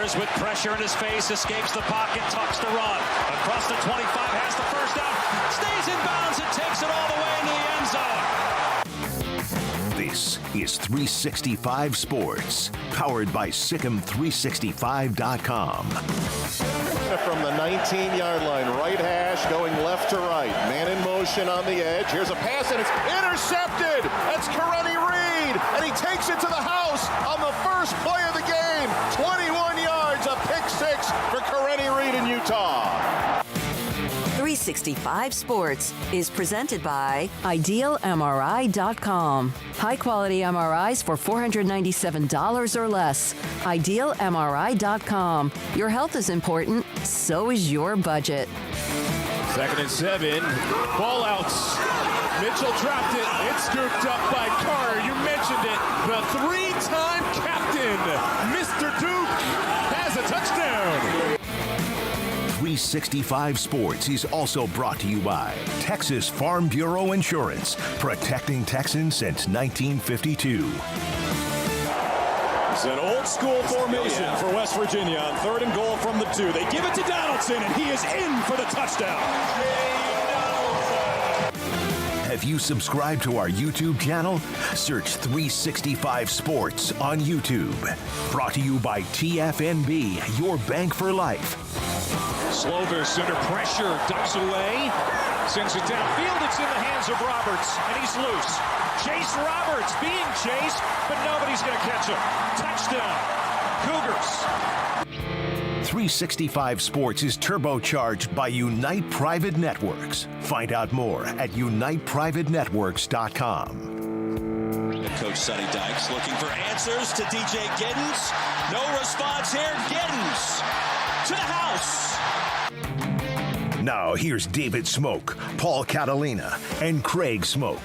Flowers with pressure in his face, escapes the pocket, tucks to run. Across the 25, has the first down, stays in bounds and takes it all the way into the end zone. This is 365 Sports, powered by Sikkim365.com. From the 19-yard line, right hash going left to right. Man in motion on the edge. Here's a pass, and it's intercepted. That's Kareni Reed, and he takes it to the house on the first play of the game. 21 yards, a pick six for Kareni Reed in Utah. 365 Sports is presented by IdealMRI.com. High-quality MRIs for $497 or less. IdealMRI.com. Your health is important, so is your budget. 2nd and 7. Ball outs. Mitchell dropped it. It's scooped up by Carter. You mentioned it. The three-time captain, Mr. Duke, has a touchdown. 365 Sports is also brought to you by Texas Farm Bureau Insurance, protecting Texans since 1952. It's an old-school formation for West Virginia on 3rd and goal from the 2. They give it to Donaldson, and he is in for the touchdown. Have you subscribed to our YouTube channel? Search 365 Sports on YouTube. Brought to you by TFNB, your bank for life. Slovis under pressure, ducks away, sends it downfield. It's in the hands of Roberts, and he's loose. Chase Roberts being chased, but nobody's going to catch him. Touchdown, Cougars. 365 Sports is turbocharged by Unite Private Networks. Find out more at uniteprivatenetworks.com. Coach Sonny Dykes looking for answers to DJ Giddens. No response here. Giddens to the house. Now here's David Smoak, Paul Catalina, and Craig Smoak.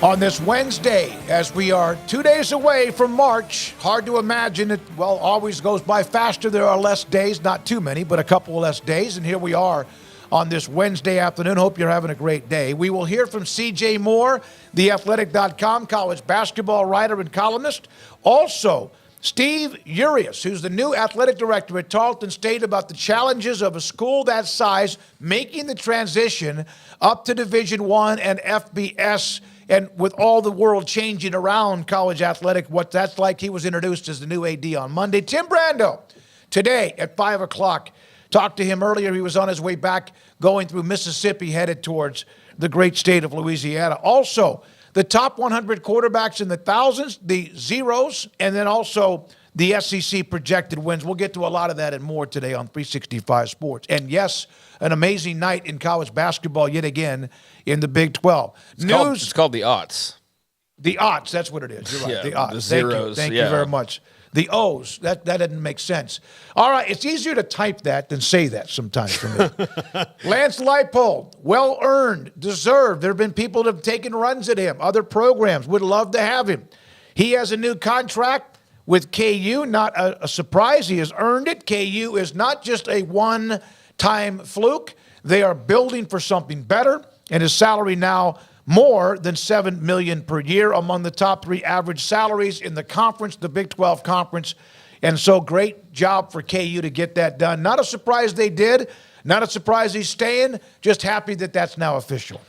On this Wednesday, as we are 2 days away from March, hard to imagine it, well, always goes by faster. There are less days, not too many, but a couple less days. And here we are on this Wednesday afternoon. Hope you're having a great day. We will hear from C.J. Moore, theathletic.com college basketball writer and columnist. Also, Steve Uryasz, who's the new athletic director at Tarleton State, about the challenges of a school that size making the transition up to Division I and FBS, and with all the world changing around college athletic, what that's like. He was introduced as the new AD on Monday. Tim Brando, today at 5 o'clock. Talked to him earlier. He was on his way back going through Mississippi, headed towards the great state of Louisiana. Also, the top 100 quarterbacks in the thousands, the zeros, and then also the SEC projected wins. We'll get to a lot of that and more today on 365 Sports. And yes, an amazing night in college basketball yet again in the Big 12. It's called the aughts. The aughts, that's what it is. You're right, yeah, the aughts. The zeros. Thank you very much. The O's, that didn't make sense. All right, it's easier to type that than say that sometimes for me. Lance Leipold, well-earned, deserved. There have been people that have taken runs at him. Other programs would love to have him. He has a new contract with KU, not a surprise. He has earned it. KU is not just a one-time fluke. They are building for something better, and his salary now more than $7 million per year, among the top 3 average salaries in the conference, the Big 12 conference. And so great job for KU to get that done. Not a surprise they did. Not a surprise he's staying. Just happy that that's now official.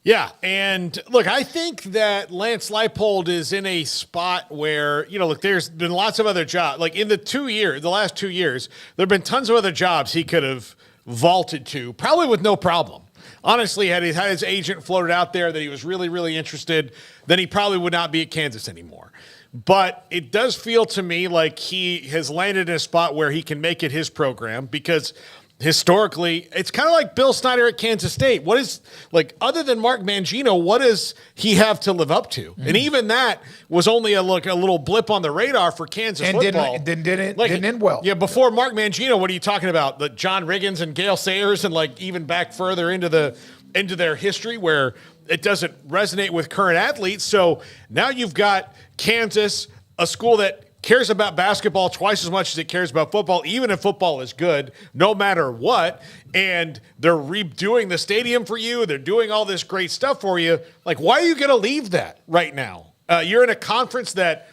Yeah, and look, I think that Lance Leipold is in a spot where, look, there's been lots of other jobs. Like in the last 2 years, there have been tons of other jobs he could have vaulted to, probably with no problem. Honestly, had he had his agent floated out there that he was really, really interested, then he probably would not be at Kansas anymore. But it does feel to me like he has landed in a spot where he can make it his program, because historically, it's kind of like Bill Snyder at Kansas State. What is, like, other than Mark Mangino, what does he have to live up to? Mm-hmm. And even that was only a little blip on the radar for Kansas football. Didn't end well. Yeah, before Mark Mangino, what are you talking about? The John Riggins and Gale Sayers, and like even back further into their history where it doesn't resonate with current athletes. So now you've got Kansas, a school that cares about basketball twice as much as it cares about football, even if football is good, no matter what. And they're redoing the stadium for you. They're doing all this great stuff for you. Like, why are you going to leave that right now? You're in a conference that,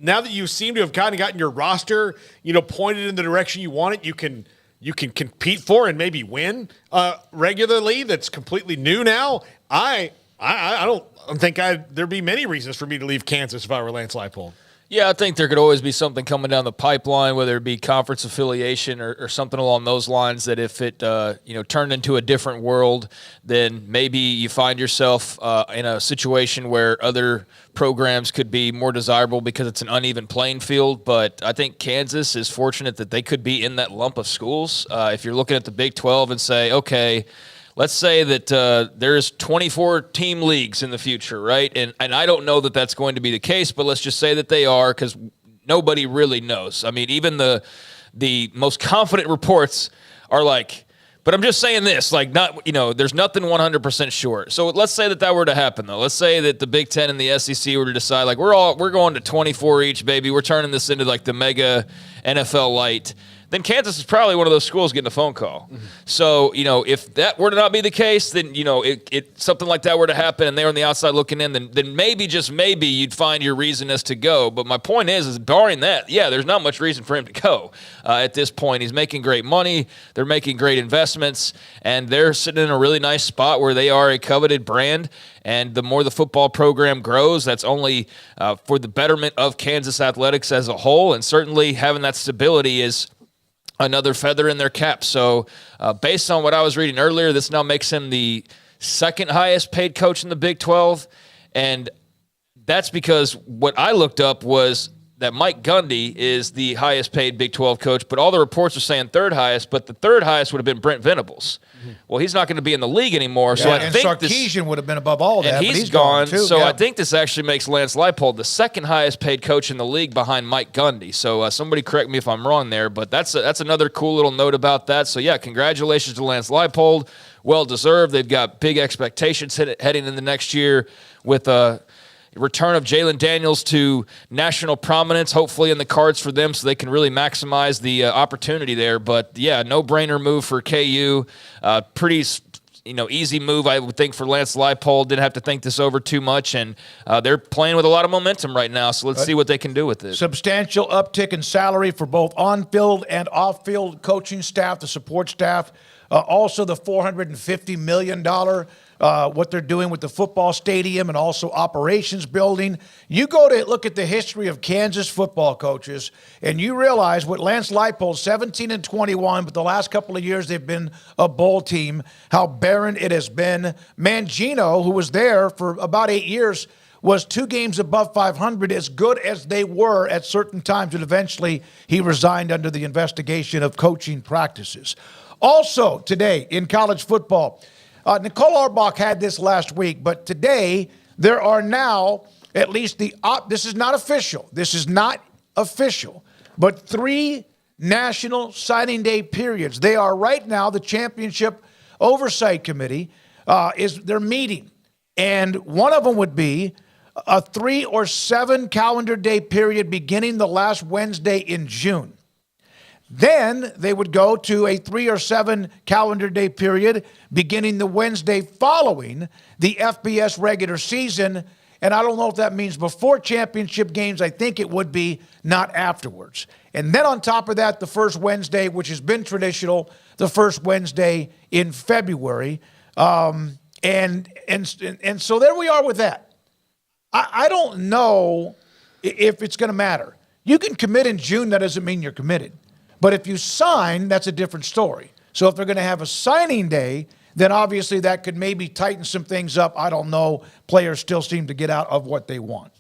now that you seem to have kind of gotten your roster, pointed in the direction you want it, you can compete for and maybe win regularly. That's completely new now. I don't think there'd be many reasons for me to leave Kansas if I were Lance Leipold. Yeah, I think there could always be something coming down the pipeline, whether it be conference affiliation or something along those lines, that if it turned into a different world, then maybe you find yourself in a situation where other programs could be more desirable because it's an uneven playing field. But I think Kansas is fortunate that they could be in that lump of schools. If you're looking at the Big 12 and say, okay, let's say that there's 24 team leagues in the future, right? And I don't know that that's going to be the case, but let's just say that they are, because nobody really knows. I mean, even the most confident reports are like, but I'm just saying this, like, not, there's nothing 100% sure. So let's say that were to happen, though. Let's say that the Big Ten and the SEC were to decide, like, we're going to 24 each, baby. We're turning this into like the mega NFL light. Then Kansas is probably one of those schools getting a phone call. Mm-hmm. So, if that were to not be the case, then, something like that were to happen and they're on the outside looking in, then maybe, just maybe, you'd find your reason as to go. But my point is barring that, yeah, there's not much reason for him to go at this point. He's making great money. They're making great investments, and they're sitting in a really nice spot where they are a coveted brand. And the more the football program grows, that's only for the betterment of Kansas athletics as a whole. And certainly having that stability is another feather in their cap. So based on what I was reading earlier, this now makes him the second highest paid coach in the Big 12. And that's because what I looked up was that Mike Gundy is the highest paid Big 12 coach, but all the reports are saying third highest, but the third highest would have been Brent Venables. Mm-hmm. Well, he's not going to be in the league anymore. Yeah, so I and think Sarkisian would have been above all that, and but he's gone too. So yeah. I think this actually makes Lance Leipold the second highest paid coach in the league behind Mike Gundy. So somebody correct me if I'm wrong there, but that's another cool little note about that. So yeah, congratulations to Lance Leipold. Well deserved. They've got big expectations heading into next year with return of Jalen Daniels to national prominence, hopefully in the cards for them, so they can really maximize the opportunity there. But yeah, no-brainer move for KU. Pretty easy move, I would think, for Lance Leipold. Didn't have to think this over too much, and they're playing with a lot of momentum right now, so let's see what they can do with it. Substantial uptick in salary for both on-field and off-field coaching staff, the support staff. Also the $450 million what they're doing with the football stadium and also operations building. You go to look at the history of Kansas football coaches, and you realize what Lance Leipold, 17-21, but the last couple of years they've been a bowl team, how barren it has been. Mangino, who was there for about 8 years, was 2 games above 500, as good as they were at certain times, and eventually he resigned under the investigation of coaching practices. Also today in college football, Nicole Auerbach had this last week, but today there are now at least this is not official. This is not official, but 3 national signing day periods. They are right now, the championship oversight committee they're meeting. And one of them would be a 3 or 7 calendar day period beginning the last Wednesday in June. Then they would go to a 3 or 7 calendar day period beginning the Wednesday following the FBS regular season. And I don't know if that means before championship games. I think it would be, not afterwards. And then on top of that, the first Wednesday, which has been traditional, the first Wednesday in February. And so there we are with that. I don't know if it's going to matter. You can commit in June. That doesn't mean you're committed. But if you sign, that's a different story. So if they're going to have a signing day, then obviously that could maybe tighten some things up. I don't know. Players still seem to get out of what they want.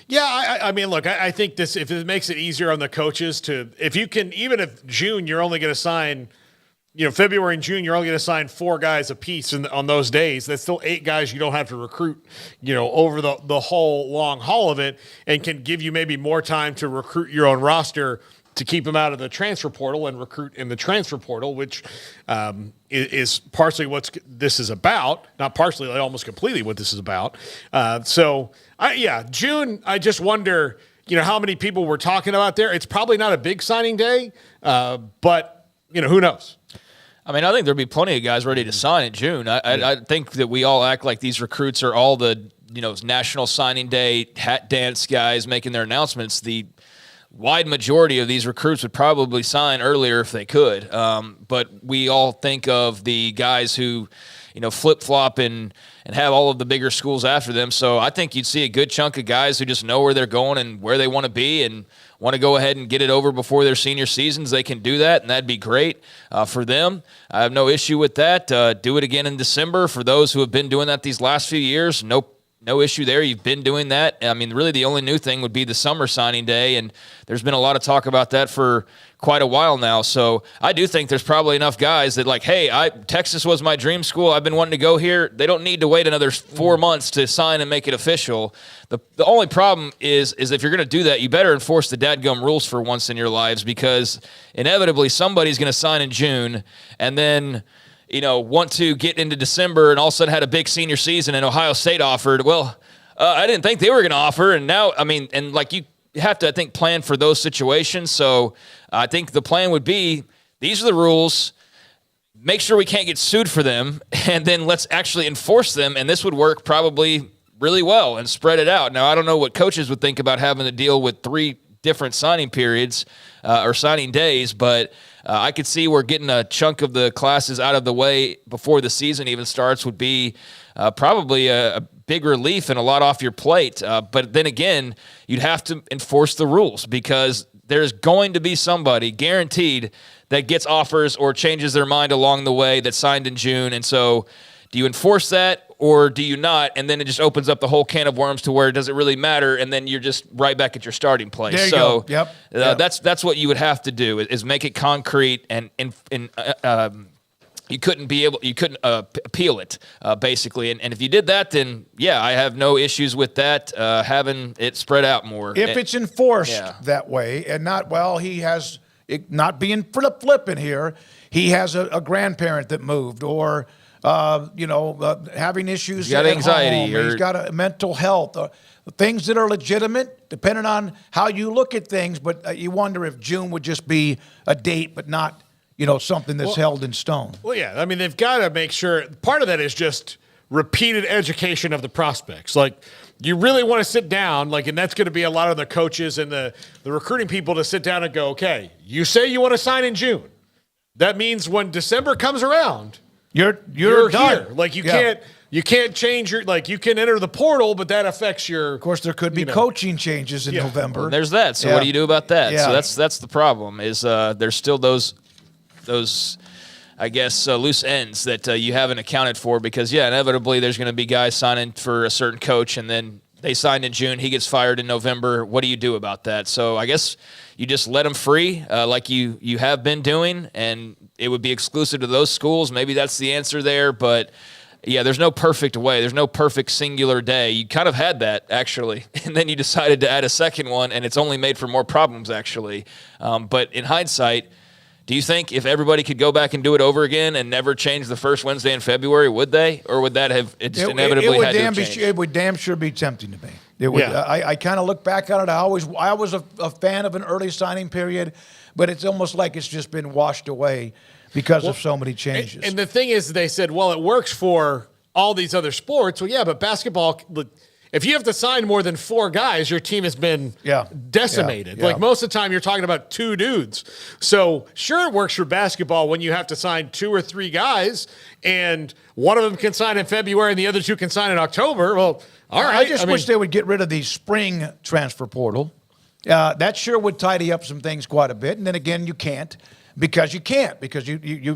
Yeah, I mean, look, I think this, if it makes it easier on the coaches to, if you can, even if June, you're only going to sign, February and June, you're only going to sign 4 guys a piece on those days. That's still 8 guys you don't have to recruit, over the whole long haul of it, and can give you maybe more time to recruit your own roster to keep them out of the transfer portal and recruit in the transfer portal, which is partially what this is about. Not partially, like almost completely what this is about. June, I just wonder, how many people we're talking about there. It's probably not a big signing day, but, who knows? I mean, I think there'll be plenty of guys ready to sign in June. I think that we all act like these recruits are all the National Signing Day hat dance guys making their announcements, the wide majority of these recruits would probably sign earlier if they could. But we all think of the guys who, flip-flop and have all of the bigger schools after them. So I think you'd see a good chunk of guys who just know where they're going and where they want to be and want to go ahead and get it over before their senior seasons. They can do that, and that'd be great for them. I have no issue with that. Do it again in December for those who have been doing that these last few years. No issue there. You've been doing that. I mean, really the only new thing would be the summer signing day, and there's been a lot of talk about that for quite a while now. So I do think there's probably enough guys that hey, Texas was my dream school. I've been wanting to go here. They don't need to wait another 4 months to sign and make it official. The only problem is if you're going to do that, you better enforce the dadgum rules for once in your lives, because inevitably somebody's going to sign in June and then want to get into December and all of a sudden had a big senior season and Ohio State offered. Well, I didn't think they were going to offer. And now, you have to, I think, plan for those situations. So I think the plan would be, these are the rules. Make sure we can't get sued for them. And then let's actually enforce them. And this would work probably really well and spread it out. Now, I don't know what coaches would think about having to deal with 3 different signing periods or signing days, but I could see where getting a chunk of the classes out of the way before the season even starts would be probably a big relief and a lot off your plate. But then again, you'd have to enforce the rules, because there's going to be somebody guaranteed that gets offers or changes their mind along the way that signed in June. And so do you enforce that or do you not? And then it just opens up the whole can of worms to where it doesn't really matter, and then you're just right back at your starting place. There you go. Yep. That's what you would have to do, is make it concrete, and you couldn't appeal it basically. And if you did that, then I have no issues with that, having it spread out more. If it's enforced that way, and he has it, not being flippant here, he has a grandparent that moved, or having issues. He's got anxiety. He's got a mental health. Things that are legitimate, depending on how you look at things. But you wonder if June would just be a date, but not, something that's held in stone. Well, yeah. I mean, they've got to make sure. Part of that is just repeated education of the prospects. Like, you really want to sit down, and that's going to be a lot of the coaches and the recruiting people to sit down and go, okay, you say you want to sign in June. That means when December comes around, You're done. Here. You can't change your, you can enter the portal, but that affects your. Of course, there could be coaching changes in November. Well, there's that. So what do you do about that? Yeah. So that's the problem. Is there's still those I guess loose ends that you haven't accounted for, because inevitably there's going to be guys signing for a certain coach, and then they signed in June, he gets fired in November. What do you do about that? So I guess you just let them free, like you have been doing, and it would be exclusive to those schools. Maybe that's the answer there, but there's no perfect way. There's no perfect singular day. You kind of had that, actually, and then you decided to add a second one, and it's only made for more problems, actually. But in hindsight, do you think if everybody could go back and do it over again and never change the first Wednesday in February, would they? Or would that have inevitably had to change? It would damn sure be tempting to me. It would. Yeah. I kind of look back on it. I was a fan of an early signing period, but it's almost like it's just been washed away because of so many changes. And the thing is, they said, it works for all these other sports. Well, yeah, but basketball, if you have to sign more than 4 guys, your team has been decimated. Yeah. Most of the time, you're talking about 2 dudes. So sure, it works for basketball when you have to sign 2 or 3 guys, and one of them can sign in February and the other 2 can sign in October. Well, all right. I just wish they would get rid of the spring transfer portal. That sure would tidy up some things quite a bit. And then again, you can't because you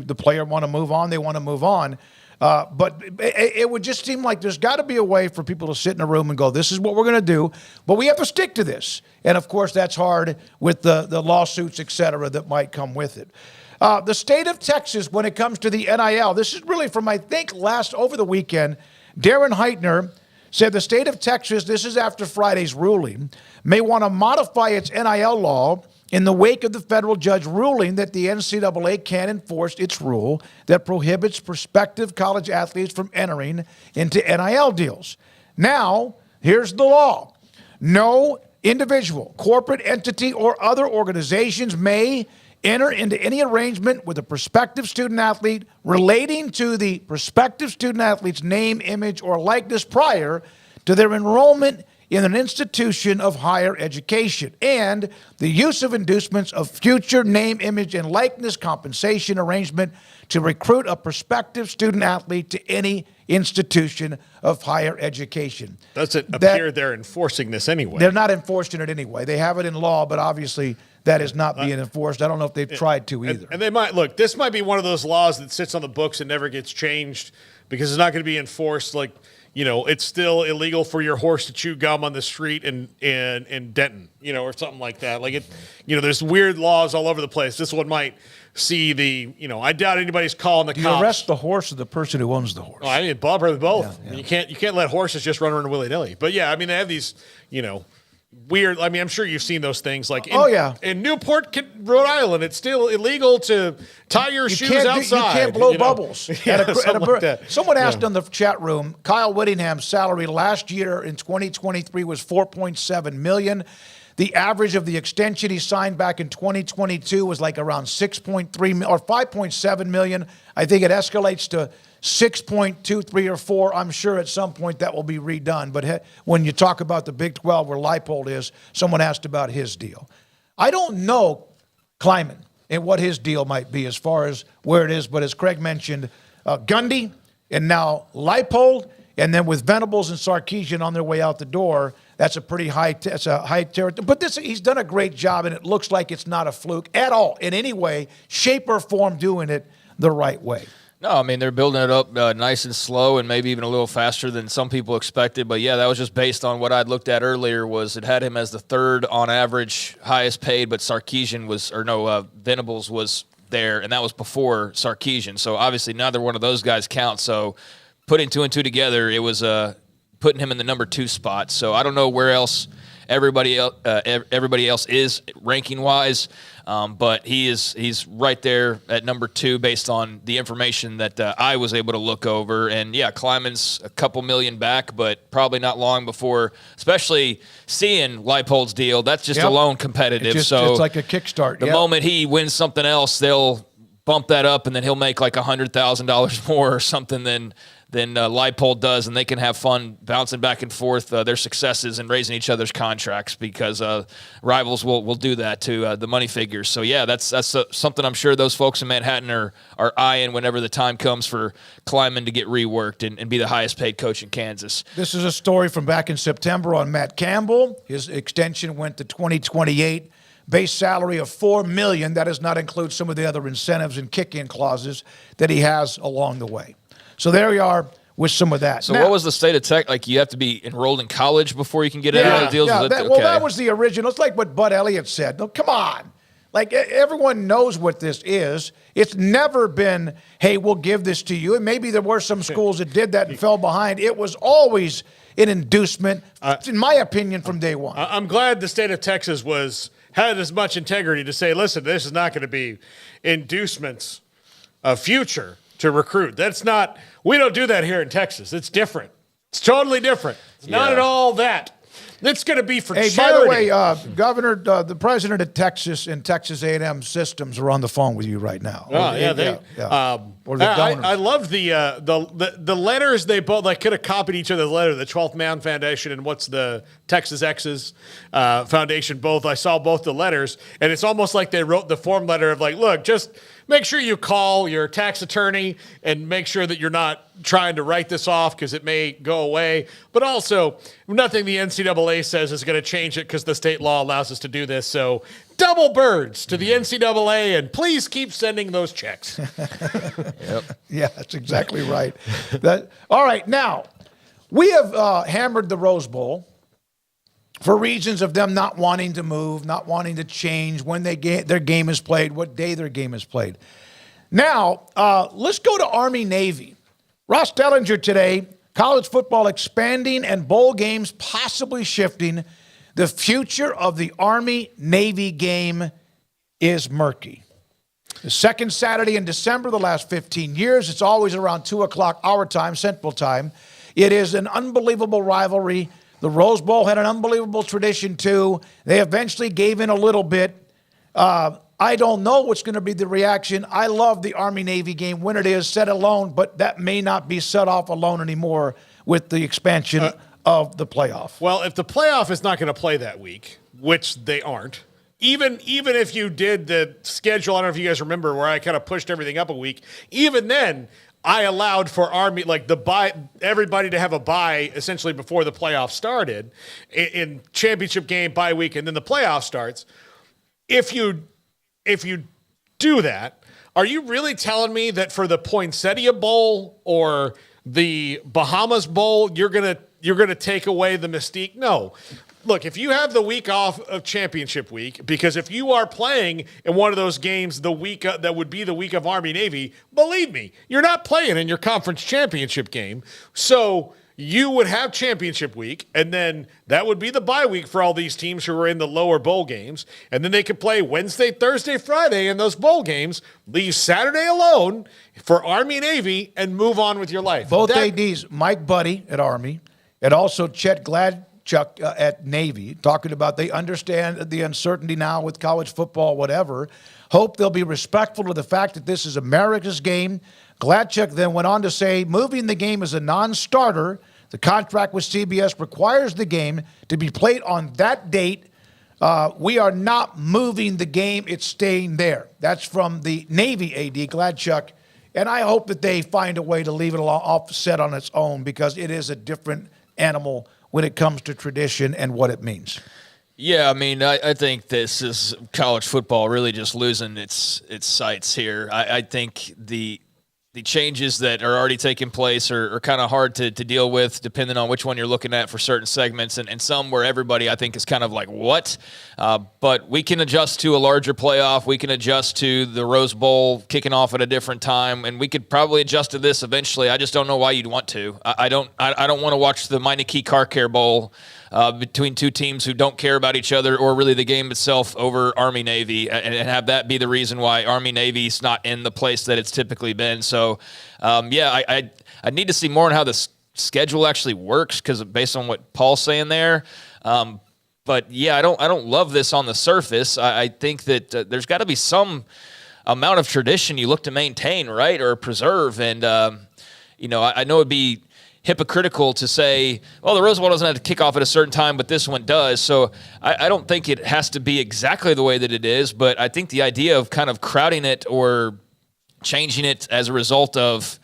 the player want to move on. They want to move on. But it would just seem like there's got to be a way for people to sit in a room and go, this is what we're going to do, but we have to stick to this. And, of course, that's hard with the lawsuits, et cetera, that might come with it. The state of Texas, when it comes to the NIL, this is really from, I think, over the weekend, Darren Heitner said the state of Texas, this is after Friday's ruling, may want to modify its NIL law in the wake of the federal judge ruling that the NCAA can't enforce its rule that prohibits prospective college athletes from entering into NIL deals. Now, here's the law. No individual, corporate entity, or other organizations may enter into any arrangement with a prospective student athlete relating to the prospective student athlete's name, image, or likeness prior to their enrollment in an institution of higher education, and the use of inducements of future name, image, and likeness compensation arrangement to recruit a prospective student athlete to any institution of higher education. Doesn't appear they're enforcing this anyway. They're not enforcing it anyway. They have it in law, but obviously that is not being enforced. I don't know if they've tried to either. And they might, look, this might be one of those laws that sits on the books and never gets changed because it's not going to be enforced. Like, you know, it's still illegal for your horse to chew gum on the street in Denton, you know, or something like that. Like, it, you know, there's weird laws all over the place. This one might see the, you know, I doubt anybody's calling the cops. Do you arrest the horse or the person who owns the horse? Oh, I mean, both. Yeah. You can't let horses just run around willy-nilly. But, yeah, I mean, they have these, you know, weird. I mean, I'm sure you've seen those things. Like, in Newport, Rhode Island, it's still illegal to tie your shoes outside. You can't blow bubbles. Like that. Someone asked in the chat room, Kyle Whittingham's salary last year in 2023 was $4.7 million. The average of the extension he signed back in 2022 was like around 6.3 or 5.7 million. I think it escalates to 6.23 or 4. I'm sure at some point that will be redone. But when you talk about the Big 12 where Leipold is, someone asked about his deal. I don't know Kleiman and what his deal might be as far as where it is. But as Craig mentioned, Gundy and now Leipold, and then with Venables and Sarkisian on their way out the door, that's a pretty high territory. But he's done a great job, and it looks like it's not a fluke at all in any way, shape, or form doing it the right way. No, I mean, they're building it up nice and slow and maybe even a little faster than some people expected. But, yeah, that was just based on what I'd looked at earlier was it had him as the third on average highest paid, but Venables was there, and that was before Sarkisian. So, obviously, neither one of those guys count. So, putting two and two together, it was putting him in the number 2 spot. So, I don't know where else everybody else is ranking-wise. But he's right there at number 2 based on the information that I was able to look over. And, yeah, Kleiman's a couple million back, but probably not long before, especially seeing Leipold's deal. That's just alone competitive. It's like a kickstart. The moment he wins something else, they'll bump that up, and then he'll make like $100,000 more or something than Leipold does, and they can have fun bouncing back and forth their successes and raising each other's contracts because rivals will do that to the money figures. So, yeah, that's something I'm sure those folks in Manhattan are eyeing whenever the time comes for Kleiman to get reworked and be the highest paid coach in Kansas. This is a story from back in September on Matt Campbell. His extension went to 2028. Base salary of $4 million. That does not include some of the other incentives and kick-in clauses that he has along the way. So there we are with some of that. So now, what was the state of tech? Like you have to be enrolled in college before you can get any of the deals? Yeah, well, that was the original. It's like what Bud Elliott said. No, come on. Like everyone knows what this is. It's never been, hey, we'll give this to you. And maybe there were some schools that did that and fell behind. It was always an inducement, in my opinion, from day one. I'm glad the state of Texas had as much integrity to say, listen, this is not going to be inducements of future to recruit. We don't do that here in Texas. It's different. It's totally different. It's not at all that. It's going to be for charity. By the way, Governor, the president of Texas and Texas A&M Systems are on the phone with you right now. Oh, or the governor. I love the letters they both could have copied each other's letter. The 12th Man Foundation and what's the Texas X's Foundation. Both I saw both the letters, and it's almost like they wrote the form letter of like, look, just make sure you call your tax attorney and make sure that you're not trying to write this off because it may go away. But also, nothing the NCAA says is going to change it because the state law allows us to do this. So double birds to the NCAA, and please keep sending those checks. Yep. Yeah, that's exactly right. All right, now, we have hammered the Rose Bowl for reasons of them not wanting to move, not wanting to change when their game is played, what day their game is played. Now, let's go to Army-Navy. Ross Dellinger today, college football expanding and bowl games possibly shifting. The future of the Army-Navy game is murky. The second Saturday in December, the last 15 years, it's always around 2 o'clock our time, Central Time. It is an unbelievable rivalry. The Rose Bowl had an unbelievable tradition, too. They eventually gave in a little bit. I don't know what's going to be the reaction. I love the Army-Navy game when it is set alone, but that may not be set off alone anymore with the expansion of the playoff. Well, if the playoff is not going to play that week, which they aren't, even if you did the schedule, I don't know if you guys remember where I kind of pushed everything up a week, even then I allowed for Army, like the bye, everybody to have a bye essentially before the playoff started in championship game, bye week, and then the playoff starts. If you do that, are you really telling me that for the Poinsettia Bowl or the Bahamas Bowl, you're gonna take away the mystique? No. Look, if you have the week off of championship week, because if you are playing in one of those games the week that would be the week of Army-Navy, believe me, you're not playing in your conference championship game. So you would have championship week, and then that would be the bye week for all these teams who are in the lower bowl games. And then they could play Wednesday, Thursday, Friday in those bowl games, leave Saturday alone for Army-Navy, and move on with your life. Both ADs, Mike Buddy at Army, and also Chet Gladchuk at Navy, talking about they understand the uncertainty now with college football, whatever. Hope they'll be respectful to the fact that this is America's game. Gladchuk then went on to say, moving the game as a non-starter, the contract with CBS requires the game to be played on that date. We are not moving the game. It's staying there. That's from the Navy AD, Gladchuk. And I hope that they find a way to leave it offset on its own, because it is a different animal when it comes to tradition and what it means. Yeah, I mean, I think this is college football really just losing its sights here. I think the changes that are already taking place are kind of hard to deal with, depending on which one you're looking at for certain segments, and some where everybody, I think, is kind of like, what? But we can adjust to a larger playoff. We can adjust to the Rose Bowl kicking off at a different time, and we could probably adjust to this eventually. I just don't know why you'd want to. I don't want to watch the Meineke Car Care Bowl between two teams who don't care about each other or really the game itself over Army-Navy, and have that be the reason why Army-Navy's not in the place that it's typically been. So, I need to see more on how the schedule actually works, because based on what Paul's saying there. But yeah, I don't love this on the surface. I think that there's got to be some amount of tradition you look to maintain, right, or preserve. And I know it'd be hypocritical to say, well, the Rose Bowl doesn't have to kick off at a certain time, but this one does. So I don't think it has to be exactly the way that it is, but I think the idea of kind of crowding it or changing it as a result of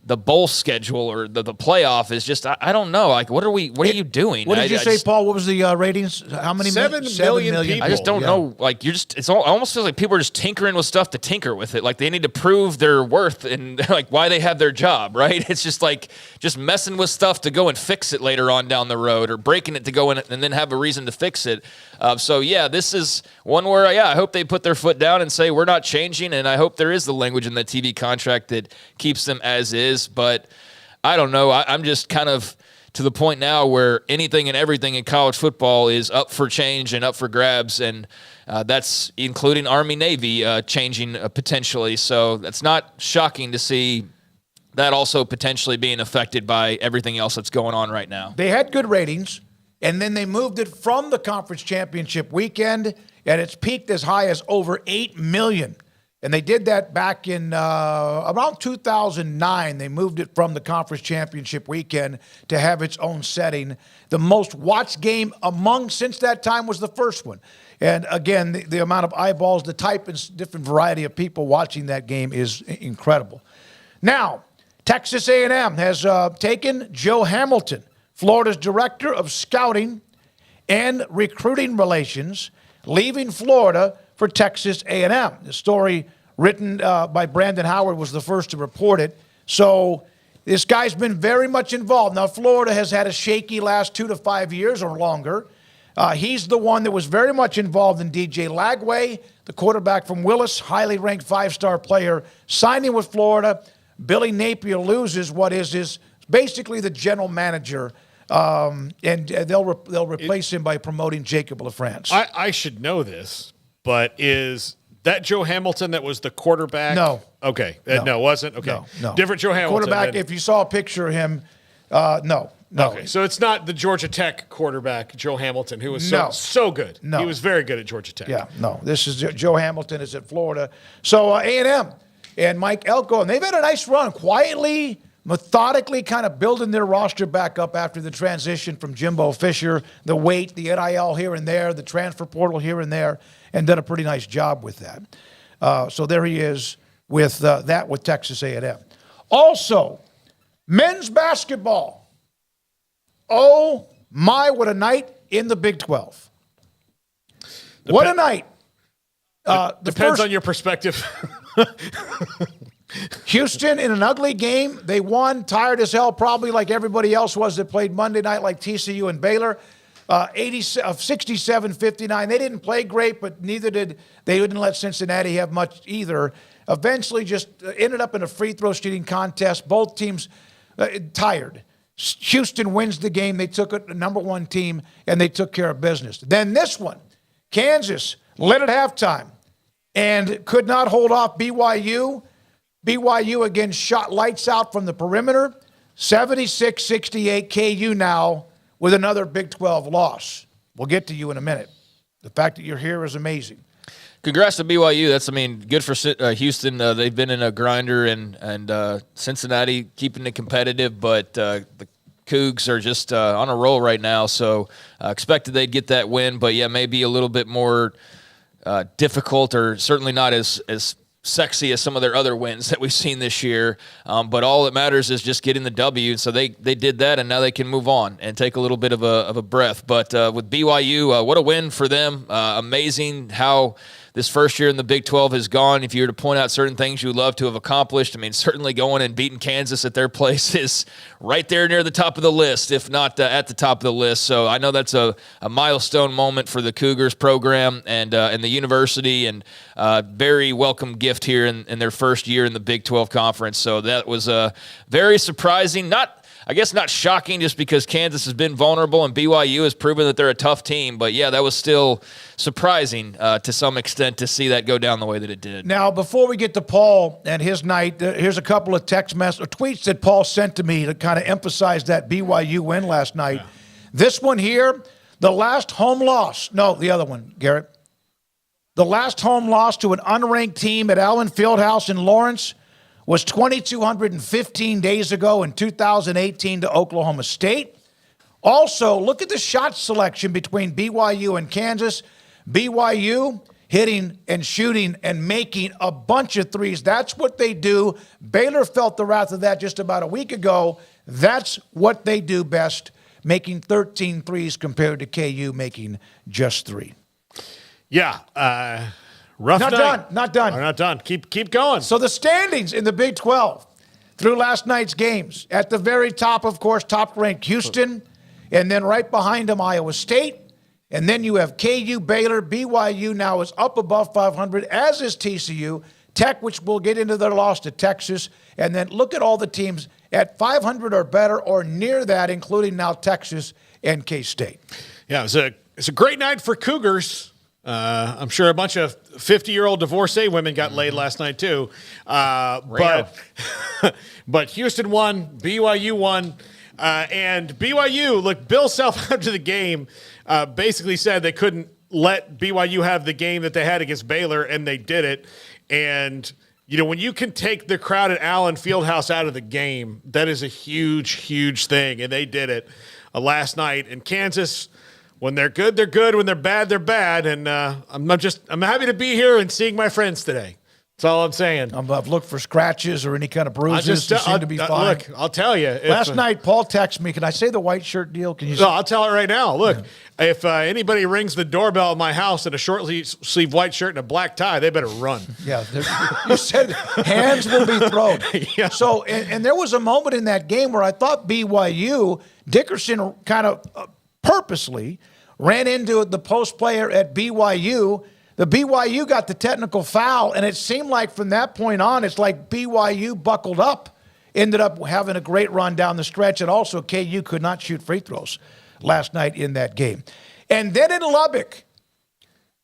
the bowl schedule or the playoff is just, I don't know. Like, what are you doing? What did you say, Paul? What was the ratings? How many? 7 million people. I just don't know. Like, it almost feels like people are just tinkering with stuff to tinker with it. Like, they need to prove their worth and like why they have their job, right? It's just like just messing with stuff to go and fix it later on down the road, or breaking it to go in and then have a reason to fix it. So yeah, this is one where I hope they put their foot down and say we're not changing, and I hope there is the language in the TV contract that keeps them as is. But I don't know. I'm just kind of to the point now where anything and everything in college football is up for change and up for grabs, and that's including Army-Navy changing potentially. So that's not shocking to see that also potentially being affected by everything else that's going on right now. They had good ratings, and then they moved it from the conference championship weekend, and it's peaked as high as over 8 million. And they did that back in around 2009. They moved it from the conference championship weekend to have its own setting. The most watched game since that time was the first one. And again, the amount of eyeballs, the type and different variety of people watching that game is incredible. Now, Texas A&M has taken Joe Hamilton, Florida's director of scouting and recruiting relations, leaving Florida for Texas A&M. The story written by Brandon Howard was the first to report it. So this guy's been very much involved. Now, Florida has had a shaky last 2 to 5 years or longer. He's the one that was very much involved in DJ Lagway, the quarterback from Willis, highly ranked 5-star player, signing with Florida. Billy Napier loses what is basically the general manager, and they'll replace him by promoting Jacob LaFrance. I should know this, but is that Joe Hamilton that was the quarterback? No. Okay. No, it wasn't? Okay. No. Different Joe Hamilton. Quarterback, if you saw a picture of him, no. Okay, so it's not the Georgia Tech quarterback, Joe Hamilton, who was so good. No. He was very good at Georgia Tech. Yeah, no. This is Joe Hamilton is at Florida. So A&M and Mike Elko, and they've had a nice run, quietly methodically kind of building their roster back up after the transition from Jimbo Fisher, the weight, the NIL here and there, the transfer portal here and there, and done a pretty nice job with that. So there he is with that with Texas A&M. Also, men's basketball. Oh, my, what a night in the Big 12. What a night. Depends on your perspective. Houston in an ugly game. They won, tired as hell, probably like everybody else was that played Monday night, like TCU and Baylor. 67-59. They didn't play great, but they didn't let Cincinnati have much either. Eventually just ended up in a free throw shooting contest. Both teams tired. Houston wins the game. They took it, the number one team, and they took care of business. Then this one, Kansas led at halftime and could not hold off BYU. BYU again shot lights out from the perimeter. 76-68 KU now with another Big 12 loss. We'll get to you in a minute. The fact that you're here is amazing. Congrats to BYU. That's, good for Houston. They've been in a grinder, and Cincinnati keeping it competitive, but the Cougs are just on a roll right now, so expected they'd get that win, but yeah, maybe a little bit more difficult, or certainly not as sexy as some of their other wins that we've seen this year. But all that matters is just getting the W. So they did that, and now they can move on and take a little bit of a breath. But with BYU, what a win for them. Amazing how this first year in the Big 12 has gone. If you were to point out certain things you would love to have accomplished, certainly going and beating Kansas at their place is right there near the top of the list, if not at the top of the list. So I know that's a milestone moment for the Cougars program and the university, and very welcome gift here in their first year in the Big 12 Conference. So that was very surprising. Not shocking, just because Kansas has been vulnerable and BYU has proven that they're a tough team. But, yeah, that was still surprising to some extent to see that go down the way that it did. Now, before we get to Paul and his night, here's a couple of tweets that Paul sent to me to kind of emphasize that BYU win last night. Yeah. This one here, the last home loss. No, the other one, Garrett. The last home loss to an unranked team at Allen Fieldhouse in Lawrence was 2,215 days ago in 2018 to Oklahoma State. Also, look at the shot selection between BYU and Kansas. BYU hitting and shooting and making a bunch of threes. That's what they do. Baylor felt the wrath of that just about a week ago. That's what they do best, making 13 threes compared to KU making just 3. Yeah, rough Not night. done. Not done. We're not done. Keep going. So the standings in the Big 12 through last night's games. At the very top, of course, top-ranked Houston, and then right behind them, Iowa State. And then you have KU, Baylor. BYU now is up above 500, as is TCU. Tech, which we'll get into their loss to Texas. And then look at all the teams at 500 or better or near that, including now Texas and K-State. Yeah, it's a great night for Cougars. I'm sure a bunch of 50-year-old divorcee women got laid last night too. But Houston won, BYU won, and BYU, look, Bill Self after the game basically said they couldn't let BYU have the game that they had against Baylor, and they did it. And when you can take the crowd at Allen Fieldhouse out of the game, that is a huge, huge thing, and they did it last night. And Kansas, when they're good, they're good. When they're bad. And I'm happy to be here and seeing my friends today. That's all I'm saying. I've looked for scratches or any kind of bruises. They seem to be fine. Look, I'll tell you. Last night, Paul texted me. Can I say the white shirt deal? Can you? No, I'll tell it right now. Look, if anybody rings the doorbell at my house in a short sleeve white shirt and a black tie, they better run. Yeah, you said hands will be thrown. Yeah. So, and there was a moment in that game where I thought BYU, Dickerson kind of purposely ran into the post player at BYU. The BYU got the technical foul, and it seemed like from that point on, it's like BYU buckled up, ended up having a great run down the stretch, and also KU could not shoot free throws last night in that game. And then in Lubbock,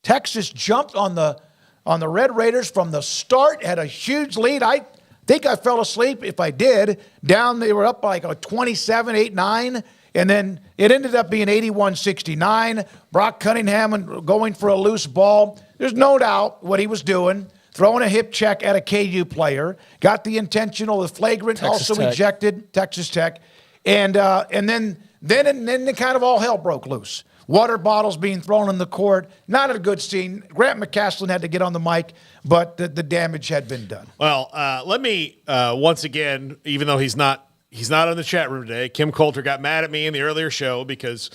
Texas jumped on the Red Raiders from the start, had a huge lead. I think I fell asleep. If I did, they were up by like 27, 8-9. And then it ended up being 81-69. Brock Cunningham going for a loose ball. There's no doubt what he was doing. throwing a hip check at a KU player, got the intentional, the flagrant, Texas also Tech. ejected, Texas Tech, and then kind of all hell broke loose. Water bottles being thrown in the court. Not a good scene. Grant McCaslin had to get on the mic, but the damage had been done. Well, let me once again, even though he's not on the chat room today, Kim Coulter got mad at me in the earlier show because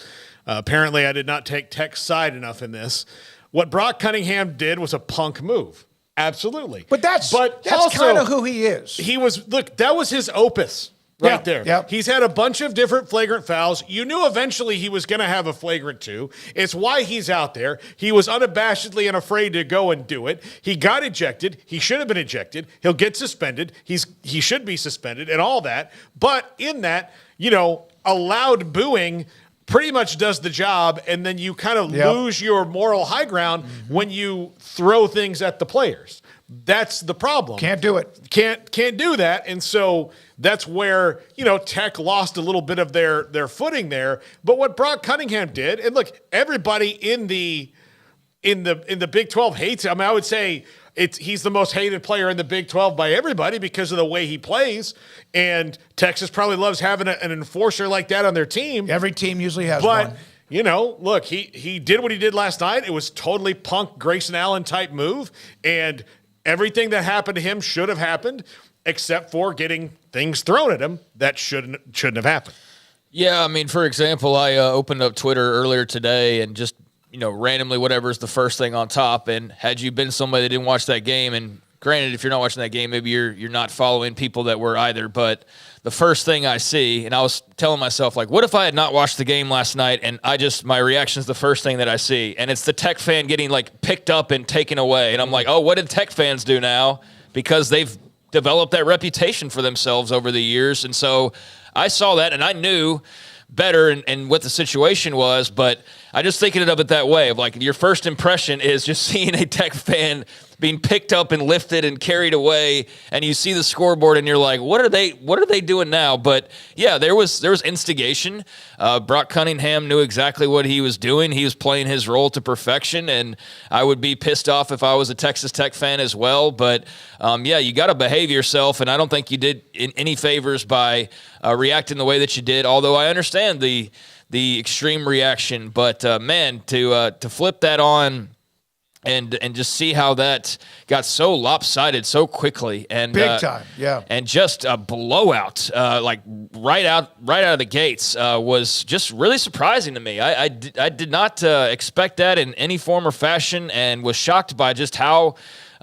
apparently I did not take Tech's side enough in this. What Brock Cunningham did was a punk move. Absolutely. But that's also, kind of who he is. That was his opus. Right there. Yeah. He's had a bunch of different flagrant fouls. You knew eventually he was going to have a flagrant too. It's why he's out there. He was unabashedly unafraid to go and do it. He got ejected. He should have been ejected. He'll get suspended. He should be suspended and all that. But in that, a loud booing pretty much does the job, and then you kind of lose your moral high ground when you throw things at the players. That's the problem. Can't do it. Can't do that. And so that's where, Tech lost a little bit of their footing there. But what Brock Cunningham did, and look, everybody in the Big 12 hates him. I mean, I would say he's the most hated player in the Big 12 by everybody because of the way he plays. And Texas probably loves having an enforcer like that on their team. Every team usually has but, one. Look, he did what he did last night. It was totally punk Grayson Allen type move. And everything that happened to him should have happened, except for getting things thrown at him that shouldn't have happened. Yeah, I mean, for example, I opened up Twitter earlier today and just, randomly whatever's the first thing on top. And had you been somebody that didn't watch that game, and granted, if you're not watching that game, maybe you're not following people that were either, but the first thing I see, and I was telling myself, like, what if I had not watched the game last night and my reaction is the first thing that I see, and it's the Tech fan getting, like, picked up and taken away. And I'm like, oh, what did Tech fans do now? Because they've developed that reputation for themselves over the years. And so I saw that, and I knew better and what the situation was, but I just thinking of it that way, of like your first impression is just seeing a Tech fan being picked up and lifted and carried away, and you see the scoreboard and you're like, what are they doing now? But yeah, there was instigation. Brock Cunningham knew exactly what he was doing. He was playing his role to perfection, and I would be pissed off if I was a Texas Tech fan as well. But yeah, you got to behave yourself, and I don't think you did any favors by reacting the way that you did, although I understand the extreme reaction. But man, to flip that on and just see how that got so lopsided so quickly, and big time, yeah, and just a blowout, like right out of the gates, was just really surprising to me. I did not expect that in any form or fashion, and was shocked by just how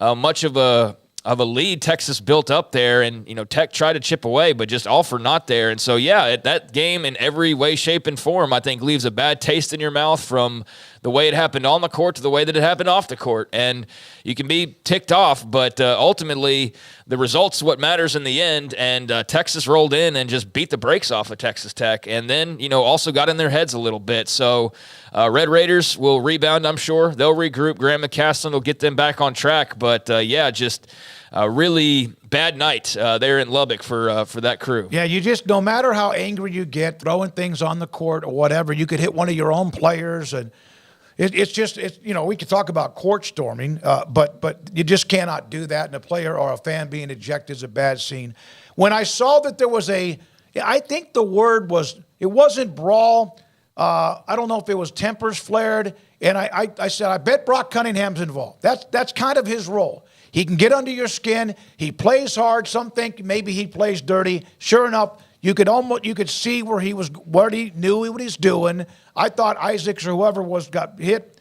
much of a lead Texas built up there, and Tech tried to chip away, but just all for naught there. And so yeah, that game in every way, shape, and form, I think, leaves a bad taste in your mouth, from the way it happened on the court to the way that it happened off the court. And you can be ticked off, but ultimately the result's what matters in the end. And Texas rolled in and just beat the brakes off of Texas Tech, and then also got in their heads a little bit. So Red Raiders will rebound, I'm sure. They'll regroup. Graham McCaslin will get them back on track. But yeah, just a really bad night there in Lubbock for that crew. Yeah, you just, no matter how angry you get, throwing things on the court or whatever, you could hit one of your own players, and it's we could talk about court storming, but you just cannot do that. And a player or a fan being ejected is a bad scene. When I saw that there was I think the word was, it wasn't brawl. I don't know if it was tempers flared. And I said, I bet Brock Cunningham's involved. That's kind of his role. He can get under your skin. He plays hard. Some think maybe he plays dirty. Sure enough, you could see where he knew what he's doing. I thought Isaacs or whoever got hit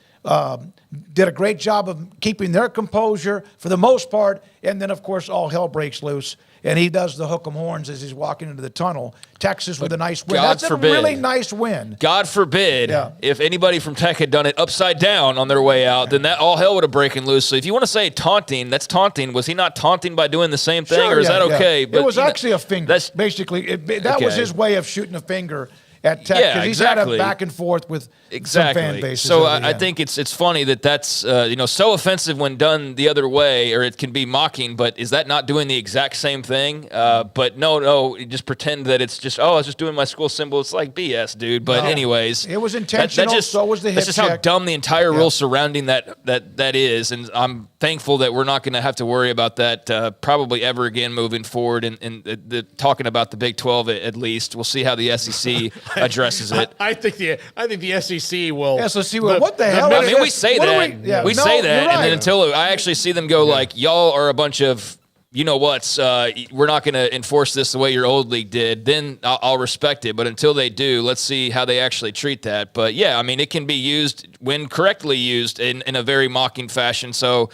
did a great job of keeping their composure for the most part. And then, of course, all hell breaks loose. And he does the hook 'em horns as he's walking into the tunnel. Texas with a nice win. God That's forbid. a really nice win. God forbid if anybody from Tech had done it upside down on their way out, then that all hell would have broken loose. So if you want to say taunting, that's taunting. Was he not taunting by doing the same thing, or is that okay? But it was actually a finger. That was his way of shooting a finger at Texas. Yeah, He's had a exactly. back and forth with some fan bases. So at the I end. think it's funny that's so offensive when done the other way, or it can be mocking. But is that not doing the exact same thing? But no, you just pretend that it's just I was just doing my school symbol. It's like BS, dude. But anyways, it was intentional. So was the hip That's just how check. dumb the entire rule surrounding that is, and I'm thankful that we're not going to have to worry about that probably ever again moving forward. And the talking about the Big 12 at least, we'll see how the SEC addresses it. I think the SEC will. SEC will. What the hell? I mean, we say that. We say that, you're right. and then until I actually see them go like, y'all are a bunch of you-know-whats, we're not going to enforce this the way your old league did, then I'll respect it. But until they do, let's see how they actually treat that. But, yeah, I mean, it can be used when correctly used in a very mocking fashion. So,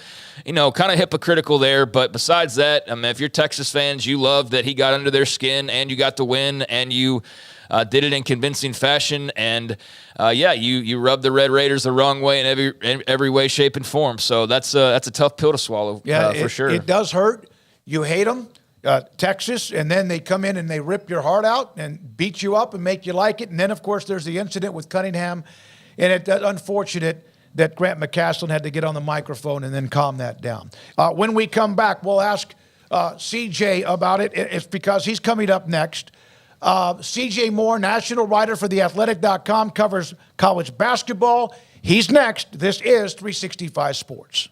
kind of hypocritical there. But besides that, I mean, if you're Texas fans, you love that he got under their skin and you got the win and you did it in convincing fashion. And, you rubbed the Red Raiders the wrong way in every way, shape, and form. So that's a tough pill to swallow for sure. It does hurt. You hate them, Texas, and then they come in and they rip your heart out and beat you up and make you like it. And then, of course, there's the incident with Cunningham. And it's unfortunate that Grant McCaslin had to get on the microphone and then calm that down. When we come back, we'll ask C.J. about it. It's because he's coming up next. C.J. Moore, national writer for TheAthletic.com, covers college basketball. He's next. This is 365 Sports.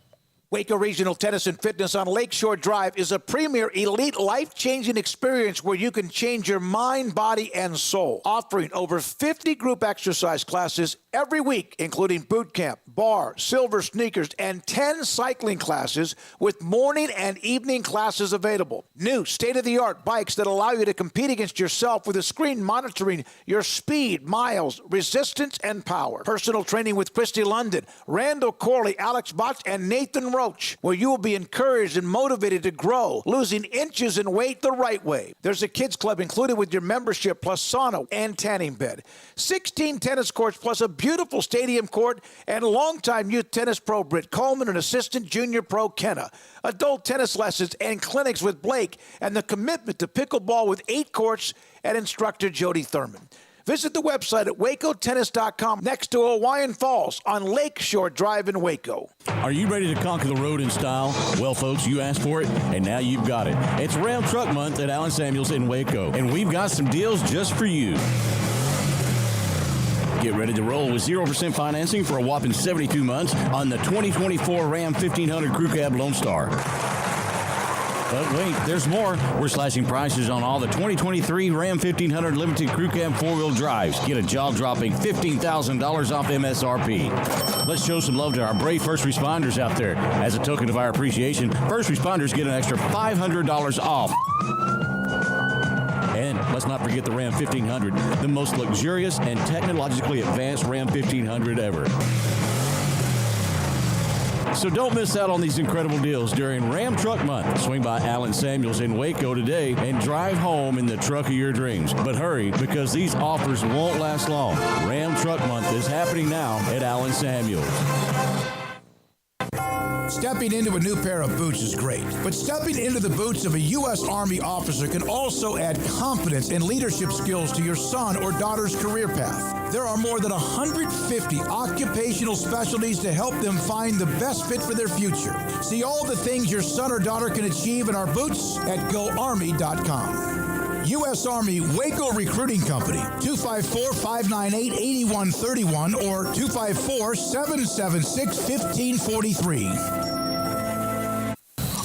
Waco Regional Tennis and Fitness on Lakeshore Drive is a premier elite life-changing experience where you can change your mind, body, and soul. Offering over 50 group exercise classes every week, including boot camp, bar, silver sneakers, and 10 cycling classes with morning and evening classes available. New state-of-the-art bikes that allow you to compete against yourself with a screen monitoring your speed, miles, resistance, and power. Personal training with Christy London, Randall Corley, Alex Botch, and Nathan Roach, where you will be encouraged and motivated to grow, losing inches in weight the right way. There's a kids club included with your membership, plus sauna and tanning bed. 16 tennis courts plus a beautiful stadium court, and longtime youth tennis pro Britt Coleman and assistant junior pro Kenna. Adult tennis lessons and clinics with Blake, and the commitment to pickleball with 8 courts and instructor Jody Thurman. Visit the website at wacotennis.com next to Hawaiian Falls on Lakeshore Drive in Waco. Are you ready to conquer the road in style? Well, folks, you asked for it, and now you've got it. It's Ram Truck Month at Allen Samuels in Waco, and we've got some deals just for you. Get ready to roll with 0% financing for a whopping 72 months on the 2024 Ram 1500 Crew Cab Lone Star. But wait, there's more. We're slashing prices on all the 2023 Ram 1500 Limited Crew Cab 4-wheel drives. Get a jaw-dropping $15,000 off MSRP. Let's show some love to our brave first responders out there. As a token of our appreciation, first responders get an extra $500 off. And let's not forget the Ram 1500, the most luxurious and technologically advanced Ram 1500 ever. So don't miss out on these incredible deals during Ram Truck Month. Swing by Allen Samuels in Waco today and drive home in the truck of your dreams. But hurry, because these offers won't last long. Ram Truck Month is happening now at Allen Samuels. Stepping into a new pair of boots is great, but stepping into the boots of a U.S. Army officer can also add confidence and leadership skills to your son or daughter's career path. There are more than 150 occupational specialties to help them find the best fit for their future. See all the things your son or daughter can achieve in our boots at GoArmy.com. U.S. Army Waco Recruiting Company, 254-598-8131 or 254-776-1543.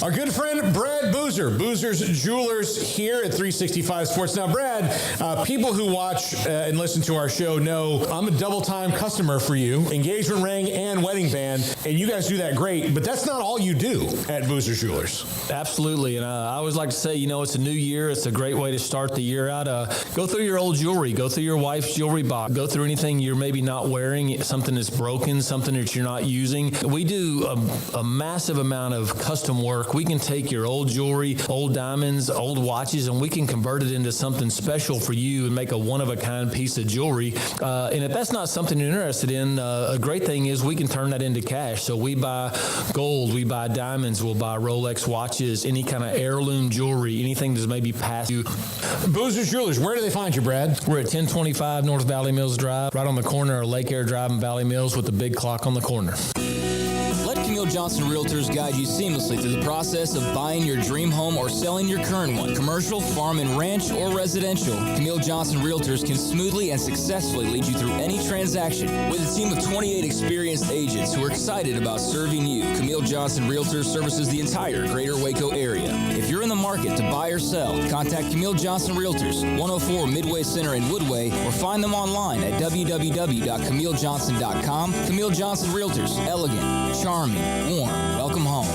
Our good friend Brad Boozer, Boozer's Jewelers here at 365 Sports. Now, Brad, people who watch and listen to our show know I'm a double-time customer for you, engagement ring and wedding band, and you guys do that great, but that's not all you do at Boozer's Jewelers. Absolutely, and I always like to say, it's a new year. It's a great way to start the year out. Go through your old jewelry. Go through your wife's jewelry box. Go through anything you're maybe not wearing, something that's broken, something that you're not using. We do a massive amount of custom work work. We can take your old jewelry, old diamonds, old watches, and we can convert it into something special for you and make a one-of-a-kind piece of jewelry. And if that's not something you're interested in, a great thing is we can turn that into cash. So we buy gold, we buy diamonds, we'll buy Rolex watches, any kind of heirloom jewelry, anything that's maybe past you. Boozer's Jewelers, where do they find you, Brad? We're at 1025 North Valley Mills Drive, right on the corner of Lake Air Drive and Valley Mills with the big clock on the corner. Let Camille Johnson Realtors guide you seamlessly through the process of buying your dream home or selling your current one. Commercial, farm and ranch, or residential. Camille Johnson Realtors can smoothly and successfully lead you through any transaction. With a team of 28 experienced agents who are excited about serving you, Camille Johnson Realtors services the entire greater Waco area. If you're in the market to buy or sell, contact Camille Johnson Realtors, 104 Midway Center in Woodway, or find them online at www.camillejohnson.com. Camille Johnson Realtors, elegant, charming, warm. Welcome home.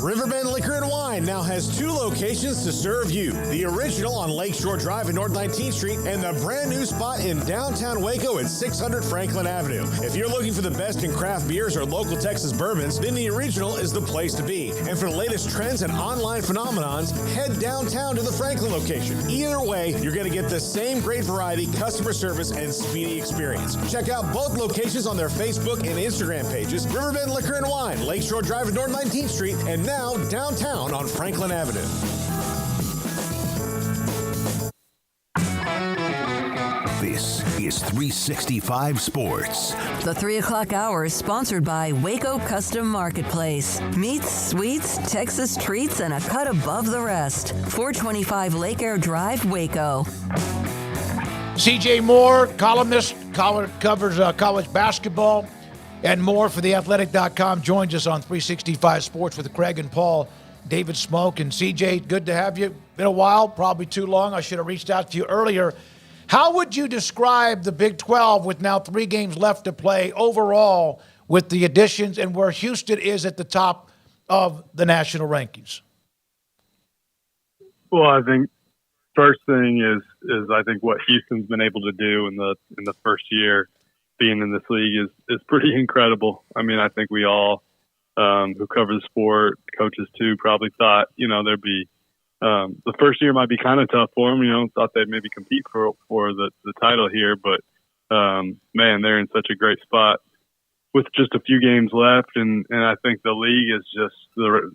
Riverbend Liquor and Wine now has 2 locations to serve you. The original on Lakeshore Drive at North 19th Street and the brand new spot in downtown Waco at 600 Franklin Avenue. If you're looking for the best in craft beers or local Texas bourbons, then the original is the place to be. And for the latest trends and online phenomenons, head downtown to the Franklin location. Either way, you're going to get the same great variety, customer service, and speedy experience. Check out both locations on their Facebook and Instagram pages. Riverbend Liquor and Wine, Lakeshore Drive at North 19th Street, and now downtown on Franklin Avenue. This is 365 Sports. The 3 o'clock hour is sponsored by Waco Custom Marketplace. Meats, sweets, Texas treats, and a cut above the rest. 425 Lake Air Drive, Waco. C.J. Moore, columnist, covers college basketball and more for theathletic.com, joins us on 365 Sports with Craig and Paul. David Smoak and C.J., good to have you. Been a while, probably too long. I should have reached out to you earlier. How would you describe the Big 12 with now 3 games left to play overall with the additions and where Houston is at the top of the national rankings? Well, I think first thing is I think what Houston's been able to do in the first year being in this league is pretty incredible. I mean, I think we all who cover the sport, coaches too, probably thought, there'd be the first year might be kind of tough for them, thought they'd maybe compete for the title here, but man, they're in such a great spot with just a few games left. And I think the league is just, to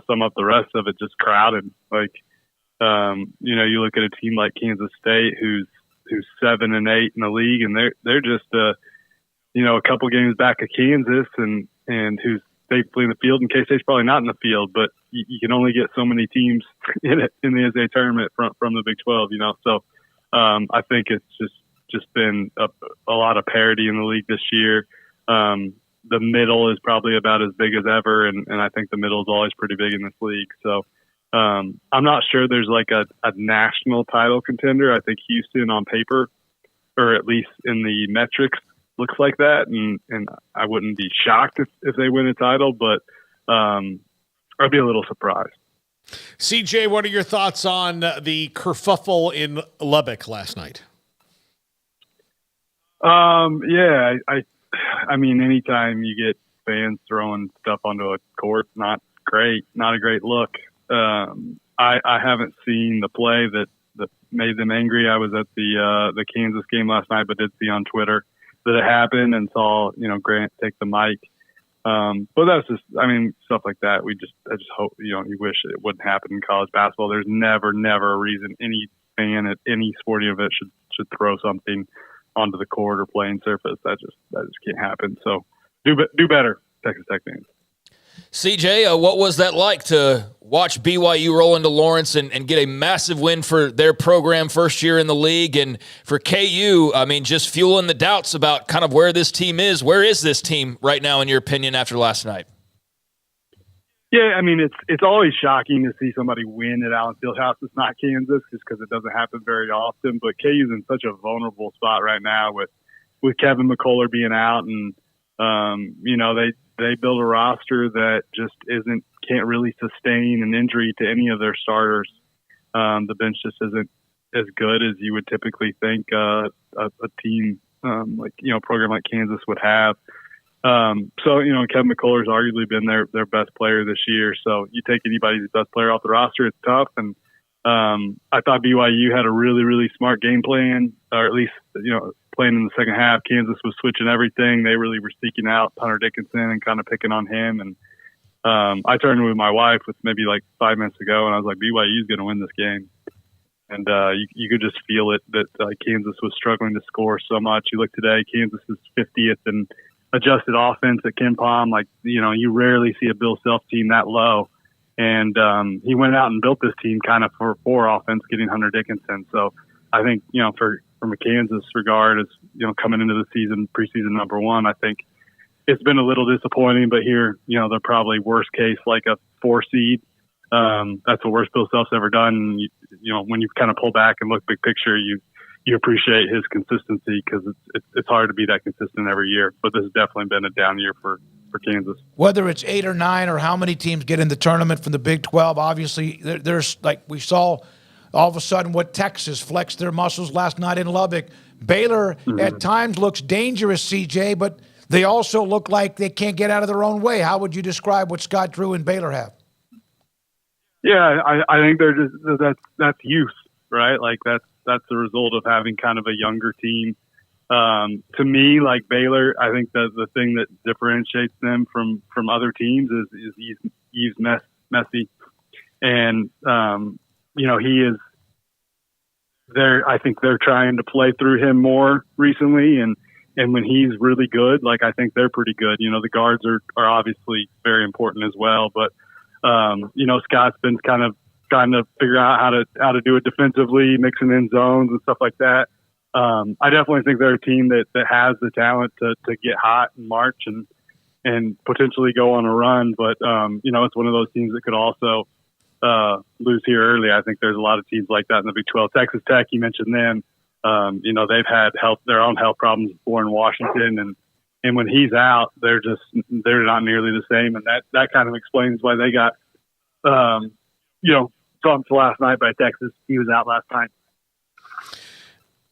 sum up the rest of it, just crowded. Like, you look at a team like Kansas State, who's 7-8 in the league, and they're just a couple games back of Kansas, and who's safely in the field. And K-State's probably not in the field, but you can only get so many teams in the NCAA tournament from the Big 12. So I think it's just been a lot of parity in the league this year. The middle is probably about as big as ever, and I think the middle is always pretty big in this league. So I'm not sure there's like a national title contender. I think Houston on paper, or at least in the metrics, looks like that. And I wouldn't be shocked if they win a title, but I'd be a little surprised. CJ, what are your thoughts on the kerfuffle in Lubbock last night? Yeah, I mean, anytime you get fans throwing stuff onto a court, not a great look. I haven't seen the play that made them angry. I was at the Kansas game last night, but did see on Twitter that it happened and saw, Grant take the mic. But that's just, stuff like that. I just hope, you wish it wouldn't happen in college basketball. There's never a reason any fan at any sporting event should throw something onto the court or playing surface. That just can't happen. So do better, Texas Tech fans. CJ, what was that like to watch BYU roll into Lawrence and get a massive win for their program first year in the league? And for KU, just fueling the doubts about kind of where this team is. Where is this team right now, in your opinion, after last night? Yeah, it's always shocking to see somebody win at Allen Fieldhouse. It's not Kansas just because it doesn't happen very often. But KU's in such a vulnerable spot right now with Kevin McCullough being out, and they build a roster that just can't really sustain an injury to any of their starters. The bench just isn't as good as you would typically think a team program like Kansas would have. So, Kevin McCullough's arguably been their best player this year. So you take anybody's best player off the roster, it's tough. And I thought BYU had a really, really smart game plan, or at least, playing in the second half. Kansas was switching everything. They really were seeking out Hunter Dickinson and kind of picking on him. And I turned with my wife with maybe like 5 minutes ago, and I was like, BYU's going to win this game. And you could just feel it that Kansas was struggling to score so much. You look today, Kansas is 50th in adjusted offense at Ken Pom. You rarely see a Bill Self team that low. And he went out and built this team kind of for offense, getting Hunter Dickinson. So I think, from a Kansas regard, as coming into the season, preseason number one, I think it's been a little disappointing. But here, they're probably worst case like a 4 seed. That's the worst Bill Self's ever done. When you kind of pull back and look big picture, you appreciate his consistency, because it's hard to be that consistent every year. But this has definitely been a down year for Kansas. Whether it's 8 or 9 or how many teams get in the tournament from the Big 12, obviously there's, like we saw all of a sudden what Texas flexed their muscles last night in Lubbock. Baylor at times looks dangerous, CJ, but they also look like they can't get out of their own way. How would you describe what Scott Drew and Baylor have? Yeah, I think they're just that's youth, right? Like that's the result of having kind of a younger team. To me, like Baylor, I think the thing that differentiates them from other teams is he's messy, and he is there. I think they're trying to play through him more recently, and when he's really good, like I think they're pretty good. The guards are obviously very important as well, but Scott's been kind of trying to figure out how to do it defensively, mixing in zones and stuff like that. I definitely think they're a team that has the talent to get hot in March and potentially go on a run. But, it's one of those teams that could also lose here early. I think there's a lot of teams like that in the Big 12. Texas Tech, you mentioned them. They've had their own health problems before in Washington, and when he's out, they're not nearly the same. And that kind of explains why they got, thumped last night by Texas. He was out last night.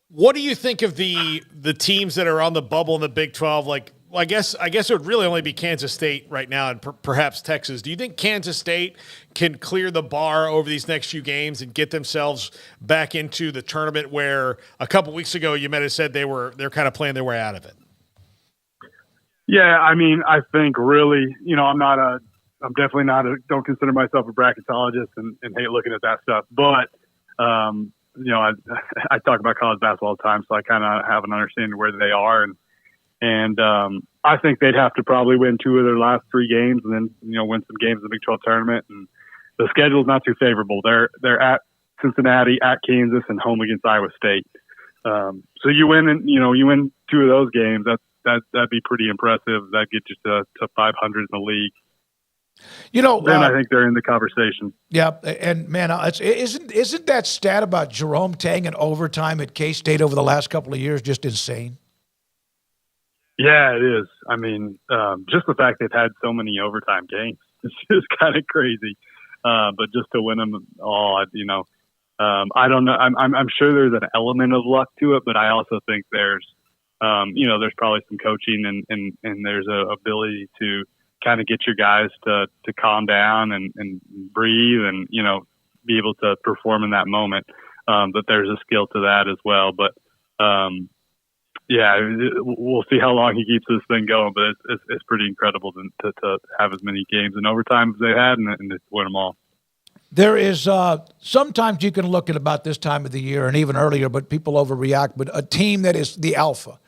What do you think of the teams that are on the bubble in the Big 12? I guess it would really only be Kansas State right now and perhaps Texas. Do you think Kansas State can clear the bar over these next few games and get themselves back into the tournament where a couple weeks ago you might have said they're kind of playing their way out of it? Yeah, I mean, I think really, I'm definitely don't consider myself a bracketologist and hate looking at that stuff. But, I talk about college basketball all the time, so I kind of have an understanding of where they are. And I think they'd have to probably win 2 of their last 3 games and then, win some games in the Big 12 tournament. And the schedule's not too favorable. They're at Cincinnati, at Kansas, and home against Iowa State. So you win 2 of those games. That'd be pretty impressive. That gets you to 500 in the league. Then I think they're in the conversation. Yeah, and man, isn't that stat about Jerome Tang in overtime at K-State over the last couple of years just insane? Yeah, it is. I mean, just the fact they've had so many overtime games is just kind of crazy. But just to win them all, I don't know. I'm sure there's an element of luck to it, but I also think there's probably some coaching and there's a ability to kind of get your guys to calm down and breathe and, be able to perform in that moment. But there's a skill to that as well. But, we'll see how long he keeps this thing going, but it's pretty incredible to have as many games in overtime as they had and to win them all. There is sometimes you can look at about this time of the year and even earlier, but people overreact, but a team that is the alpha,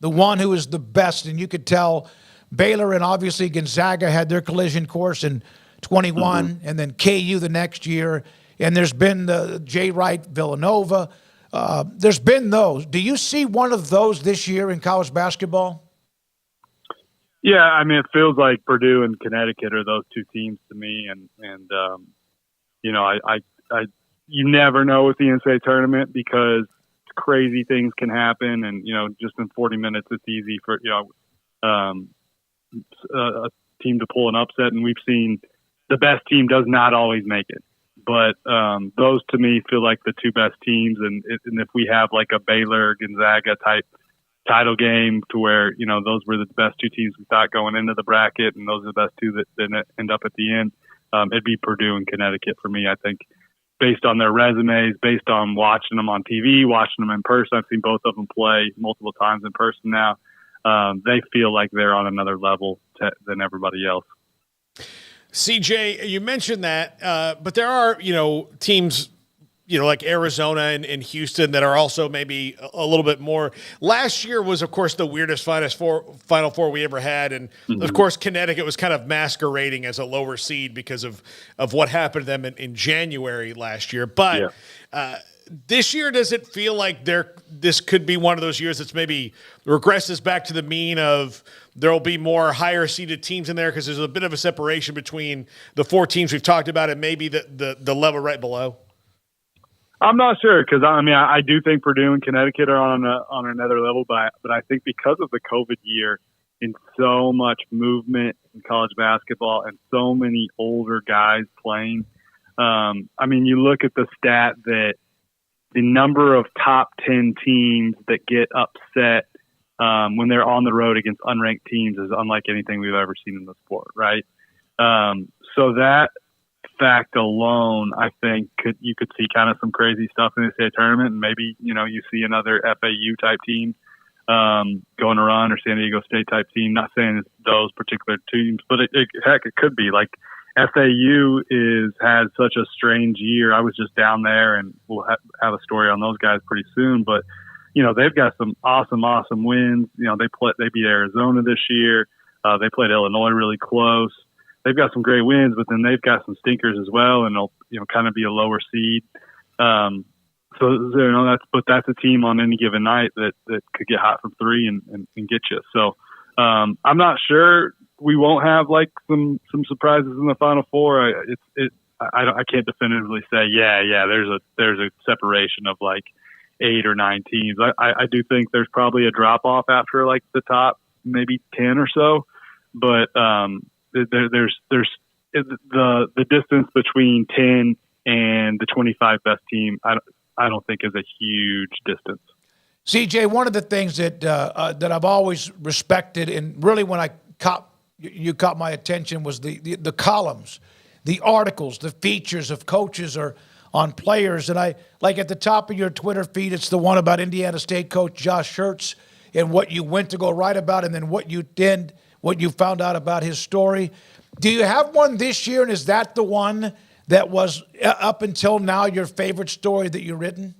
the one who is the best, and you could tell Baylor and obviously Gonzaga had their collision course in 21 and then KU the next year. And there's been the Jay Wright, Villanova. There's been those. Do you see one of those this year in college basketball? Yeah, I mean, it feels like Purdue and Connecticut are those 2 teams to me. And you never know with the NCAA tournament because crazy things can happen. And, just in 40 minutes, it's easy for, a team to pull an upset, and we've seen the best team does not always make it. But those to me feel like the 2 best teams, and if we have like a Baylor Gonzaga type title game to where, those were the best two teams we thought going into the bracket, and those are the best two that didn't end up at the end, it'd be Purdue and Connecticut for me. I think based on their resumes, based on watching them on TV, watching them in person, I've seen both of them play multiple times in person now. They feel like they're on another level than everybody else. CJ, you mentioned that, but there are, teams, like Arizona and Houston that are also maybe a little bit more. Last year was, of course, the weirdest Final Four we ever had. And, of course, Connecticut was kind of masquerading as a lower seed because of what happened to them in January last year. But this year, does it feel like this could be one of those years that's maybe regresses back to the mean of there'll be more higher-seeded teams in there because there's a bit of a separation between the four teams we've talked about and maybe the level right below? I'm not sure because I do think Purdue and Connecticut are on another level, but I think because of the COVID year and so much movement in college basketball and so many older guys playing, you look at the stat that the number of top 10 teams that get upset when they're on the road against unranked teams is unlike anything we've ever seen in the sport, right? So that fact alone, I think you could see kind of some crazy stuff in the state tournament, and maybe you see another FAU type team going around or San Diego State type team. Not saying it's those particular teams, but it could be. Like FAU has such a strange year. I was just down there, and we'll have a story on those guys pretty soon. But they've got some awesome wins. They beat Arizona this year. They played Illinois really close. They've got some great wins, but then they've got some stinkers as well, and they'll kind of be a lower seed. That's a team on any given night that could get hot from three and get you. So I'm not sure we won't have like some surprises in the Final Four. I can't definitively say there's a separation of like 8 or 9 teams. I do think there's probably a drop off after like the top maybe 10 or so, but there's the distance between 10 and the 25 best team. I don't think is a huge distance. CJ, one of the things that I've always respected, and really when you caught my attention, was the columns, the articles, the features of coaches or on players. And I like at the top of your Twitter feed, it's the one about Indiana State coach Josh Schertz and what you went to go write about, and then what you found out about his story. Do you have one this year, and is that the one that was up until now your favorite story that you've written?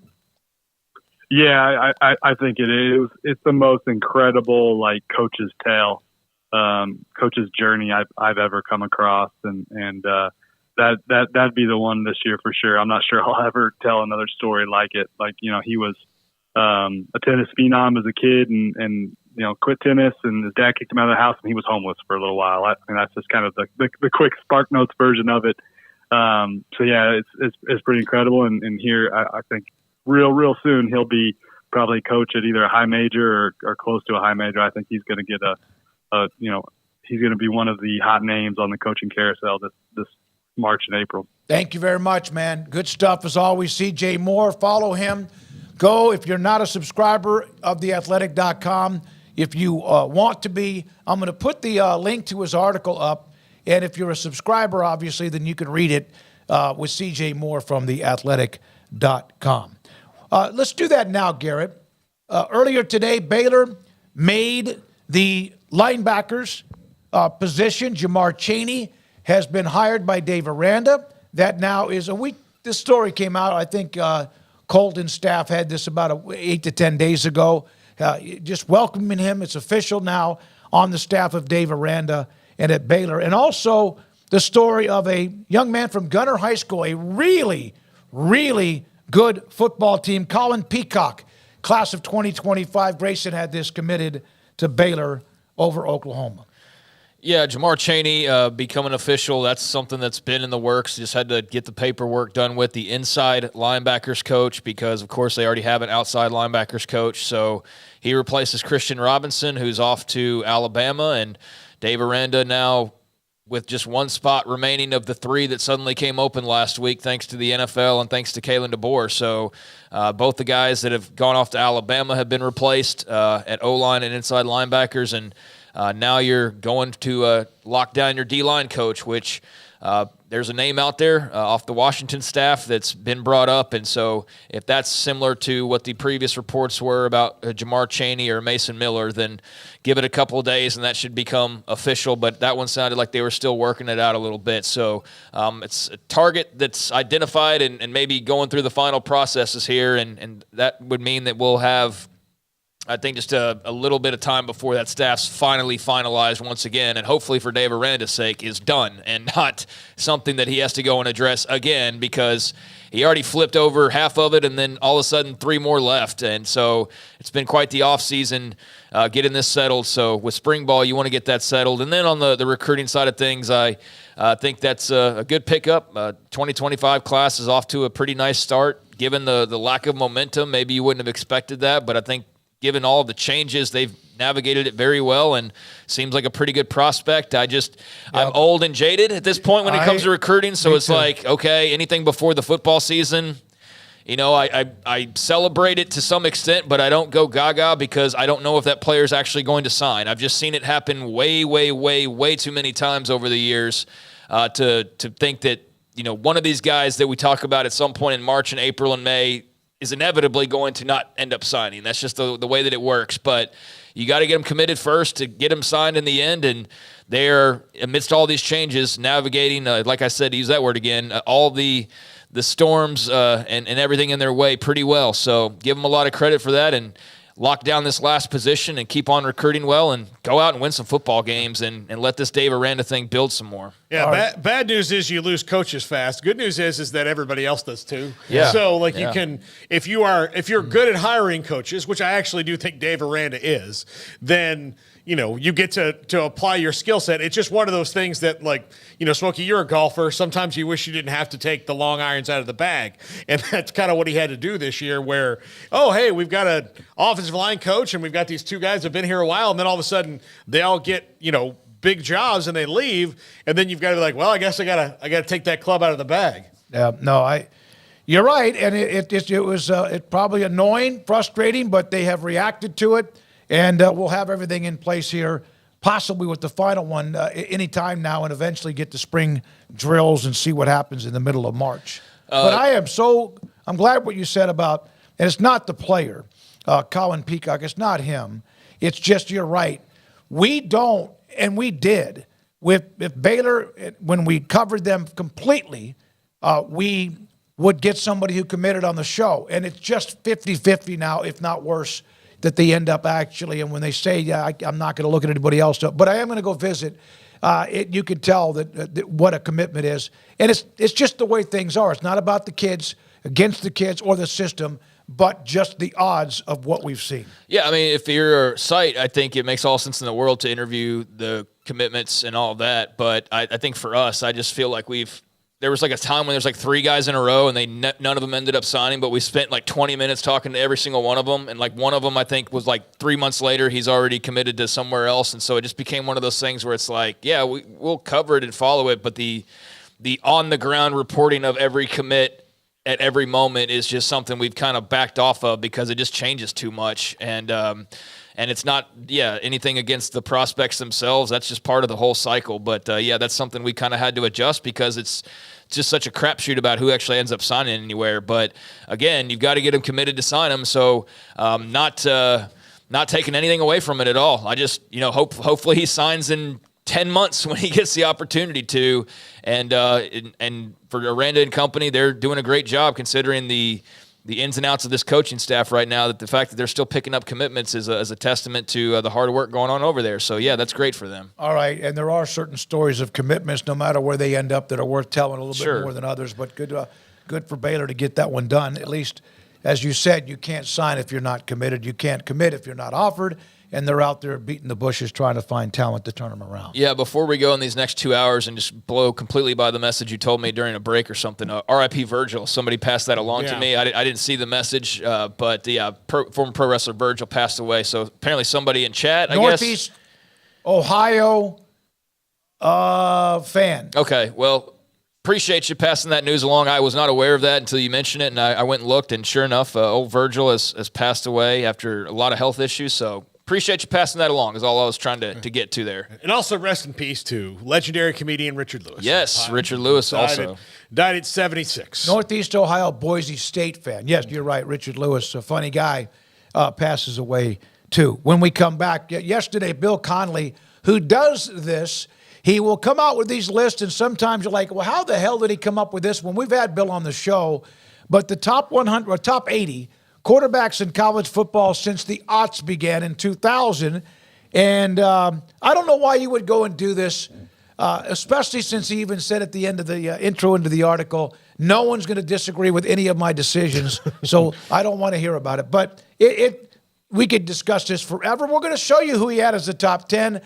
Yeah, I think it is. It's the most incredible like coach's tale, coach's journey I've ever come across, and that'd be the one this year for sure. I'm not sure I'll ever tell another story like it. Like he was a tennis phenom as a kid, and quit tennis, and his dad kicked him out of the house, and he was homeless for a little while. That's just kind of the quick Spark Notes version of it. So yeah, it's pretty incredible. And here, I think real soon he'll be probably coach at either a high major or close to a high major. I think he's going to get he's going to be one of the hot names on the coaching carousel this March and April. Thank you very much, man. Good stuff as always. CJ Moore, follow him. Go, if you're not a subscriber of theathletic.com, if you want to be, I'm going to put the link to his article up. And if you're a subscriber, obviously, then you can read it with CJ Moore from theathletic.com. Let's do that now, Garrett. Earlier today, Baylor made the linebackers position. Jamar Chaney has been hired by Dave Aranda. That now is a week. This story came out, I think Colton's staff had this about 8 to 10 days ago. Just welcoming him. It's official now on the staff of Dave Aranda and at Baylor. And also the story of a young man from Gunner High School, a really, really good football team, Colin Peacock, class of 2025. Grayson had this committed to Baylor over Oklahoma. Yeah, Jamar Chaney becoming official, that's something that's been in the works. Just had to get the paperwork done with the inside linebackers coach because, of course, they already have an outside linebackers coach. So he replaces Christian Robinson, who's off to Alabama, and Dave Aranda now with just one spot remaining of the 3 that suddenly came open last week, thanks to the NFL and thanks to Kalen DeBoer. So both the guys that have gone off to Alabama have been replaced at O-line and inside linebackers, and now you're going to lock down your D-line coach, which there's a name out there off the Washington staff that's been brought up, and so if that's similar to what the previous reports were about Jamar Chaney or Mason Miller, then give it a couple of days and that should become official, but that one sounded like they were still working it out a little bit. So it's a target that's identified and maybe going through the final processes here, and that would mean that we'll have, I think, just a little bit of time before that staff's finally finalized once again, and hopefully for Dave Aranda's sake is done and not something that he has to go and address again, because he already flipped over half of it and then all of a sudden 3 more left. And so it's been quite the offseason getting this settled. So with spring ball, you want to get that settled. And then on the recruiting side of things, I think that's a good pickup. 2025 class is off to a pretty nice start. Given the lack of momentum, maybe you wouldn't have expected that, but I think given all of the changes, they've navigated it very well and seems like a pretty good prospect. I'm old and jaded at this point when it comes to recruiting, so it's like, okay, anything before the football season, I celebrate it to some extent, but I don't go gaga because I don't know if that player is actually going to sign. I've just seen it happen way, way, way, way too many times over the years to think that, one of these guys that we talk about at some point in March and April and May is inevitably going to not end up signing. That's just the way that it works. But you got to get them committed first to get them signed in the end. And they're, amidst all these changes, navigating, like I said, to use that word again, all the storms and everything in their way pretty well. So give them a lot of credit for that and lock down this last position and keep on recruiting well and go out and win some football games and let this Dave Aranda thing build some more. Yeah, bad news is you lose coaches fast. Good news is that everybody else does too. Yeah. So you can, if you're good at hiring coaches, which I actually do think Dave Aranda is, then you get to apply your skill set. It's just one of those things that, Smokey, you're a golfer. Sometimes you wish you didn't have to take the long irons out of the bag. And that's kind of what he had to do this year where, oh, hey, we've got an offensive line coach and we've got these 2 guys that have been here a while. And then all of a sudden they all get, big jobs and they leave. And then you've got to be like, well, I guess I gotta take that club out of the bag. Yeah, no, you're right. And it was probably annoying, frustrating, but they have reacted to it. And we'll have everything in place here, possibly with the final one any time now, and eventually get the spring drills and see what happens in the middle of March. But I'm glad what you said about, and it's not the player, Colin Peacock, it's not him. It's just, you're right. We don't, and we did, with Baylor, when we covered them completely, we would get somebody who committed on the show. And it's just 50-50 now, if not worse, that they end up actually, and when they say, I'm not going to look at anybody else, but I am going to go visit, you can tell that what a commitment is. And it's just the way things are. It's not about the kids, against the kids or the system, but just the odds of what we've seen. Yeah, I mean, if you're a site, I think it makes all sense in the world to interview the commitments and all of that. But I think for us, I just feel like there was like a time when there's like 3 guys in a row and none of them ended up signing, but we spent like 20 minutes talking to every single one of them. And like one of them, I think, was like 3 months later, he's already committed to somewhere else. And so it just became one of those things where it's like, yeah, we'll cover it and follow it. But the on the ground reporting of every commit at every moment is just something we've kind of backed off of because it just changes too much. And it's not, anything against the prospects themselves. That's just part of the whole cycle. But, that's something we kind of had to adjust because it's just such a crapshoot about who actually ends up signing anywhere. But, again, you've got to get them committed to sign them. So not taking anything away from it at all. I just, hopefully he signs in 10 months when he gets the opportunity to. And for Aranda and company, they're doing a great job considering the ins and outs of this coaching staff right now, that the fact that they're still picking up commitments is a testament to the hard work going on over there. So, that's great for them. All right, and there are certain stories of commitments, no matter where they end up, that are worth telling a little bit more than others. But good for Baylor to get that one done. At least, as you said, you can't sign if you're not committed. You can't commit if you're not offered. And they're out there beating the bushes trying to find talent to turn them around. Yeah, before we go in these next 2 hours and just blow completely by the message you told me during a break or something, R.I.P. Virgil. Somebody passed that along to me. I didn't see the message, but former pro wrestler Virgil passed away. So apparently somebody in chat, I guess. Northeast Ohio Fan. Okay, well, appreciate you passing that news along. I was not aware of that until you mentioned it, and I went and looked, and sure enough, old Virgil has passed away after a lot of health issues, so appreciate you passing that along is all I was trying to get to there. And also rest in peace to legendary comedian Richard Lewis. Yes, Richard Lewis also. Died at 76. Northeast Ohio Boise State fan. Yes, you're right. Richard Lewis, a funny guy, passes away too. When we come back, yesterday, Bill Connolly, who does this, he will come out with these lists, and sometimes you're like, well, how the hell did he come up with this one? We've had Bill on the show, but the top 100 or top 80 quarterbacks in college football since the aughts began in 2000. And I don't know why you would go and do this, especially since he even said at the end of the intro into the article, no one's going to disagree with any of my decisions, so I don't want to hear about it. But we could discuss this forever. We're going to show you who he had as the top 10,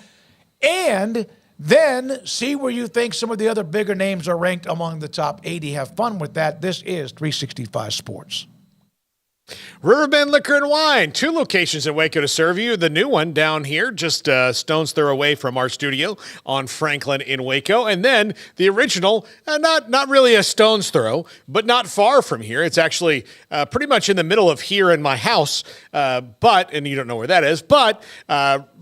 and then see where you think some of the other bigger names are ranked among the top 80. Have fun with that. This is 365 Sports. Riverbend Liquor and Wine, 2 locations in Waco to serve you. The new one down here, just a stone's throw away from our studio on Franklin in Waco. And then the original, not really a stone's throw, but not far from here. It's actually pretty much in the middle of here in my house, and you don't know where that is, but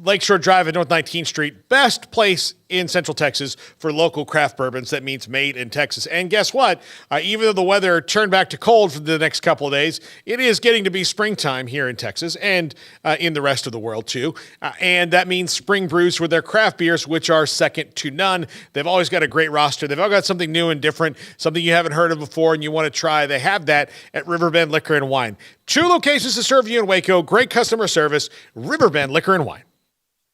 Lakeshore Drive at North 19th Street, best place in Central Texas for local craft bourbons. That means made in Texas. And guess what? Even though the weather turned back to cold for the next couple of days, it is getting to be springtime here in Texas and in the rest of the world too. And that means spring brews with their craft beers, which are second to none. They've always got a great roster. They've all got something new and different, something you haven't heard of before and you want to try. They have that at Riverbend Liquor and Wine. 2 locations to serve you in Waco. Great customer service. Riverbend Liquor and Wine.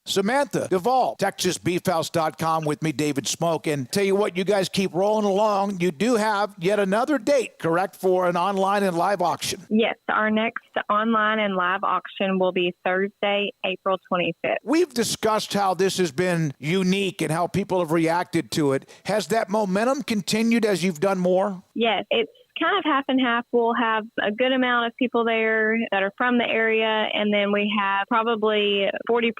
Samantha Duvall, TexasBeefHouse.com with me, David Smoak. And tell you what, you guys keep rolling along. You do have yet another date, correct, for an online and live auction? Yes, our next online and live auction will be Thursday, April 25th. We've discussed how this has been unique and how people have reacted to it. Has that momentum continued as you've done more? Yes, it's kind of half and half. We'll have a good amount of people there that are from the area, and then we have probably 40%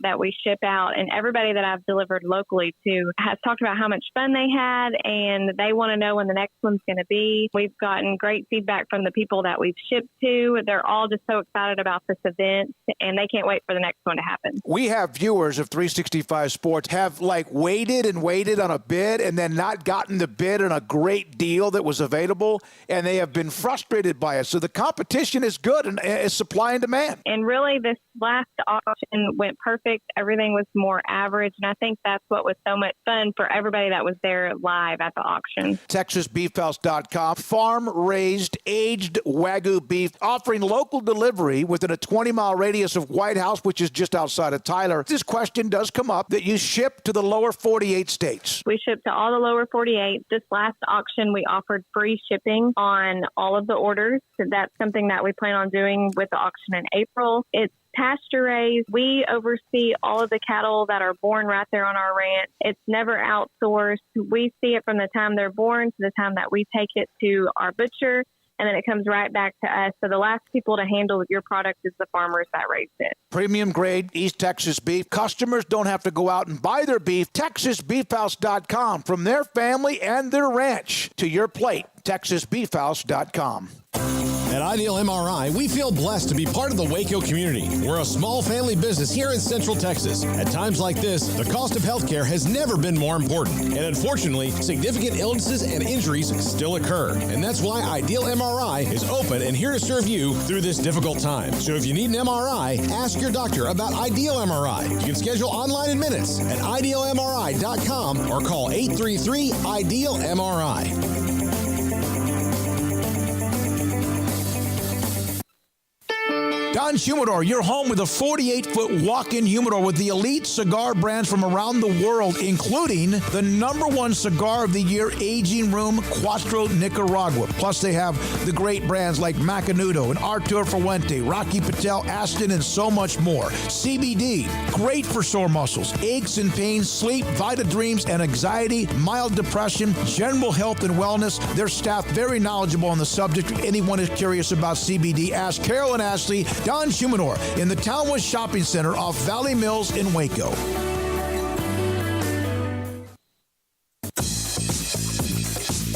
that we ship out. And everybody that I've delivered locally to has talked about how much fun they had, and they want to know when the next one's going to be. We've gotten great feedback from the people that we've shipped to. They're all just so excited about this event, and they can't wait for the next one to happen. We have viewers of 365 Sports have waited and waited on a bid and then not gotten the bid on a great deal that was available, and they have been frustrated by it. So the competition is good, and it's supply and demand. And really, this last auction went perfect. Everything was more average, and I think that's what was so much fun for everybody that was there live at the auction. TexasBeefHouse.com, farm-raised, aged Wagyu beef, offering local delivery within a 20-mile radius of White House, which is just outside of Tyler. This question does come up that you ship to the lower 48 states. We ship to all the lower 48. This last auction, we offered free shipping on all of the orders. So that's something that we plan on doing with the auction in April. It's pasture raised. We oversee all of the cattle that are born right there on our ranch. It's never outsourced. We see it from the time they're born to the time that we take it to our butcher, and then it comes right back to us. So the last people to handle your product is the farmers that raised it. Premium grade East Texas beef. Customers don't have to go out and buy their beef. TexasBeefHouse.com, from their family and their ranch to your plate. TexasBeefHouse.com. At Ideal MRI, we feel blessed to be part of the Waco community. We're a small family business here in Central Texas. At times like this, the cost of healthcare has never been more important. And unfortunately, significant illnesses and injuries still occur. And that's why Ideal MRI is open and here to serve you through this difficult time. So if you need an MRI, ask your doctor about Ideal MRI. You can schedule online in minutes at idealmri.com or call 833-IDEAL-MRI. Don Humidor, your home with a 48-foot walk-in humidor with the elite cigar brands from around the world, including the #1 cigar of the year, Aging Room Cuatro Nicaragua. Plus, they have the great brands like Macanudo and Artur Fuente, Rocky Patel, Aston, and so much more. CBD, great for sore muscles, aches and pains, sleep, Vita Dreams, and anxiety, mild depression, general health and wellness. Their staff very knowledgeable on the subject. If anyone is curious about CBD, ask Carol and Ashley. Don Humidor in the Townwest Shopping Center off Valley Mills in Waco.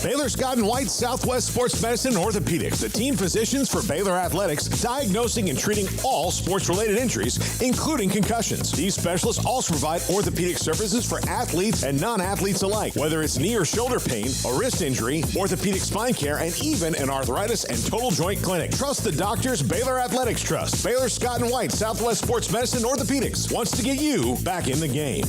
Baylor Scott and White Southwest Sports Medicine and Orthopedics, the team physicians for Baylor Athletics, diagnosing and treating all sports-related injuries, including concussions. These specialists also provide orthopedic services for athletes and non-athletes alike, whether it's knee or shoulder pain, a wrist injury, orthopedic spine care, and even an arthritis and total joint clinic. Trust the doctors Baylor Athletics trust. Baylor Scott and White Southwest Sports Medicine and Orthopedics wants to get you back in the game.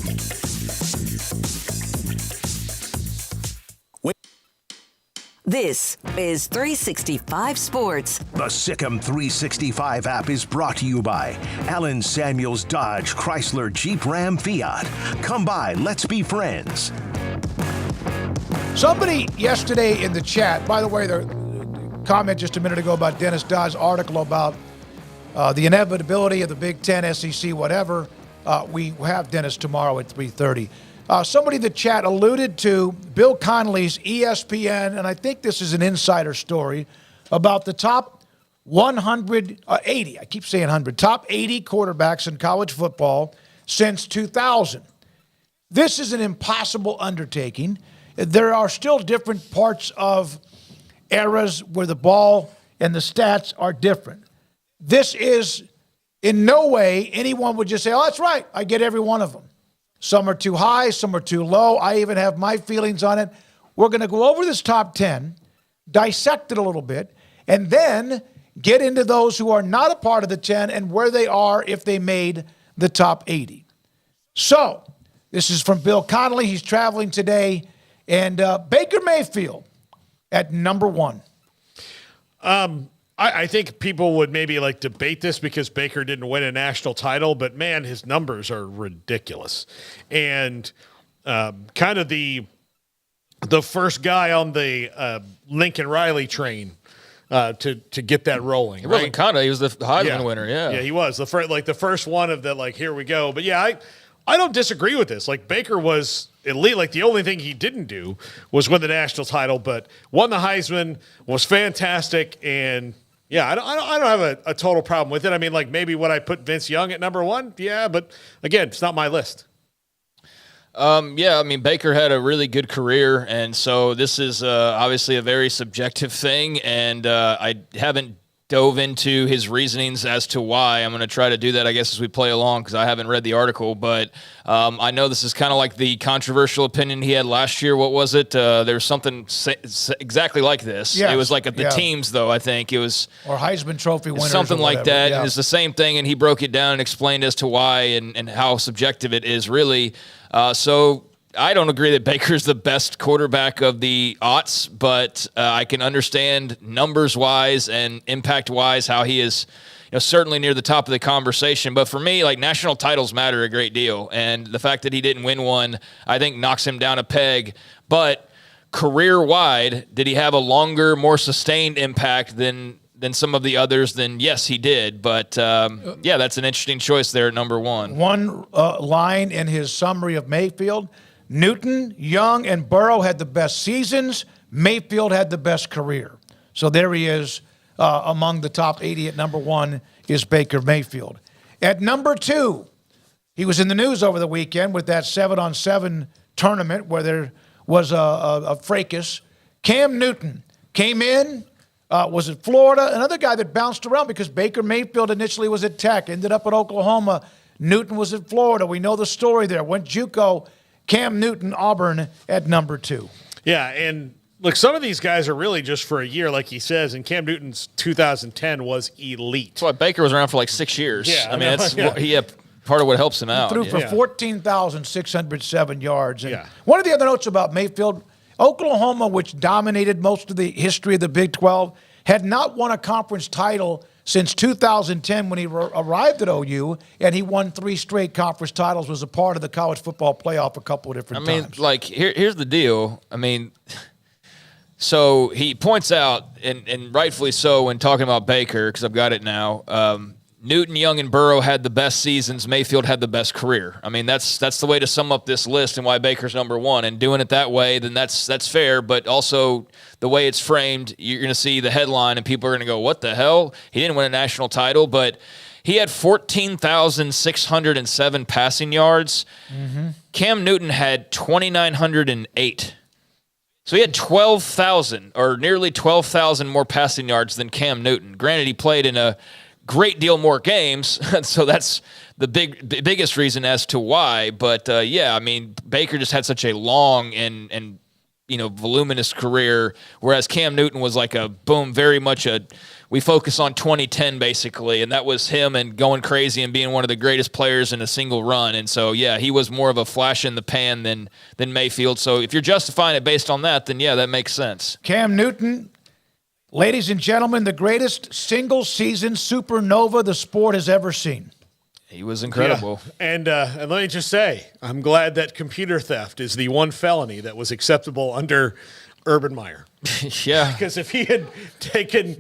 This is 365 Sports. The Sikkim 365 app is brought to you by Allen Samuels Dodge Chrysler Jeep Ram Fiat. Come by, let's be friends. Somebody yesterday in the chat, by the way, the comment just a minute ago about Dennis Dodd's article about the inevitability of the Big Ten, SEC, whatever. We have Dennis tomorrow at 3:30. Somebody in the chat alluded to Bill Connelly's ESPN, and I think this is an insider story, about the top 180, I keep saying 100, top 80 quarterbacks in college football since 2000. This is an impossible undertaking. There are still different parts of eras where the ball and the stats are different. This is in no way anyone would just say, oh, that's right, I get every one of them. Some are too high, some are too low. I even have my feelings on it. We're going to go over this top 10, dissect it a little bit, and then get into those who are not a part of the 10 and where they are if they made the top 80. So, this is from Bill Connelly. He's traveling today. And Baker Mayfield at number 1. I think people would maybe like debate this because Baker didn't win a national title, but man, his numbers are ridiculous. And kind of the first guy on the Lincoln Riley train to get that rolling. It wasn't kind of. He was the Heisman winner, yeah. Yeah, he was. The first one of the, here we go. But yeah, I don't disagree with this. Baker was elite. The only thing he didn't do was win the national title, but won the Heisman, was fantastic, and yeah, I don't have a total problem with it. I mean, maybe would I put Vince Young at number 1? Yeah, but again, it's not my list. Yeah, I mean, Baker had a really good career, and so this is obviously a very subjective thing, and I haven't dove into his reasonings as to why. I'm going to try to do that, I guess, as we play along because I haven't read the article. But I know this is kind of like the controversial opinion he had last year. What was it? There was something exactly like this. Yes. It was like at the teams, though, I think. It was or Heisman Trophy winners. Something like that. Yeah. And it's the same thing, and he broke it down and explained as to why and how subjective it is, really. So I don't agree that Baker's the best quarterback of the aughts, but I can understand numbers-wise and impact-wise how he is certainly near the top of the conversation. But for me, national titles matter a great deal, and the fact that he didn't win one, I think, knocks him down a peg. But career-wide, did he have a longer, more sustained impact than some of the others? Then yes, he did. But yeah, that's an interesting choice there at number 1. One line in his summary of Mayfield: Newton, Young, and Burrow had the best seasons. Mayfield had the best career. So there he is among the top 80 at number 1 is Baker Mayfield. At number 2, he was in the news over the weekend with that 7-on-7 tournament where there was a fracas. Cam Newton came in, was at Florida, another guy that bounced around because Baker Mayfield initially was at Tech, ended up at Oklahoma. Newton was at Florida. We know the story there. Went JUCO. Cam Newton, Auburn at number 2. Yeah, and look, some of these guys are really just for a year, like he says, and Cam Newton's 2010 was elite. That's why Baker was around for 6 years. Yeah, I mean, that's part of what helps him out. He threw for 14,607 yards. And one of the other notes about Mayfield, Oklahoma, which dominated most of the history of the Big 12, had not won a conference title since 2010 when he arrived at OU, and he won 3 straight conference titles, was a part of the college football playoff a couple of different times. Here's the deal. I mean, so he points out, and rightfully so when talking about Baker, because I've got it now, Newton, Young, and Burrow had the best seasons. Mayfield had the best career. I mean, that's the way to sum up this list and why Baker's number 1. And doing it that way, then that's fair. But also the way it's framed, you're going to see the headline and people are going to go, what the hell? He didn't win a national title, but he had 14,607 passing yards. Mm-hmm. Cam Newton had 2,908. So he had 12,000 or nearly 12,000 more passing yards than Cam Newton. Granted, he played in a great deal more games, so that's the biggest reason as to why. But yeah, I mean, Baker just had such a long and voluminous career, whereas Cam Newton was like a boom, very much we focus on 2010 basically, and that was him and going crazy and being one of the greatest players in a single run. And so yeah, he was more of a flash in the pan than Mayfield. So if you're justifying it based on that, then yeah, that makes sense. Cam Newton, ladies and gentlemen, the greatest single-season supernova the sport has ever seen. He was incredible. Yeah. And let me just say, I'm glad that computer theft is the one felony that was acceptable under Urban Meyer. Yeah. Because if he had taken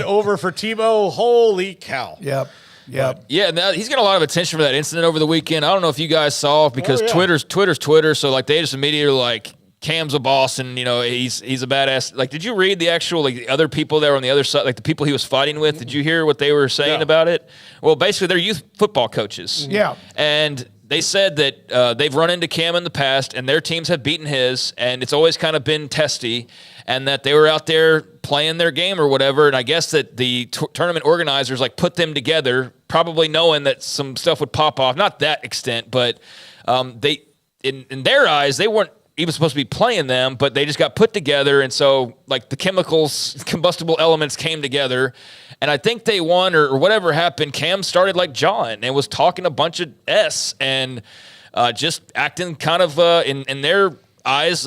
over for Tebow, holy cow. Yep. Yep. Yeah, now he's got a lot of attention for that incident over the weekend. I don't know if you guys saw, because Twitter's Twitter, so like they just immediately like, Cam's a boss, and he's a badass. Like, did you read the actual the other people that were on the other side, like the people he was fighting with? Did you hear what they were saying about it? Well, basically, they're youth football coaches. Yeah, and they said that they've run into Cam in the past, and their teams have beaten his, and it's always kind of been testy, and that they were out there playing their game or whatever. And I guess that the tournament organizers put them together, probably knowing that some stuff would pop off. Not that extent, but they, in their eyes, they weren't even supposed to be playing them, but they just got put together, and so the chemicals, combustible elements came together, and I think they won or whatever happened. Cam started jawing and was talking a bunch of S and just acting kind of in their eyes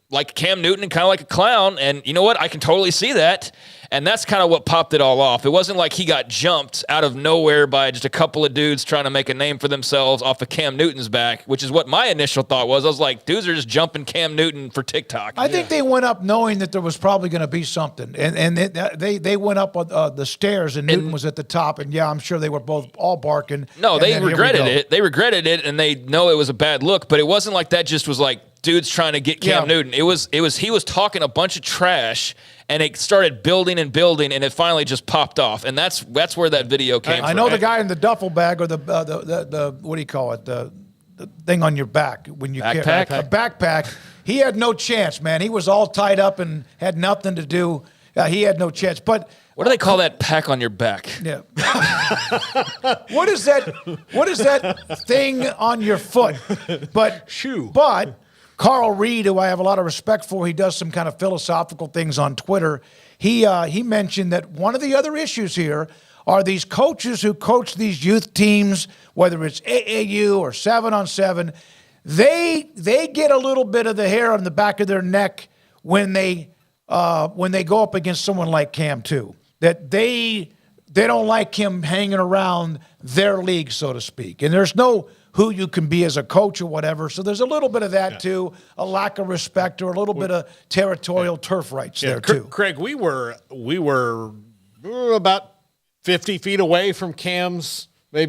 like Cam Newton and kind of like a clown. And you know what? I can totally see that. And that's kind of what popped it all off. It wasn't like he got jumped out of nowhere by just a couple of dudes trying to make a name for themselves off of Cam Newton's back, which is what my initial thought was. I was like, dudes are just jumping Cam Newton for TikTok. I think they went up knowing that there was probably going to be something. And they went up the stairs, and Newton was at the top. And, yeah, I'm sure they were both all barking. No, they regretted it. They regretted it, and they know it was a bad look. But it wasn't like that just was dudes trying to get Cam Newton. He was talking a bunch of trash, and it started building and building, and it finally just popped off. And that's where that video came from. I know the guy in the duffel bag, or the what do you call it, the thing on your back when you carry a backpack. He had no chance, man. He was all tied up and had nothing to do. He had no chance. But what do they call that pack on your back? Yeah. What is that thing on your foot? But shoe. But Carl Reed, who I have a lot of respect for, he does some kind of philosophical things on Twitter. He mentioned that one of the other issues here are these coaches who coach these youth teams, whether it's AAU or 7-on-7. They get a little bit of the hair on the back of their neck when they go up against someone like Cam too. That they don't like him hanging around their league, so to speak. And there's no who you can be as a coach or whatever. So there's a little bit of that too, a lack of respect or a little bit of territorial turf rights there too. Craig, we were about 50 feet away from Cam's at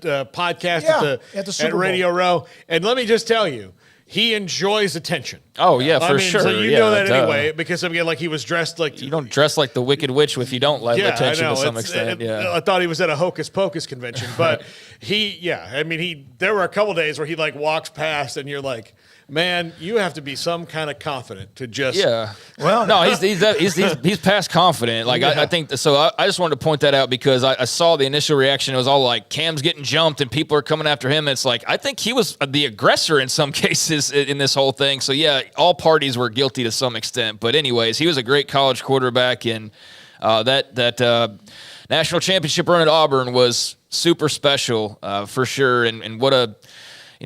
podcast at Radio Row. And let me just tell you, he enjoys attention. Oh, yeah, for sure. So you know that anyway, because again, he was dressed like... You don't dress like the Wicked Witch if you don't like attention to some extent. I thought he was at a Hocus Pocus convention, but there were a couple days where he walks past and you're like, man, you have to be some kind of confident to just... Yeah. Well, no, he's past confident. I think so. I just wanted to point that out because I saw the initial reaction. It was all like Cam's getting jumped and people are coming after him. It's like I think he was the aggressor in some cases in this whole thing. So yeah, all parties were guilty to some extent. But anyways, he was a great college quarterback, and that national championship run at Auburn was super special for sure. And what a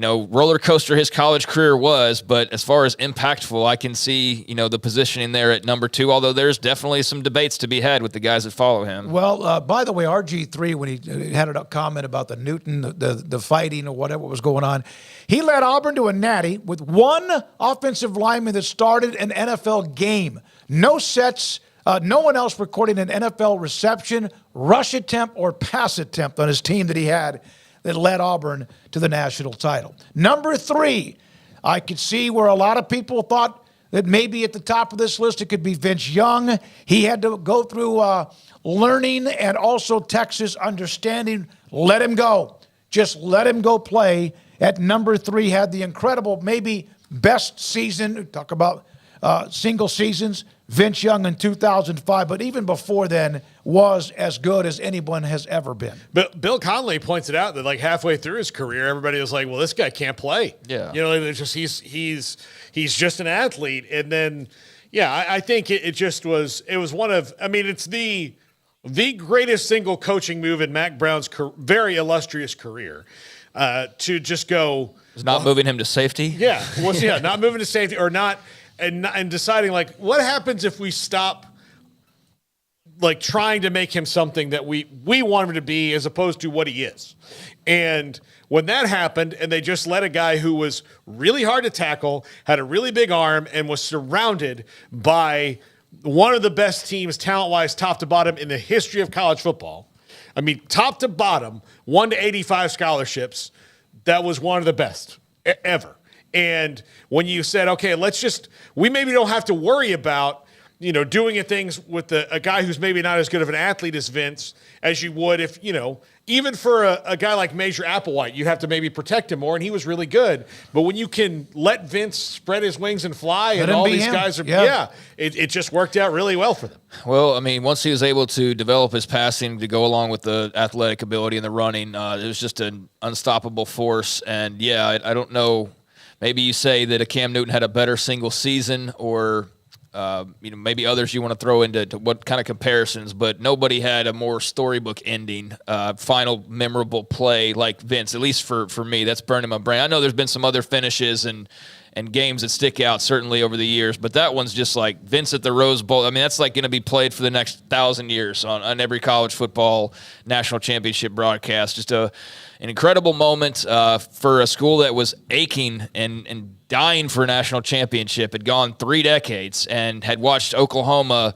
roller coaster his college career was, but as far as impactful, I can see, the positioning there at number 2, although there's definitely some debates to be had with the guys that follow him. Well, by the way, RG3, when he had a comment about the Newton, the fighting or whatever was going on, he led Auburn to a natty with one offensive lineman that started an NFL game. No sets, no one else recording an NFL reception, rush attempt, or pass attempt on his team that he had that led Auburn to the national title. Number 3, I could see where a lot of people thought that maybe at the top of this list it could be Vince Young. He had to go through learning and also Texas understanding. Let him go. Just let him go play. At number 3, had the incredible, maybe best season, talk about single seasons, Vince Young in 2005, but even before then was as good as anyone has ever been. But Bill Connolly points it out that like halfway through his career, everybody was like, well, this guy can't play. Yeah. You know, it's just he's just an athlete. And then, yeah, I think it was one of, I mean, it's the greatest single coaching move in Mac Brown's very illustrious career to just go. Is not moving him to safety? Yeah. Well, yeah, not moving to safety or not. And deciding, like, what happens if we stop, like, trying to make him something that we want him to be as opposed to what he is? And when that happened and they just let a guy who was really hard to tackle, had a really big arm, and was surrounded by one of the best teams talent-wise, top to bottom, in the history of college football. I mean, top to bottom, 1 to 85 scholarships, that was one of the best ever. And when you said, okay, we maybe don't have to worry about, you know, doing things with a guy who's maybe not as good of an athlete as Vince as you would if, you know, even for a guy like Major Applewhite, you'd have to maybe protect him more, and he was really good. But when you can let Vince spread his wings and fly, and all these guys are, it just worked out really well for them. Well, I mean, once he was able to develop his passing to go along with the athletic ability and the running, it was just an unstoppable force. And, yeah, I don't know. Maybe you say that a Cam Newton had a better single season, or you know, maybe others you want to throw into what kind of comparisons, but nobody had a more storybook ending, final memorable play like Vince, at least for me. That's burned in my brain. I know there's been some other finishes and games that stick out certainly over the years, but that one's just like Vince at the Rose Bowl. I mean, that's like going to be played for the next 1,000 years on every college football national championship broadcast. Just an incredible moment for a school that was aching and dying for a national championship, had gone 3 decades and had watched Oklahoma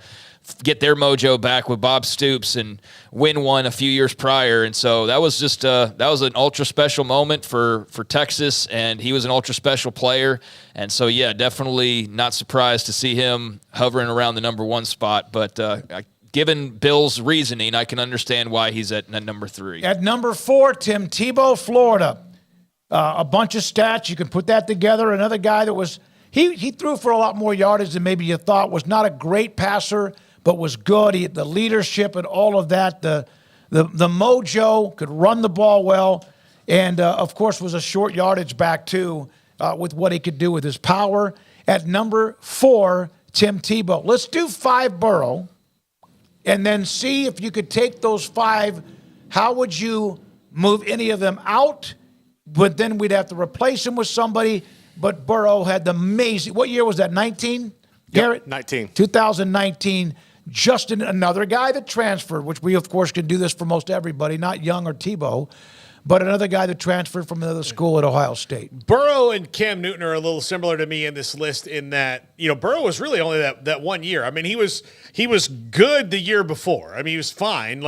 get their mojo back with Bob Stoops and win one a few years prior. And so that was just that was an ultra special moment for Texas, and he was an ultra special player. And so, yeah, definitely not surprised to see him hovering around the number 1 spot. But given Bill's reasoning, I can understand why he's at number 3. At number 4, Tim Tebow, Florida. A bunch of stats. You can put that together. Another guy that was he threw for a lot more yardage than maybe you thought. Was not a great passer, but was good. He had the leadership and all of that. The mojo, could run the ball well, and of course was a short yardage back too with what he could do with his power. At number 4, Tim Tebow. Let's do 5 Burrow, and then see if you could take those 5. How would you move any of them out? But then we'd have to replace him with somebody. But Burrow had the amazing. What year was that? 19? Garrett? 19. 2019. Justin, another guy that transferred, which we, of course, can do this for most everybody, not Young or Tebow, but another guy that transferred from another school at Ohio State. Burrow and Cam Newton are a little similar to me in this list in that, you know, Burrow was really only that 1 year. I mean, he was good the year before. I mean, he was fine,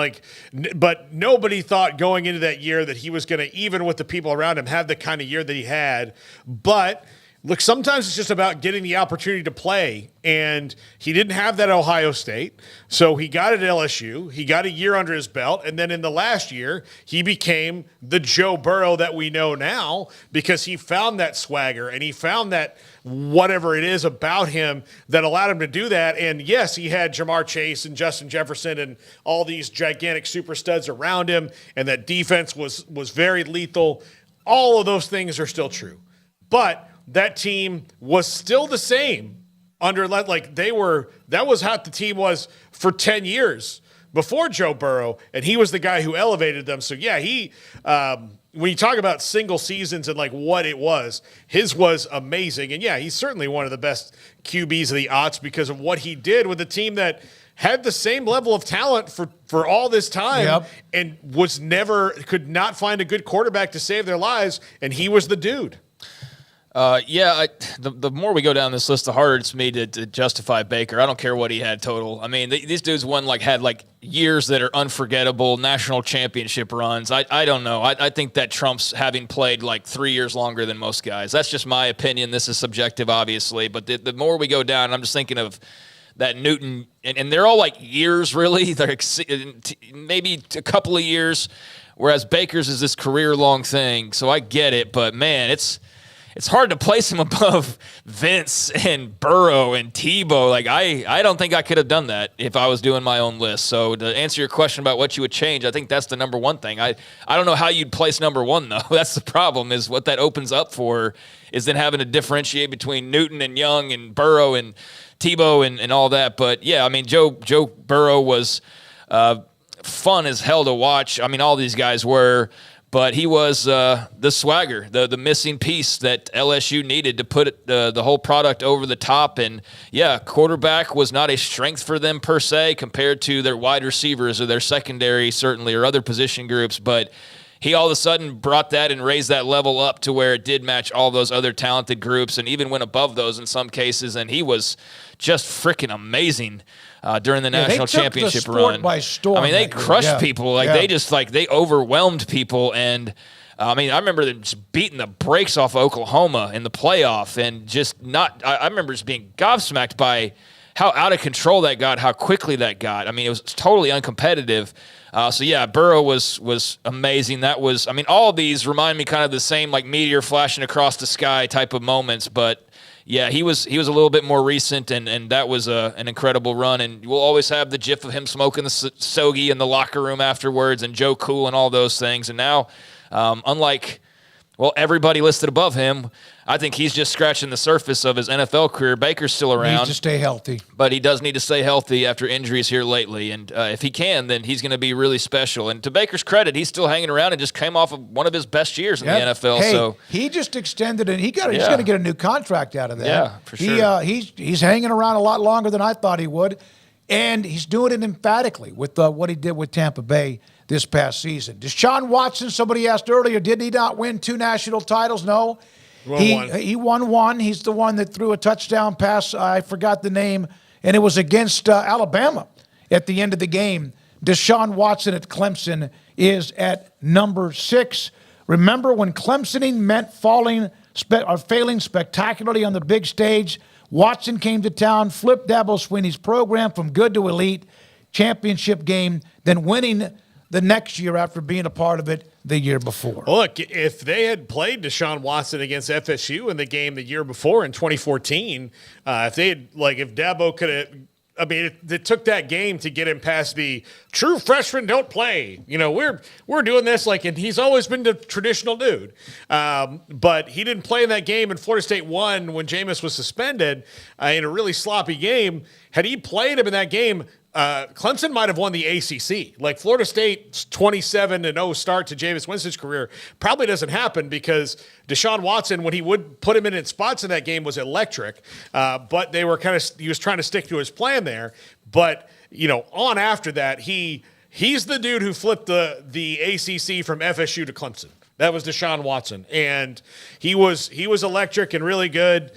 but nobody thought going into that year that he was going to, even with the people around him, have the kind of year that he had. But look, sometimes it's just about getting the opportunity to play, and he didn't have that at Ohio State, so he got it at LSU. He got a year under his belt, and then in the last year, he became the Joe Burrow that we know now because he found that swagger, and he found that whatever it is about him that allowed him to do that. And yes, he had Jamar Chase and Justin Jefferson and all these gigantic super studs around him, and that defense was very lethal. All of those things are still true. But that team was still the same under that was how the team was for 10 years before Joe Burrow, and he was the guy who elevated them. So yeah, he when you talk about single seasons and like what it was, his was amazing. And yeah, he's certainly one of the best QBs of the aughts because of what he did with a team that had the same level of talent for all this time and could not find a good quarterback to save their lives, and he was the dude. The more we go down this list, the harder it's me to justify Baker. I don't care what he had total. I mean, these dudes had years that are unforgettable, national championship runs. I don't know. I think that trumps having played 3 years longer than most guys. That's just my opinion. This is subjective, obviously. But the more we go down, I'm just thinking of that Newton, and they're all years, really. They're maybe a couple of years, whereas Baker's is this career-long thing. So I get it, but man, it's it's hard to place him above Vince and Burrow and Tebow. Like, I don't think I could have done that if I was doing my own list. So to answer your question about what you would change, I think that's the number one thing. I don't know how you'd place number one, though. That's the problem, is what that opens up for is then having to differentiate between Newton and Young and Burrow and Tebow and all that. But, yeah, I mean, Joe Burrow was fun as hell to watch. I mean, all these guys were. But he was the swagger, the missing piece that LSU needed to put the whole product over the top. And, yeah, quarterback was not a strength for them per se compared to their wide receivers or their secondary, certainly, or other position groups. But he all of a sudden brought that and raised that level up to where it did match all those other talented groups and even went above those in some cases. And he was just freaking amazing during the national championship run. By storm. I mean, they crushed people. They overwhelmed people. And I mean, I remember them just beating the brakes off Oklahoma in the playoff, and just I remember just being gobsmacked by how out of control that got, how quickly that got. I mean, it was totally uncompetitive. So yeah, Burrow was amazing. That was, I mean, all of these remind me kind of the same like meteor flashing across the sky type of moments, but. Yeah, he was a little bit more recent, and that was an incredible run. And we'll always have the gif of him smoking the stogie in the locker room afterwards, and Joe Cool and all those things. And now, unlike everybody listed above him, I think he's just scratching the surface of his NFL career. Baker's still around. He needs to stay healthy. But he does need to stay healthy after injuries here lately. And if he can, then he's going to be really special. And to Baker's credit, he's still hanging around and just came off of one of his best years in the NFL. Hey, so he just extended it. He's going to get a new contract out of that. Yeah, for sure. He's hanging around a lot longer than I thought he would. And he's doing it emphatically with what he did with Tampa Bay this past season. Deshaun Watson, somebody asked earlier, did he not win 2 national titles? No. He won one. He's the one that threw a touchdown pass. I forgot the name, and it was against Alabama at the end of the game. Deshaun Watson at Clemson is at number 6. Remember when Clemsoning meant failing spectacularly on the big stage? Watson came to town, flipped Dabo Swinney's program from good to elite, championship game, then winning the next year after being a part of it the year before. Well, look, if they had played Deshaun Watson against FSU in the game the year before in 2014, if Dabo could have, I mean, it took that game to get him past the true freshmen don't play. You know, we're doing this and he's always been the traditional dude. But he didn't play in that game, and Florida State won when Jameis was suspended in a really sloppy game. Had he played him in that game, Clemson might have won the ACC. Like Florida State's 27-0 start to Jameis Winston's career probably doesn't happen because Deshaun Watson, when he would put him in spots in that game, was electric. But he was trying to stick to his plan there. But on after that, he's the dude who flipped the ACC from FSU to Clemson. That was Deshaun Watson, and he was electric and really good.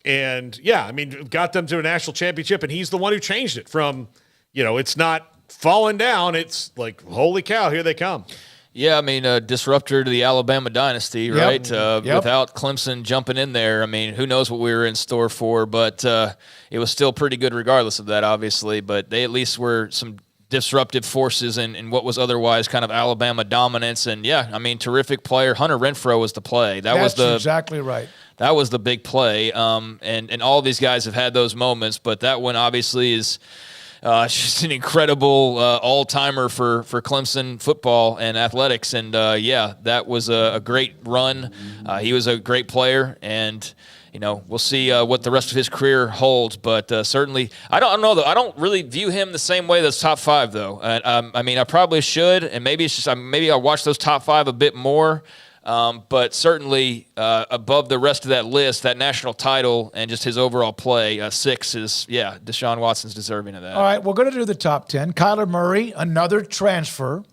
And, yeah, I mean, got them to a national championship, and he's the one who changed it from, it's not falling down. It's like, holy cow, here they come. Yeah, I mean, a disruptor to the Alabama dynasty, right? Without Clemson jumping in there, I mean, who knows what we were in store for, but it was still pretty good regardless of that, obviously. But they at least were some disruptive forces in what was otherwise kind of Alabama dominance. And, yeah, I mean, terrific player. Hunter Renfrow was the play. That's exactly right. That was the big play, and all these guys have had those moments, but that one obviously is just an incredible all-timer for Clemson football and athletics, and that was a great run. He was a great player, and we'll see what the rest of his career holds, but certainly I don't know though. I don't really view him the same way as top 5 though. I mean, I probably should, and maybe it's just maybe I'll watch those top 5 a bit more. But certainly above the rest of that list, that national title and just his overall play, 6 is, Deshaun Watson's deserving of that. All right, we're going to do the top 10. Kyler Murray, another transfer.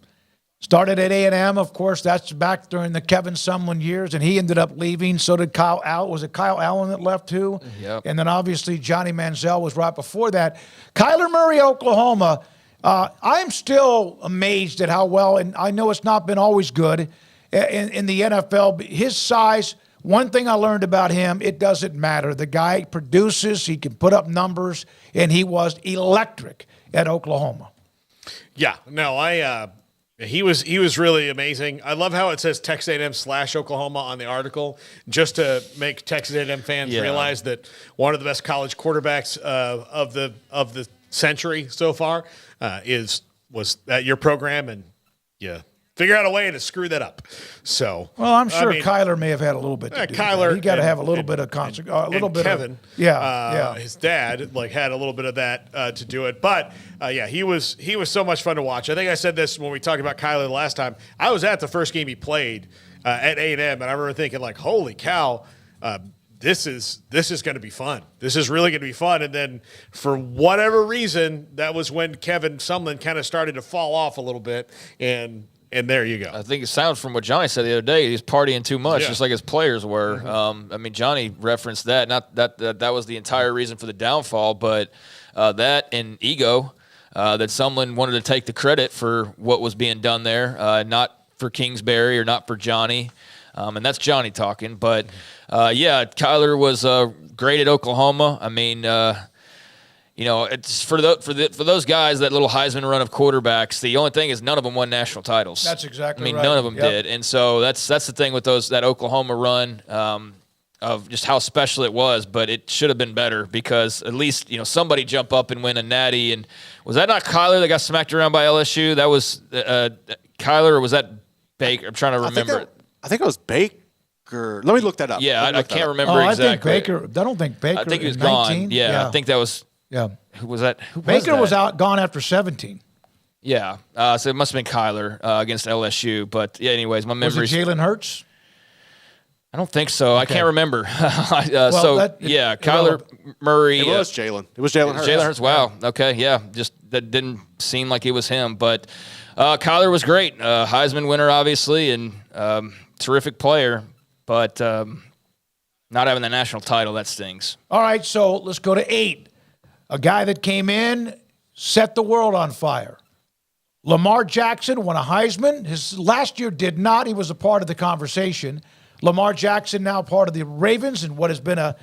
Started at A&M, of course. That's back during the Kevin Sumlin years, and he ended up leaving. So did Kyle Allen. Was it Kyle Allen that left too? Yep. And then obviously Johnny Manziel was right before that. Kyler Murray, Oklahoma. I'm still amazed at how well, and I know it's not been always good, in the NFL, his size, one thing I learned about him, it doesn't matter. The guy produces, he can put up numbers, and he was electric at Oklahoma. Yeah, no, He was really amazing. I love how it says Texas A&M/Oklahoma on the article, just to make Texas A&M fans realize that one of the best college quarterbacks of the century so far was at your program, and figure out a way to screw that up. So, well, I'm sure Kyler may have had a little bit to do Kyler, with that. You got to have a little bit of a little bit Kevin, of his dad had a little bit of that to do it. But he was so much fun to watch. I think I said this when we talked about Kyler the last time. I was at the first game he played at A&M, and I remember thinking like, holy cow, this is going to be fun. This is really going to be fun. And then for whatever reason, that was when Kevin Sumlin kind of started to fall off a little bit, and there you go. I think it sounds from what Johnny said the other day. He's partying too much, just like his players were. Mm-hmm. I mean, Johnny referenced that. Not that was the entire reason for the downfall, but that and ego, that Sumlin wanted to take the credit for what was being done there, not for Kingsbury or not for Johnny. And that's Johnny talking. But, Kyler was great at Oklahoma. I mean, it's for those guys, that little Heisman run of quarterbacks. The only thing is none of them won national titles. That's exactly right. None of them did, and so that's the thing with that Oklahoma run of just how special it was. But it should have been better because at least somebody jump up and win a natty. And was that not Kyler that got smacked around by LSU? That was Kyler, or was that Baker? I'm trying to remember. I think it was Baker. Let me look that up. Yeah, I can't remember exactly. I don't think Baker. I think he was 19? gone. Yeah, I think that was. Yeah. Who was that? Baker was gone after 17. Yeah. So it must have been Kyler against LSU. But, anyways, my memory. Was it Jalen Hurts? I don't think so. Okay. I can't remember. Kyler Murray. It was Jalen. It was Jalen Hurts. Jalen Hurts. Wow. Okay. Yeah. Just that didn't seem like it was him. But Kyler was great. Heisman winner, obviously, and terrific player. But not having the national title, that stings. All right. So let's go to 8. A guy that came in, set the world on fire. Lamar Jackson won a Heisman. His last year did not. He was a part of the conversation. Lamar Jackson now part of the Ravens and what has been a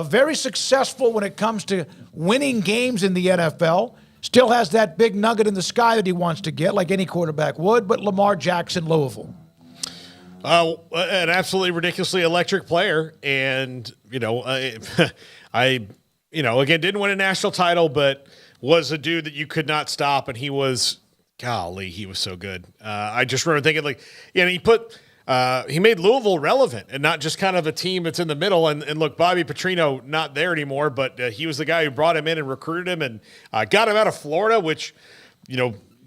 very successful when it comes to winning games in the NFL. Still has that big nugget in the sky that he wants to get, like any quarterback would, but Lamar Jackson, Louisville. An absolutely ridiculously electric player. And, again, didn't win a national title, but was a dude that you could not stop. And he was so good. I just remember thinking, he made Louisville relevant and not just kind of a team that's in the middle. And look, Bobby Petrino not there anymore, but he was the guy who brought him in and recruited him and got him out of Florida, which,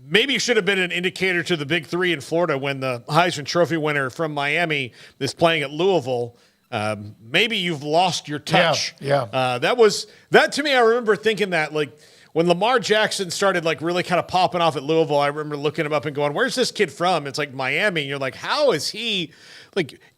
maybe should have been an indicator to the big three in Florida when the Heisman Trophy winner from Miami is playing at Louisville. Maybe you've lost your touch. Yeah. That to me, I remember thinking that, when Lamar Jackson started really kind of popping off at Louisville, I remember looking him up and going, where's this kid from? It's like Miami. And you're like, how is he,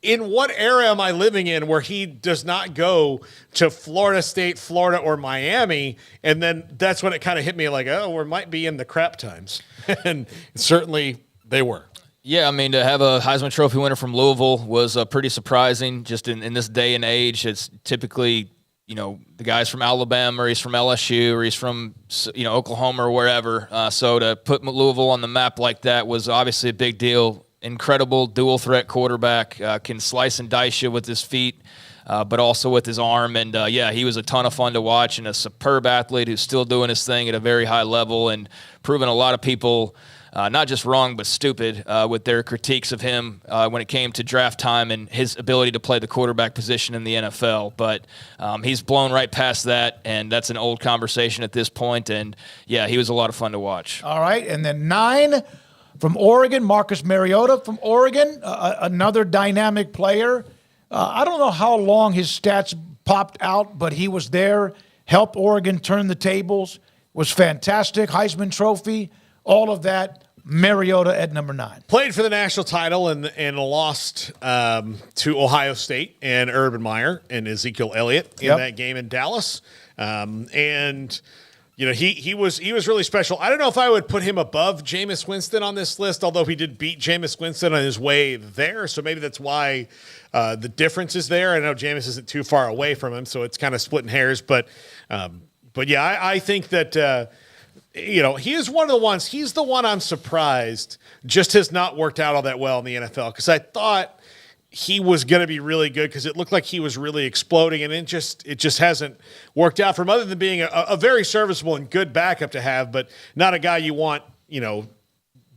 in what era am I living in where he does not go to Florida State, Florida, or Miami? And then that's when it kind of hit me we might be in the crap times. And certainly they were. Yeah, I mean, to have a Heisman Trophy winner from Louisville was pretty surprising just in this day and age. It's typically, the guy's from Alabama or he's from LSU or he's from, Oklahoma or wherever. So to put Louisville on the map like that was obviously a big deal. Incredible dual threat quarterback, can slice and dice you with his feet, but also with his arm. And, he was a ton of fun to watch and a superb athlete who's still doing his thing at a very high level and proving a lot of people not just wrong, but stupid with their critiques of him when it came to draft time and his ability to play the quarterback position in the NFL. But he's blown right past that, and that's an old conversation at this point. And, he was a lot of fun to watch. All right, and then 9 from Oregon, Marcus Mariota from Oregon, another dynamic player. I don't know how long his stats popped out, but he was there, helped Oregon turn the tables, was fantastic, Heisman Trophy, all of that. Mariota at number 9. Played for the national title and lost to Ohio State and Urban Meyer and Ezekiel Elliott in that game in Dallas. And he was really special. I don't know if I would put him above Jameis Winston on this list, although he did beat Jameis Winston on his way there. So maybe that's why the difference is there. I know Jameis isn't too far away from him, so it's kind of splitting hairs. But I think that he is one of the ones. He's the one I'm surprised just has not worked out all that well in the NFL, because I thought he was going to be really good because it looked like he was really exploding, and it just hasn't worked out for him, other than being a very serviceable and good backup to have, but not a guy you want,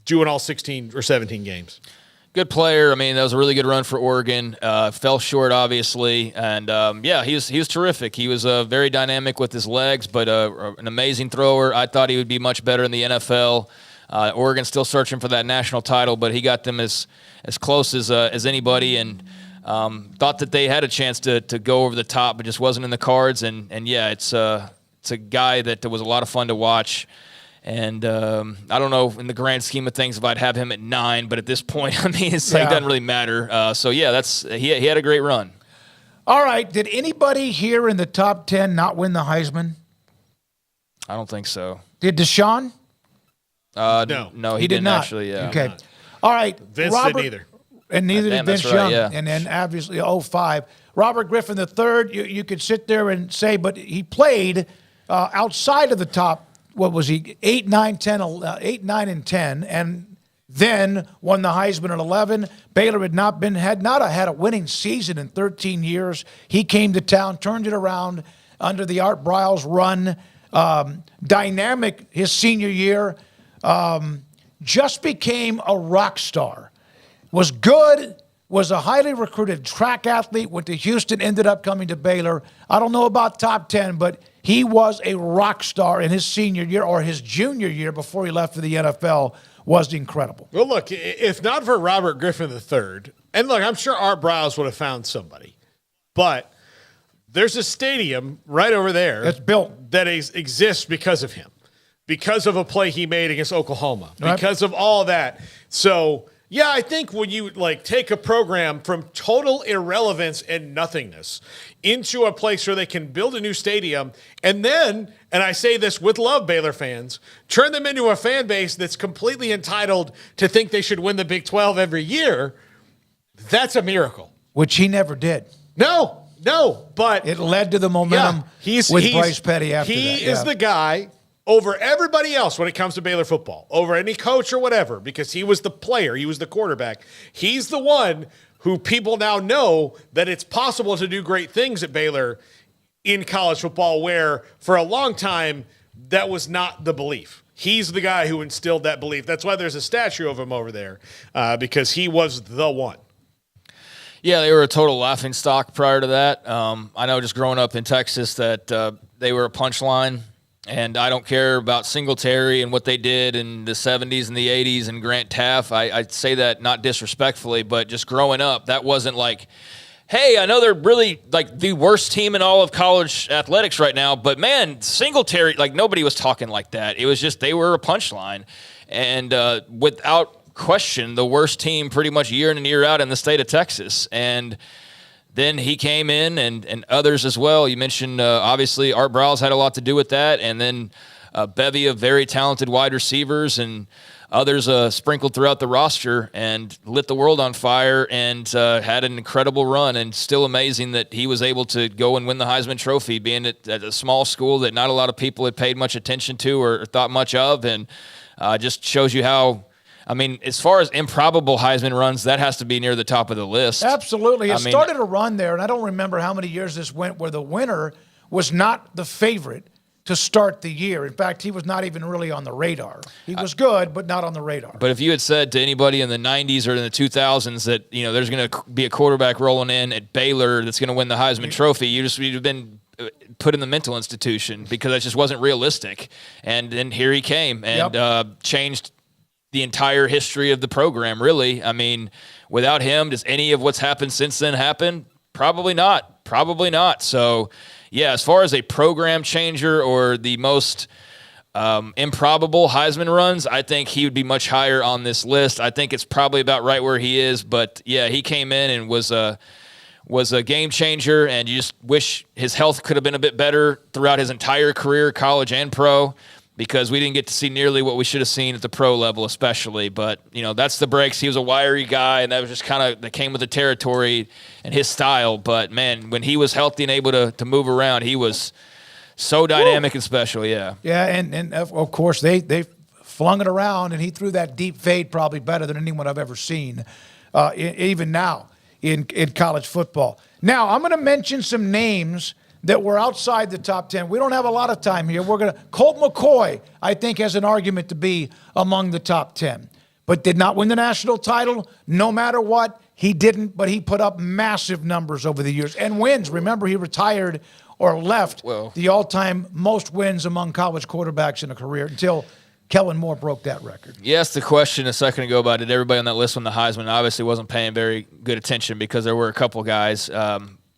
doing all 16 or 17 games. Good player. I mean, that was a really good run for Oregon. Fell short, obviously, and he was terrific. He was very dynamic with his legs, but an amazing thrower. I thought he would be much better in the NFL. Oregon's still searching for that national title, but he got them as close as anybody, and thought that they had a chance to go over the top, but just wasn't in the cards. And it's a guy that was a lot of fun to watch. And I don't know in the grand scheme of things if I'd have him at 9, but at this point, I mean, it doesn't really matter. He had a great run. All right. Did anybody here in the top 10 not win the Heisman? I don't think so. Did Deshaun? No, he didn't not. Actually. Yeah. Okay. All right. Vince Robert, didn't either. And neither did Vince Young. Yeah. And then obviously 05. Robert Griffin III, you could sit there and say, but he played outside of the top. What was he? 8, 9, 10, 8, 9, and 10, and then won the Heisman at 11. Baylor had not had a winning season in 13 years. He came to town, turned it around under the Art Briles run. Dynamic his senior year. Just became a rock star. Was good. Was a highly recruited track athlete. Went to Houston. Ended up coming to Baylor. I don't know about top 10, but he was a rock star in his senior year, or his junior year before he left for the NFL. Was incredible. Well, look, if not for Robert Griffin III, and look, I'm sure Art Briles would have found somebody, but there's a stadium right over there that's built that exists because of him, because of a play he made against Oklahoma, because of all that. So, yeah, I think when you take a program from total irrelevance and nothingness into a place where they can build a new stadium, and then, and I say this with love, Baylor fans, turn them into a fan base that's completely entitled to think they should win the Big 12 every year, that's a miracle. Which he never did. No, but it led to the momentum with Bryce Petty after that. He is the guy over everybody else when it comes to Baylor football, over any coach or whatever, because he was the player, he was the quarterback. He's the one who people now know that it's possible to do great things at Baylor in college football, where for a long time that was not the belief. He's the guy who instilled that belief. That's why there's a statue of him over there, because he was the one. Yeah, they were a total laughingstock prior to that. I know just growing up in Texas that they were a punchline. And I don't care about Singletary and what they did in the 70s and the 80s and Grant Taff. I say that not disrespectfully, but just growing up, that wasn't like, hey, I know they're really the worst team in all of college athletics right now, but man, Singletary, nobody was talking like that. It was just they were a punchline. And without question, the worst team pretty much year in and year out in the state of Texas. And then he came in, and others as well. You mentioned, obviously, Art Briles had a lot to do with that, and then a bevy of very talented wide receivers and others sprinkled throughout the roster and lit the world on fire and had an incredible run. And still amazing that he was able to go and win the Heisman Trophy, being at a small school that not a lot of people had paid much attention to or thought much of, and just shows you how – I mean, as far as improbable Heisman runs, that has to be near the top of the list. Absolutely. It started a run there, and I don't remember how many years this went, where the winner was not the favorite to start the year. In fact, he was not even really on the radar. He was good, but not on the radar. But if you had said to anybody in the 90s or in the 2000s that, there's going to be a quarterback rolling in at Baylor that's going to win the Heisman Trophy, you'd have been put in the mental institution, because that just wasn't realistic. And then here he came and changed the entire history of the program, really. I mean, without him, does any of what's happened since then happen? Probably not. So, yeah, as far as a program changer or the most improbable Heisman runs, I think he would be much higher on this list. I think it's probably about right where he is. But, yeah, he came in and was a game changer, and you just wish his health could have been a bit better throughout his entire career, college and pro, because we didn't get to see nearly what we should have seen at the pro level especially. But, that's the breaks. He was a wiry guy, and that was just that came with the territory and his style. But, man, when he was healthy and able to move around, he was So dynamic and special, yeah. Yeah, and of course they flung it around, and he threw that deep fade probably better than anyone I've ever seen, even now in college football. Now, I'm going to mention some names that were outside the top 10. We don't have a lot of time here. Colt McCoy, I think, has an argument to be among the top 10, but did not win the national title no matter what. He didn't, but he put up massive numbers over the years and wins. Remember, he retired or left the all-time most wins among college quarterbacks in a career until Kellen Moore broke that record. Yes, the question a second ago about did everybody on that list win the Heisman obviously wasn't paying very good attention because there were a couple guys.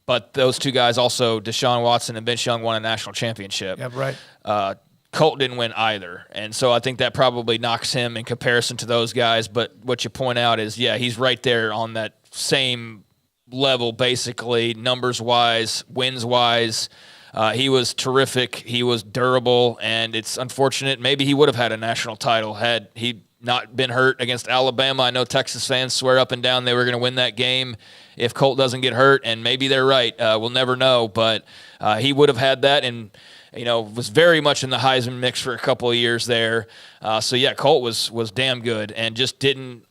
But those two guys also, Deshaun Watson and Vince Young, won a national championship. Yeah, right. Colt didn't win either. And so I think that probably knocks him in comparison to those guys. But what you point out is, yeah, he's right there on that same level, basically, numbers-wise, wins-wise. He was terrific. He was durable, and it's unfortunate. Maybe he would have had a national title had he not been hurt against Alabama. I know Texas fans swear up and down they were going to win that game if Colt doesn't get hurt, and maybe they're right. We'll never know, but he would have had that and, was very much in the Heisman mix for a couple of years there. So, yeah, Colt was damn good and just didn't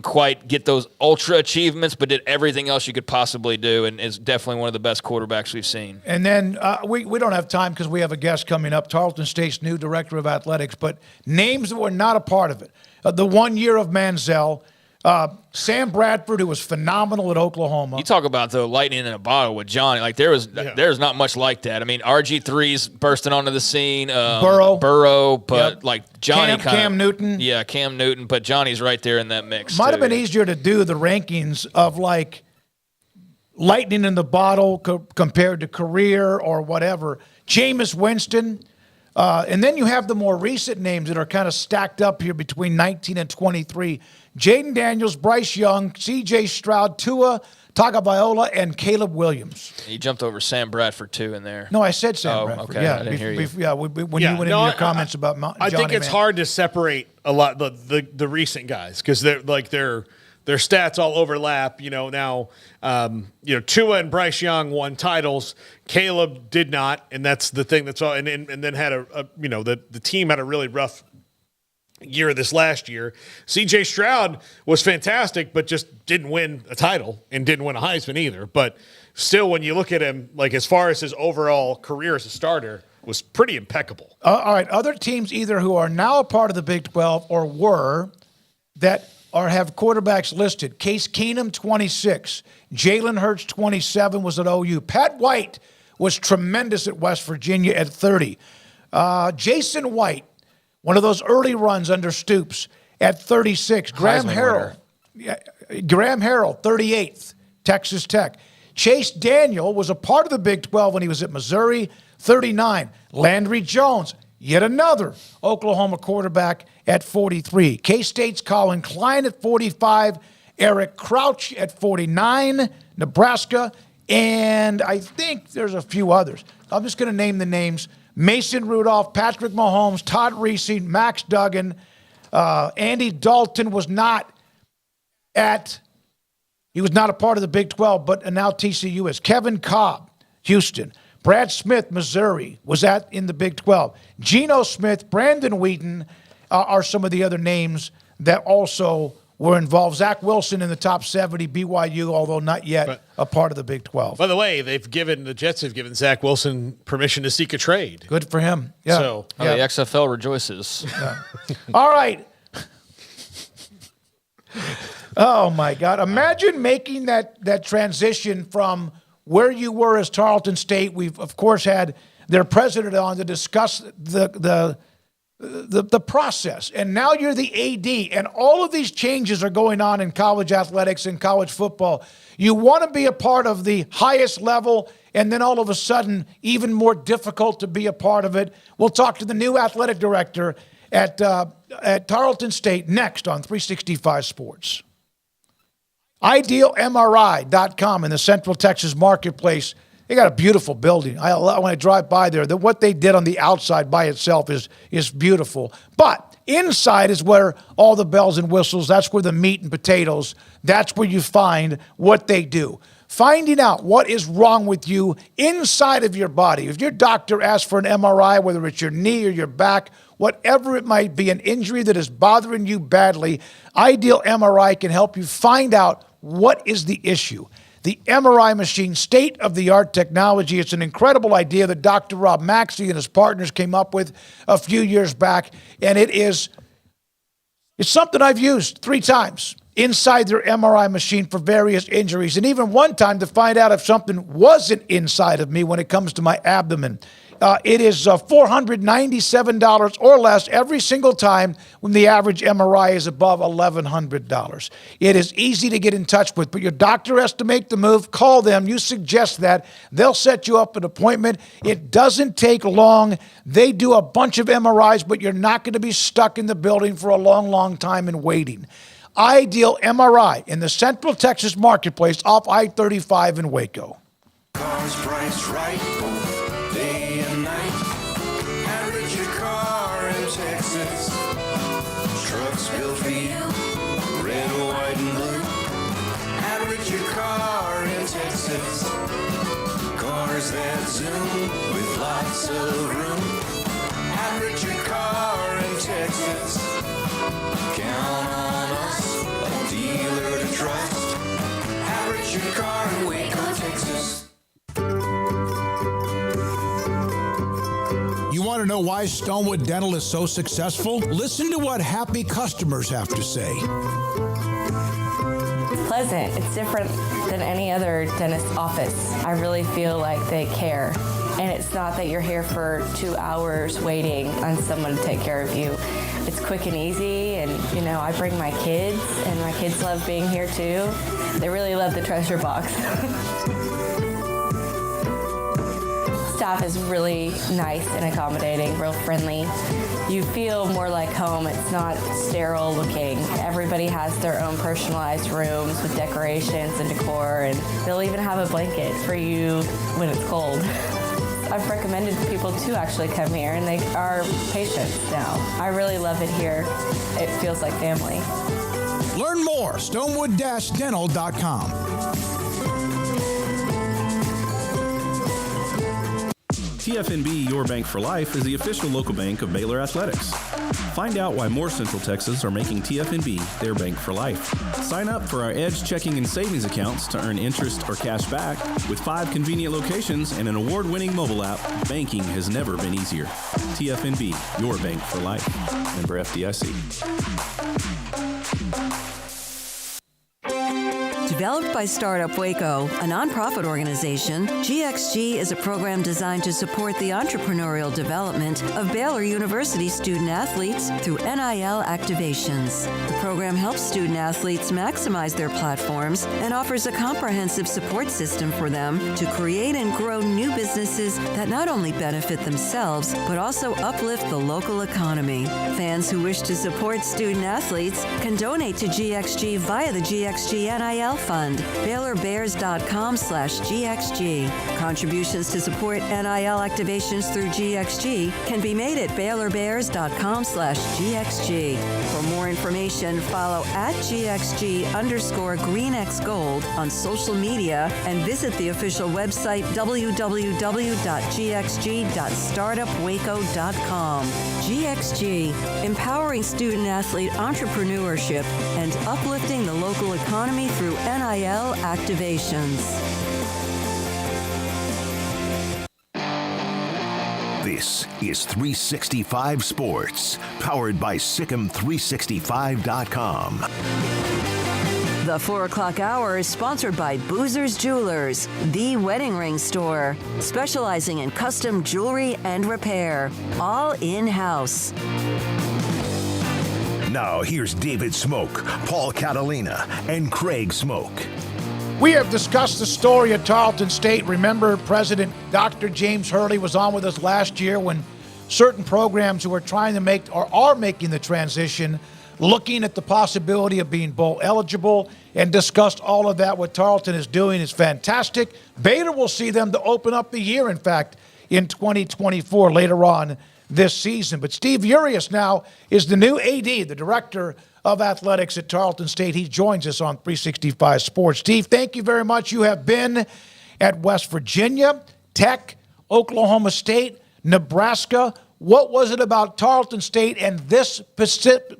quite get those ultra achievements, but did everything else you could possibly do, and is definitely one of the best quarterbacks we've seen. And then we don't have time because we have a guest coming up, Tarleton State's new director of athletics, but names that were not a part of it. The 1 year of Manziel, Sam Bradford, who was phenomenal at Oklahoma. You talk about the lightning in a bottle with Johnny. Like there's not much like that. I mean, RG3's bursting onto the scene. Burrow, but like Johnny Cam Newton. Yeah, Cam Newton, but Johnny's right there in that mix. Might have been easier to do the rankings of like lightning in the bottle compared to career or whatever. Jameis Winston. And then you have the more recent names that are kind of stacked up here between 19 and 23. Jaden Daniels, Bryce Young, C.J. Stroud, Tua Tagovailoa, and Caleb Williams. You jumped over Sam Bradford, too, in there. No, I said Sam Bradford. Okay. Yeah, I didn't hear you. When you went into your comments about Johnny I think it's hard to separate a lot the recent guys because they're like their stats all overlap. Now Tua and Bryce Young won titles. Caleb did not, and that's the thing. That's all. And then had the team had a really rough year this last year. C.J. Stroud was fantastic, but just didn't win a title and didn't win a Heisman either. But still, when you look at him, like as far as his overall career as a starter, was pretty impeccable. All right, other teams either who are now a part of the Big 12 or were that have quarterbacks listed. Case Keenum, 26. Jalen Hurts, 27, was at OU. Pat White was tremendous at West Virginia at 30. Jason White, one of those early runs under Stoops, at 36. Graham Harrell, 38th, Texas Tech. Chase Daniel was a part of the Big 12 when he was at Missouri, 39. Landry Jones, yet another Oklahoma quarterback, at 43. K-State's Colin Klein at 45. Eric Crouch at 49. Nebraska. And I think there's a few others. I'm just going to name the names. Mason Rudolph, Patrick Mahomes, Todd Reese, Max Duggan. Andy Dalton was not a part of the Big 12, but now TCU is. Kevin Cobb, Houston. Brad Smith, Missouri, was in the Big 12. Geno Smith, Brandon Wheaton are some of the other names that also were involved. Zach Wilson in the top 70, BYU, although not yet a part of the Big 12. By the way, the Jets have given Zach Wilson permission to seek a trade. Good for him. Yeah. The XFL rejoices. Yeah. All right. Oh, my God. Imagine making that transition from where you were as Tarleton State. We've, of course, had their president on to discuss the process. And now you're the AD, and all of these changes are going on in college athletics and college football. You want to be a part of the highest level, and then all of a sudden, even more difficult to be a part of it. We'll talk to the new athletic director at Tarleton State next on 365 Sports. IdealMRI.com in the Central Texas Marketplace. They got a beautiful building. When I drive by there, what they did on the outside by itself is beautiful. But inside is where all the bells and whistles, that's where the meat and potatoes, that's where you find what they do. finding out what is wrong with you inside of your body. If your doctor asks for an MRI, whether it's your knee or your back, whatever it might be, an injury that is bothering you badly, Ideal MRI can help you find out what is the issue. The MRI machine, state-of-the-art technology. It's an incredible idea that Dr. Rob Maxey and his partners came up with a few years back, and it's something I've used 3 times inside their MRI machine for various injuries, and even one time to find out if something wasn't inside of me when it comes to my abdomen. It is $497 or less every single time when the average MRI is above $1,100. It is easy to get in touch with, but your doctor has to make the move. Call them. You suggest that. They'll set you up an appointment. It doesn't take long. They do a bunch of MRIs, but you're not going to be stuck in the building for a long, long time and waiting. Ideal MRI in the Central Texas Marketplace off I-35 in Waco. Cars priced right, day and night. Average your car in Texas. Trucks built for you, red, white, and blue. Average your car in Texas. Cars that zoom with lots of room. Average your car in Texas. Count on us, a dealer to trust. Average your car in Waco, Texas. You want to know why Stonewood Dental is so successful? Listen to what happy customers have to say. It's pleasant. It's different than any other dentist office. I really feel like they care. And it's not that you're here for 2 hours waiting on someone to take care of you. It's quick and easy, and I bring my kids, and my kids love being here too. They really love the treasure box. Staff is really nice and accommodating, real friendly. You feel more like home. It's not sterile looking. Everybody has their own personalized rooms with decorations and decor, and they'll even have a blanket for you when it's cold. I've recommended people to actually come here, and they are patients now. I really love it here. It feels like family. Learn more, stonewood-dental.com. TFNB Your Bank for Life is the official local bank of Baylor Athletics. Find out why more Central Texas are making TFNB their bank for life. Sign up for our Edge checking and savings accounts to earn interest or cash back. With 5 convenient locations and an award-winning mobile app, banking has never been easier. TFNB Your Bank for Life. Member FDIC. Developed by Startup Waco, a nonprofit organization, GXG is a program designed to support the entrepreneurial development of Baylor University student athletes through NIL activations. The program helps student athletes maximize their platforms and offers a comprehensive support system for them to create and grow new businesses that not only benefit themselves, but also uplift the local economy. Fans who wish to support student athletes can donate to GXG via the GXG NIL Fund, BaylorBears.com/GXG. Contributions to support NIL activations through GXG can be made at BaylorBears.com/GXG. For more information, follow @GXG_GreenXGold on social media and visit the official website www.gxg.startupwaco.com. GXG, empowering student-athlete entrepreneurship and uplifting the local economy through NIL activations. This is 365 Sports, powered by Sikkim365.com. The 4 o'clock hour is sponsored by Boozer's Jewelers, the wedding ring store, specializing in custom jewelry and repair, all in-house. Now here's David Smoak, Paul Catalina, and Craig Smoak. We have discussed the story at Tarleton State. Remember, President Dr. James Hurley was on with us last year when certain programs who are trying to make or are making the transition, looking at the possibility of being bowl eligible, and discussed all of that. What Tarleton is doing is fantastic. Baylor will see them to open up the year, in fact, in 2024 later on this season. But Steve Uryasz now is the new AD, the director of athletics at Tarleton State. He joins us on 365 Sports. Steve, thank you very much. You have been at West Virginia, Tech, Oklahoma State, Nebraska. What was it about Tarleton State and this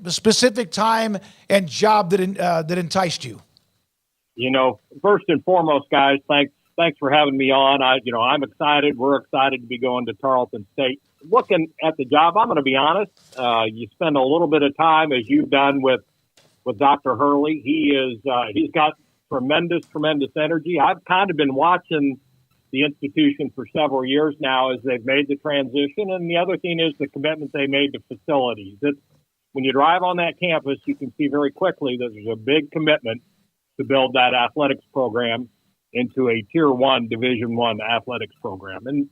specific time and job that enticed you? First and foremost, guys, thanks for having me on. I'm excited. We're excited to be going to Tarleton State. Looking at the job, I'm going to be honest. You spend a little bit of time, as you've done with Dr. Hurley. He's got tremendous energy. I've kind of been watching the institution for several years now as they've made the transition. And the other thing is the commitment they made to facilities. When you drive on that campus, you can see very quickly that there's a big commitment to build that athletics program into a Tier 1, Division I athletics program. And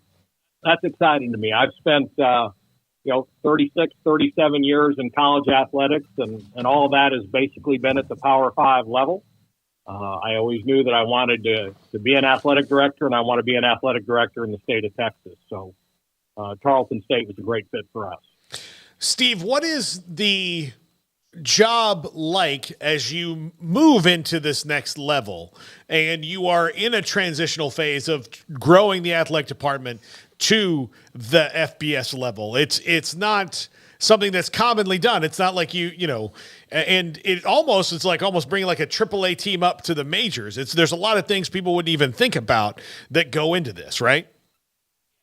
that's exciting to me. I've spent, 36, 37 years in college athletics, and all of that has basically been at the Power 5 level. I always knew that I wanted to be an athletic director, and I want to be an athletic director in the state of Texas. So Tarleton State was a great fit for us. Steve, what is the job like as you move into this next level and you are in a transitional phase of growing the athletic department to the FBS level? It's not something that's commonly done. It's not like and it's like almost bringing like a AAA team up to the majors. There's a lot of things people wouldn't even think about that go into this, right?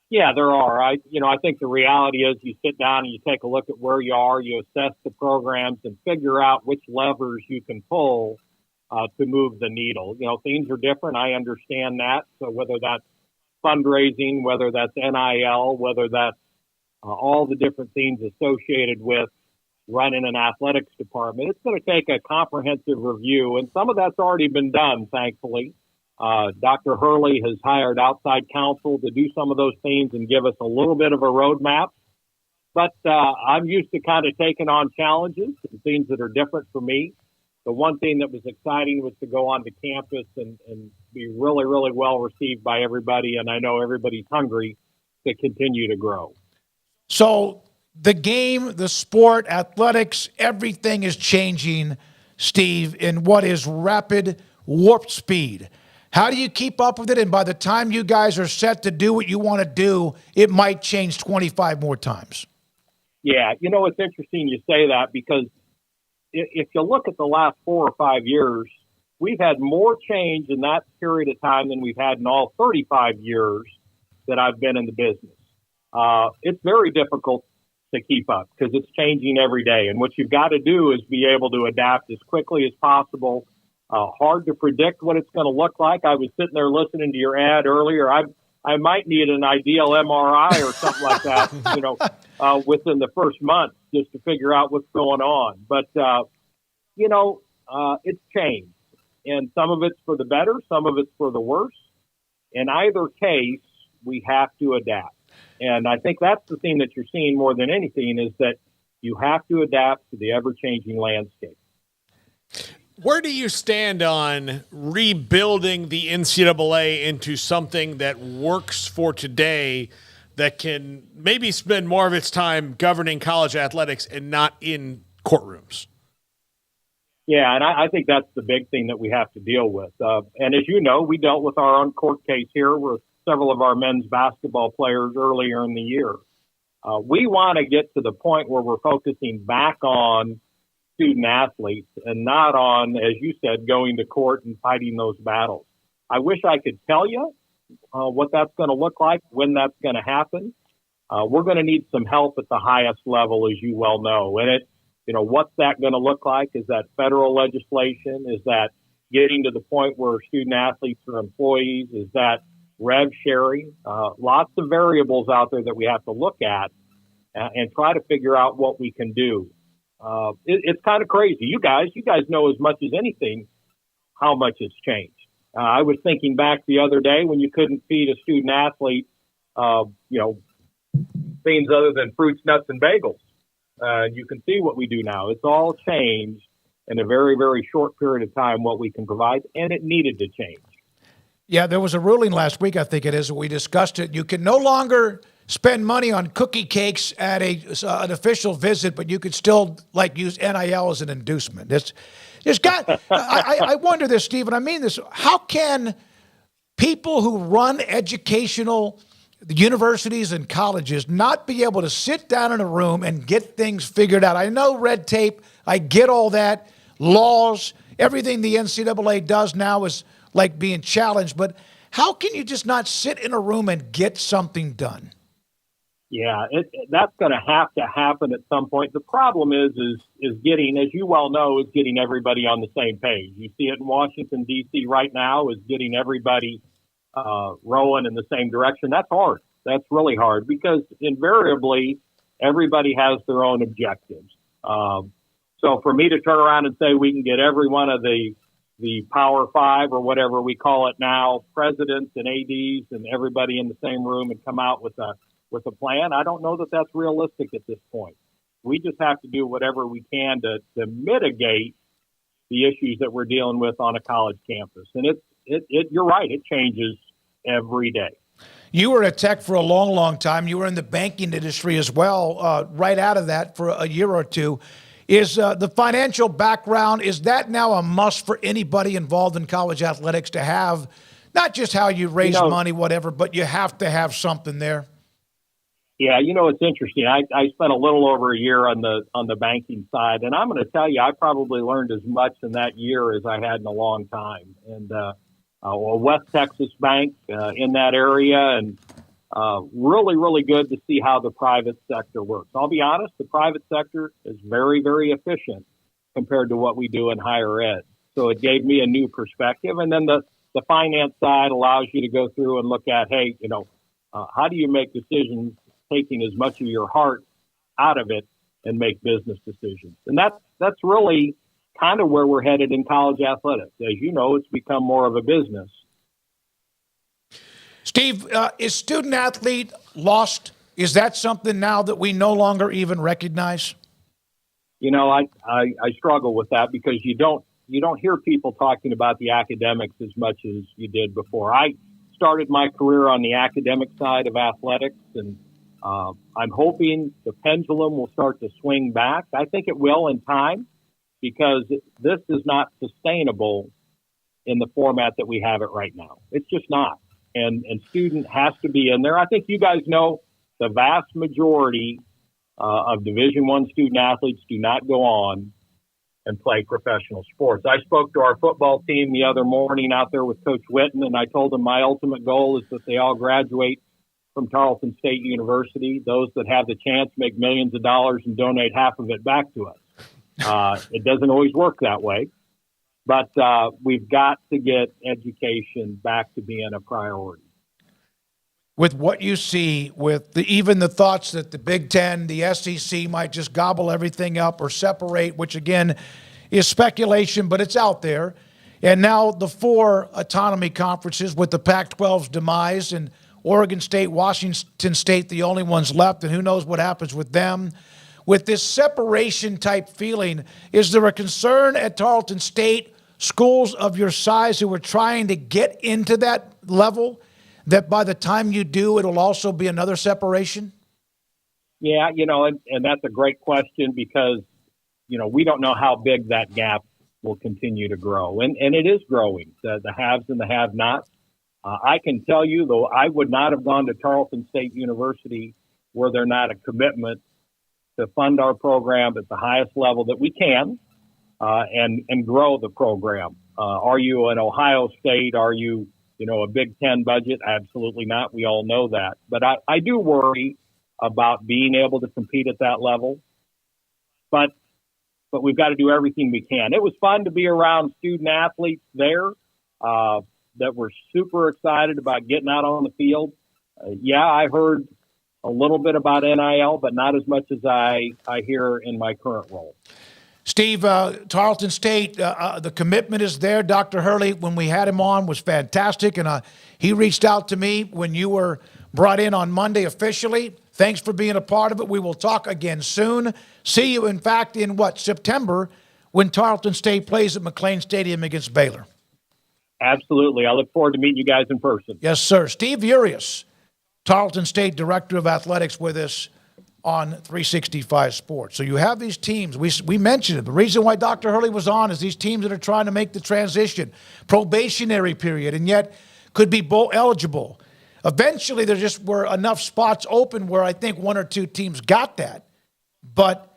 Yeah, there are. I think the reality is you sit down and you take a look at where you are, you assess the programs and figure out which levers you can pull to move the needle. Things are different. I understand that. So whether that's fundraising, whether that's NIL, whether that's all the different things associated with running an athletics department, it's going to take a comprehensive review. And some of that's already been done, thankfully. Dr. Hurley has hired outside counsel to do some of those things and give us a little bit of a roadmap. But I'm used to kind of taking on challenges and things that are different for me. The one thing that was exciting was to go onto campus and be really, really well received by everybody. And I know everybody's hungry to continue to grow. So the game, the sport, athletics, everything is changing, Steve, in what is rapid warp speed. How do you keep up with it? And by the time you guys are set to do what you want to do, it might change 25 more times. Yeah, it's interesting you say that because if you look at the last 4 or 5 years, we've had more change in that period of time than we've had in all 35 years that I've been in the business. It's very difficult to keep up because it's changing every day. And what you've got to do is be able to adapt as quickly as possible. Hard to predict what it's going to look like. I was sitting there listening to your ad earlier. I might need an ideal MRI or something like that, within the first month just to figure out what's going on. But, it's changed. And some of it's for the better, some of it's for the worse. In either case, we have to adapt. And I think that's the thing that you're seeing more than anything is that you have to adapt to the ever-changing landscape. Where do you stand on rebuilding the NCAA into something that works for today that can maybe spend more of its time governing college athletics and not in courtrooms? Yeah, and I think that's the big thing that we have to deal with. And as you know, we dealt with our own court case here with several of our men's basketball players earlier in the year. We want to get to the point where we're focusing back on student athletes and not on, as you said, going to court and fighting those battles. I wish I could tell you what that's going to look like, when that's going to happen. We're going to need some help at the highest level, as you well know. And what's that going to look like? Is that federal legislation? Is that getting to the point where student athletes are employees? Is that rev sharing? Lots of variables out there that we have to look at and try to figure out what we can do. It's kind of crazy. You guys know as much as anything how much it's changed. I was thinking back the other day when you couldn't feed a student athlete, things other than fruits, nuts, and bagels. You can see what we do now. It's all changed in a very, very short period of time, what we can provide, and it needed to change. Yeah, there was a ruling last week, I think it is, we discussed it. You can no longer spend money on cookie cakes at an official visit, but you could still use NIL as an inducement. I wonder this, Stephen. I mean this. How can people who run educational universities and colleges not be able to sit down in a room and get things figured out? I know red tape. I get all that. Laws, everything the NCAA does now is like being challenged. But how can you just not sit in a room and get something done? Yeah, that's going to have to happen at some point. The problem is getting, as you well know, is getting everybody on the same page. You see it in Washington, D.C. right now, is getting everybody rowing in the same direction. That's hard. That's really hard because invariably everybody has their own objectives. So for me to turn around and say we can get every one of the Power Five or whatever we call it now, presidents and ADs and everybody in the same room and come out with a plan, I don't know that that's realistic at this point. We just have to do whatever we can to mitigate the issues that we're dealing with on a college campus. And you're right, it changes every day. You were at Tech for a long, long time. You were in the banking industry as well, right out of that for a year or two. Is the financial background, is that now a must for anybody involved in college athletics to have, not just how you raise money, whatever, but you have to have something there? Yeah, it's interesting. I spent a little over a year on the banking side, and I'm going to tell you, I probably learned as much in that year as I had in a long time. And West Texas Bank in that area, and really, really good to see how the private sector works. I'll be honest, the private sector is very, very efficient compared to what we do in higher ed. So it gave me a new perspective. And then the finance side allows you to go through and look at, hey, how do you make decisions taking as much of your heart out of it and make business decisions? And that's really kind of where we're headed in college athletics. As you know, it's become more of a business. Steve, is student athlete lost? Is that something now that we no longer even recognize? I struggle with that because you don't hear people talking about the academics as much as you did before. I started my career on the academic side of athletics, and I'm hoping the pendulum will start to swing back. I think it will in time because this is not sustainable in the format that we have it right now. It's just not. And student has to be in there. I think you guys know the vast majority of Division I student athletes do not go on and play professional sports. I spoke to our football team the other morning out there with Coach Witten, and I told them my ultimate goal is that they all graduate from Tarleton State University. Those that have the chance make millions of dollars and donate half of it back to us. It doesn't always work that way. But we've got to get education back to being a priority. With what you see, with even the thoughts that the Big Ten, the SEC might just gobble everything up or separate, which again is speculation, but it's out there. And now the 4 autonomy conferences with the Pac-12's demise and Oregon State, Washington State, the only ones left, and who knows what happens with them. With this separation type feeling, is there a concern at Tarleton State, schools of your size who are trying to get into that level, that by the time you do, it'll also be another separation? Yeah, and that's a great question because, we don't know how big that gap will continue to grow. And it is growing, the haves and the have-nots. I can tell you, though, I would not have gone to Tarleton State University were there not a commitment to fund our program at the highest level that we can and grow the program. Are you an Ohio State? Are you, a Big Ten budget? Absolutely not. We all know that. But I do worry about being able to compete at that level. But we've got to do everything we can. It was fun to be around student athletes there that were super excited about getting out on the field. I heard a little bit about NIL, but not as much as I hear in my current role. Steve, Tarleton State, the commitment is there. Dr. Hurley, when we had him on, was fantastic, and he reached out to me when you were brought in on Monday officially. Thanks for being a part of it. We will talk again soon. See you, in fact, in September, when Tarleton State plays at McLean Stadium against Baylor. Absolutely. I look forward to meeting you guys in person. Yes, sir. Steve Uryasz, Tarleton State Director of Athletics, with us on 365 Sports. So you have these teams. We mentioned it. The reason why Dr. Hurley was on is these teams that are trying to make the transition, probationary period, and yet could be bowl eligible. Eventually, there just were enough spots open where I think one or two teams got that. But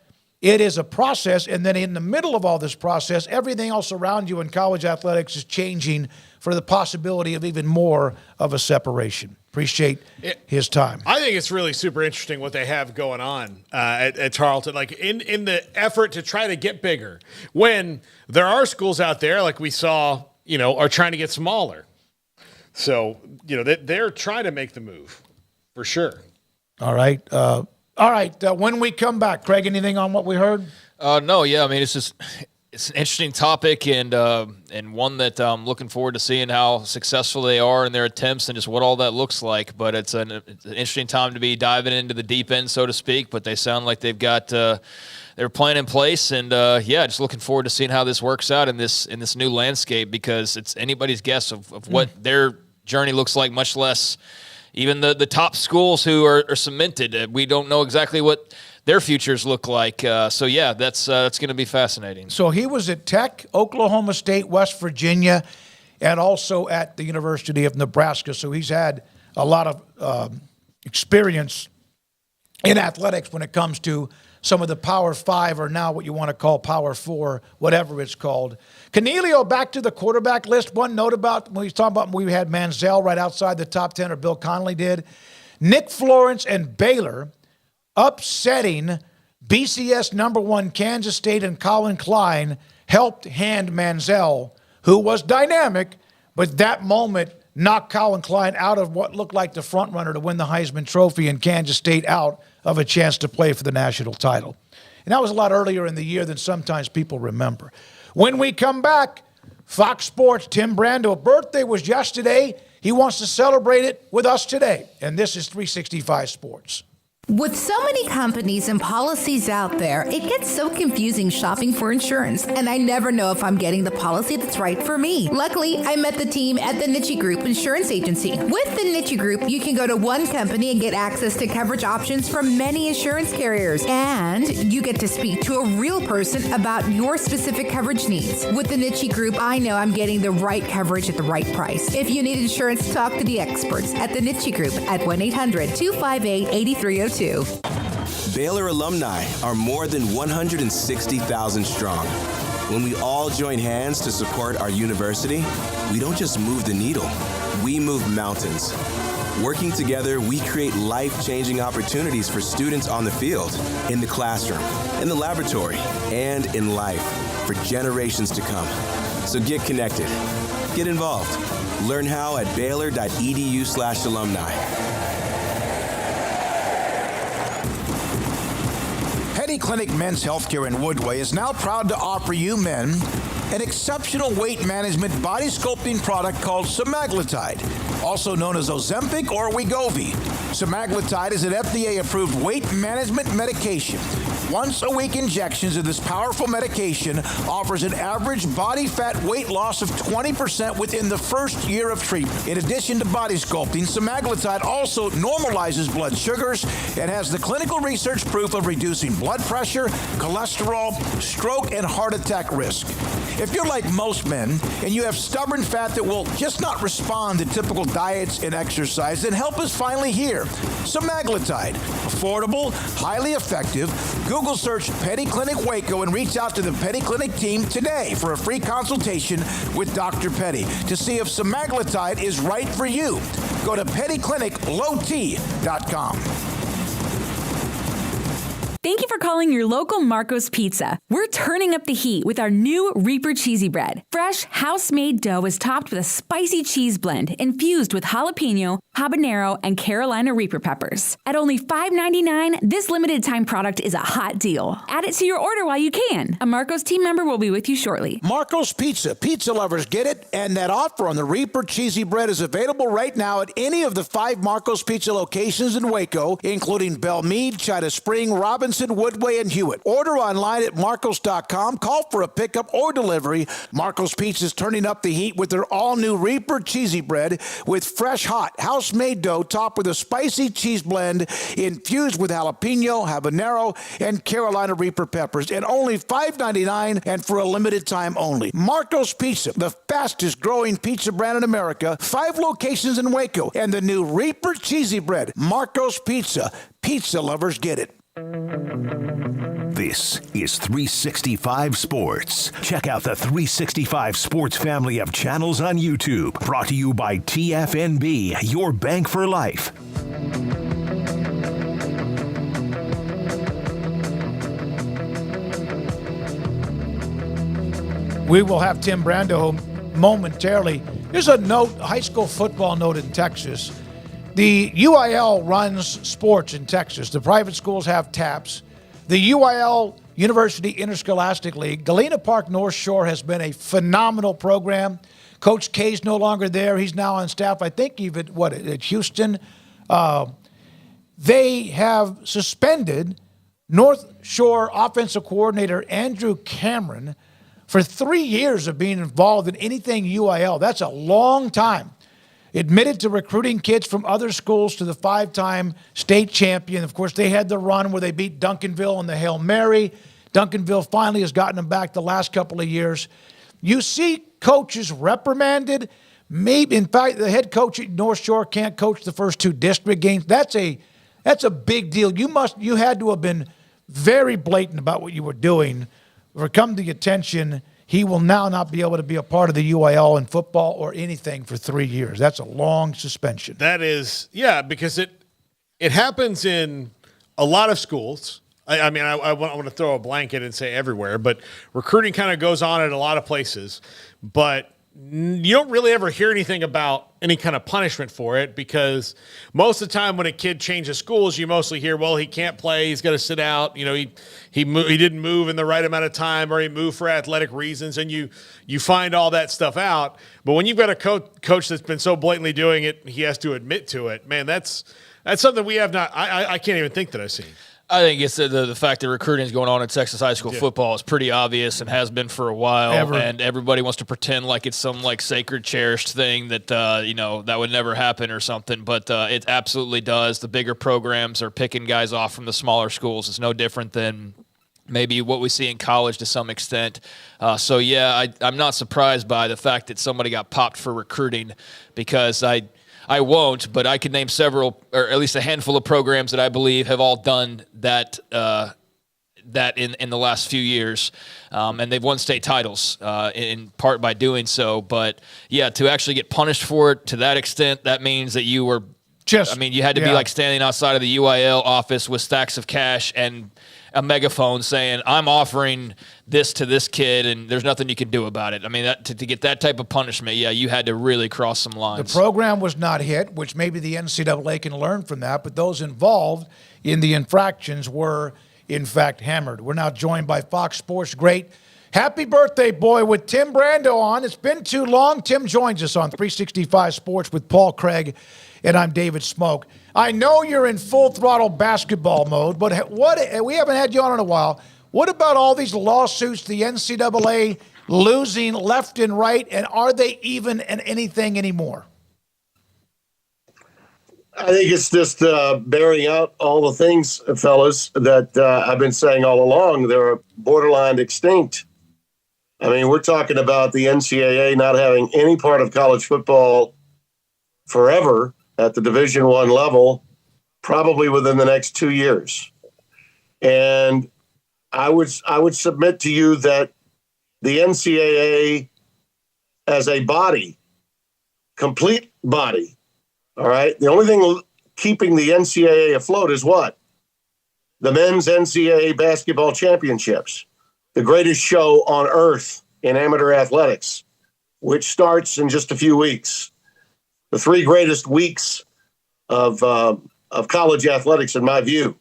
it is a process, and then in the middle of all this process, everything else around you in college athletics is changing for the possibility of even more of a separation. Appreciate his time. I think it's really super interesting what they have going on at Tarleton, like in the effort to try to get bigger. When there are schools out there, like we saw, are trying to get smaller. So, they're trying to make the move for sure. All right. When we come back, Craig, anything on what we heard? No, yeah. I mean, it's an interesting topic and one that I'm looking forward to seeing how successful they are in their attempts and just what all that looks like. But it's an interesting time to be diving into the deep end, so to speak. But they sound like they've got their plan in place, and just looking forward to seeing how this works out in this new landscape, because it's anybody's guess of what their journey looks like, much less even the top schools who are cemented. We don't know exactly what their futures look like. That's going to be fascinating. So he was at Tech, Oklahoma State, West Virginia, and also at the University of Nebraska. So he's had a lot of experience in athletics when it comes to some of the Power 5, or now what you want to call Power 4, whatever it's called. Cornelio, back to the quarterback list. One note about when he's talking about we had Manziel right outside the top 10, or Bill Connolly did. Nick Florence and Baylor upsetting BCS #1 Kansas State and Colin Klein helped hand Manziel, who was dynamic, but that moment knocked Colin Klein out of what looked like the front runner to win the Heisman Trophy, and Kansas State out of a chance to play for the national title. And that was a lot earlier in the year than sometimes people remember. When we come back, Fox Sports, Tim Brando, birthday was yesterday. He wants to celebrate it with us today. And this is 365 Sports. With so many companies and policies out there, it gets so confusing shopping for insurance, and I never know if I'm getting the policy that's right for me. Luckily, I met the team at the Niche Group Insurance Agency. With the Niche Group, you can go to one company and get access to coverage options from many insurance carriers, and you get to speak to a real person about your specific coverage needs. With the Niche Group, I know I'm getting the right coverage at the right price. If you need insurance, talk to the experts at the Niche Group at 1-800-258-8302. Baylor alumni are more than 160,000 strong. When we all join hands to support our university, we don't just move the needle, we move mountains. Working together, we create life-changing opportunities for students on the field, in the classroom, in the laboratory, and in life for generations to come. So get connected, get involved. Learn how at baylor.edu/alumni. Penny Clinic Men's Healthcare in Woodway is now proud to offer you men an exceptional weight management body sculpting product called semaglutide, also known as Ozempic or Wegovy. Semaglutide is an FDA-approved weight management medication. Once-a-week injections of this powerful medication offers an average body fat weight loss of 20% within the first year of treatment. In addition to body sculpting, semaglutide also normalizes blood sugars and has the clinical research proof of reducing blood pressure, cholesterol, stroke, and heart attack risk. If you're like most men and you have stubborn fat that will just not respond to typical diets and exercise, then help is finally here. Semaglutide, affordable, highly effective. Google search Penny Clinic Waco and reach out to the Penny Clinic team today for a free consultation with Dr. Penny to see if semaglutide is right for you. Go to pennycliniclowt.com. Thank you for calling your local Marco's Pizza. We're turning up the heat with our new Reaper Cheesy Bread. Fresh, house-made dough is topped with a spicy cheese blend infused with jalapeno, habanero, and Carolina Reaper peppers. At only $5.99, this limited-time product is a hot deal. Add it to your order while you can. A Marco's team member will be with you shortly. Marco's Pizza. Pizza lovers get it, and that offer on the Reaper Cheesy Bread is available right now at any of the 5 Marco's Pizza locations in Waco, including Belmead, China Spring, Robinson, Robinson, Woodway, and Hewitt. Order online at marcos.com. Call for a pickup or delivery. Marcos Pizza is turning up the heat with their all-new Reaper Cheesy Bread with fresh, hot, house-made dough topped with a spicy cheese blend infused with jalapeno, habanero, and Carolina Reaper peppers, and only $5.99 and for a limited time only. Marcos Pizza, the fastest growing pizza brand in America, 5 locations in Waco, and the new Reaper Cheesy Bread. Marcos Pizza. Pizza lovers get it. This is 365 Sports. Check out the 365 Sports family of channels on YouTube. Brought to you by TFNB, your bank for life. We will have Tim Brando momentarily. Here's a note, a high school football note in Texas. The UIL runs sports in Texas. The private schools have TAPS. The UIL University Interscholastic League, Galena Park North Shore has been a phenomenal program. Coach K's no longer there. He's now on staff, I think, even at Houston. They have suspended North Shore offensive coordinator Andrew Cameron for 3 years of being involved in anything UIL. That's a long time. Admitted to recruiting kids from other schools to the 5-time state champion. Of course, they had the run where they beat Duncanville on the Hail Mary. Duncanville finally has gotten them back the last couple of years. You see coaches reprimanded. Maybe, in fact, the head coach at North Shore can't coach the first 2 district games. That's a big deal. You had to have been very blatant about what you were doing. For come to the attention, he will now not be able to be a part of the UIL in football or anything for 3 years. That's a long suspension. That is, yeah, because it happens in a lot of schools. I want to throw a blanket and say everywhere, but recruiting kind of goes on at a lot of places. But you don't really ever hear anything about any kind of punishment for it, because most of the time when a kid changes schools, you mostly hear, well, he can't play, he's got to sit out, he didn't move in the right amount of time, or he moved for athletic reasons, and you find all that stuff out. But when you've got a coach that's been so blatantly doing it, he has to admit to it. Man, that's something we have not. I can't even think that I've seen. I think it's the fact that recruiting is going on in Texas high school football is pretty obvious and has been for a while. And everybody wants to pretend like it's some sacred, cherished thing that that would never happen or something. But it absolutely does. The bigger programs are picking guys off from the smaller schools. It's no different than maybe what we see in college to some extent. I'm not surprised by the fact that somebody got popped for recruiting, because I won't, but I could name several, or at least a handful of programs that I believe have all done that in the last few years, and they've won state titles in part by doing so. But yeah, to actually get punished for it to that extent, that means that you were you had to be like standing outside of the UIL office with stacks of cash and a megaphone saying, I'm offering this to this kid, and there's nothing you can do about it. I mean, to get that type of punishment, you had to really cross some lines. The program was not hit, which maybe the NCAA can learn from that, but those involved in the infractions were, in fact, hammered. We're now joined by Fox Sports great Happy Birthday Boy with Tim Brando on. It's been too long. Tim joins us on 365 Sports with Paul Craig, and I'm David Smoak. I know you're in full throttle basketball mode, but we haven't had you on in a while. What about all these lawsuits, the NCAA losing left and right, and are they even in anything anymore? I think it's just bearing out all the things, fellas, that I've been saying all along. They're borderline extinct. I mean, we're talking about the NCAA not having any part of college football forever at the Division I level, probably within the next 2 years. And I would submit to you that the NCAA as a body, complete body, all right, the only thing keeping the NCAA afloat is what? The men's NCAA basketball championships, the greatest show on earth in amateur athletics, which starts in just a few weeks. The 3 greatest weeks of college athletics, in my view,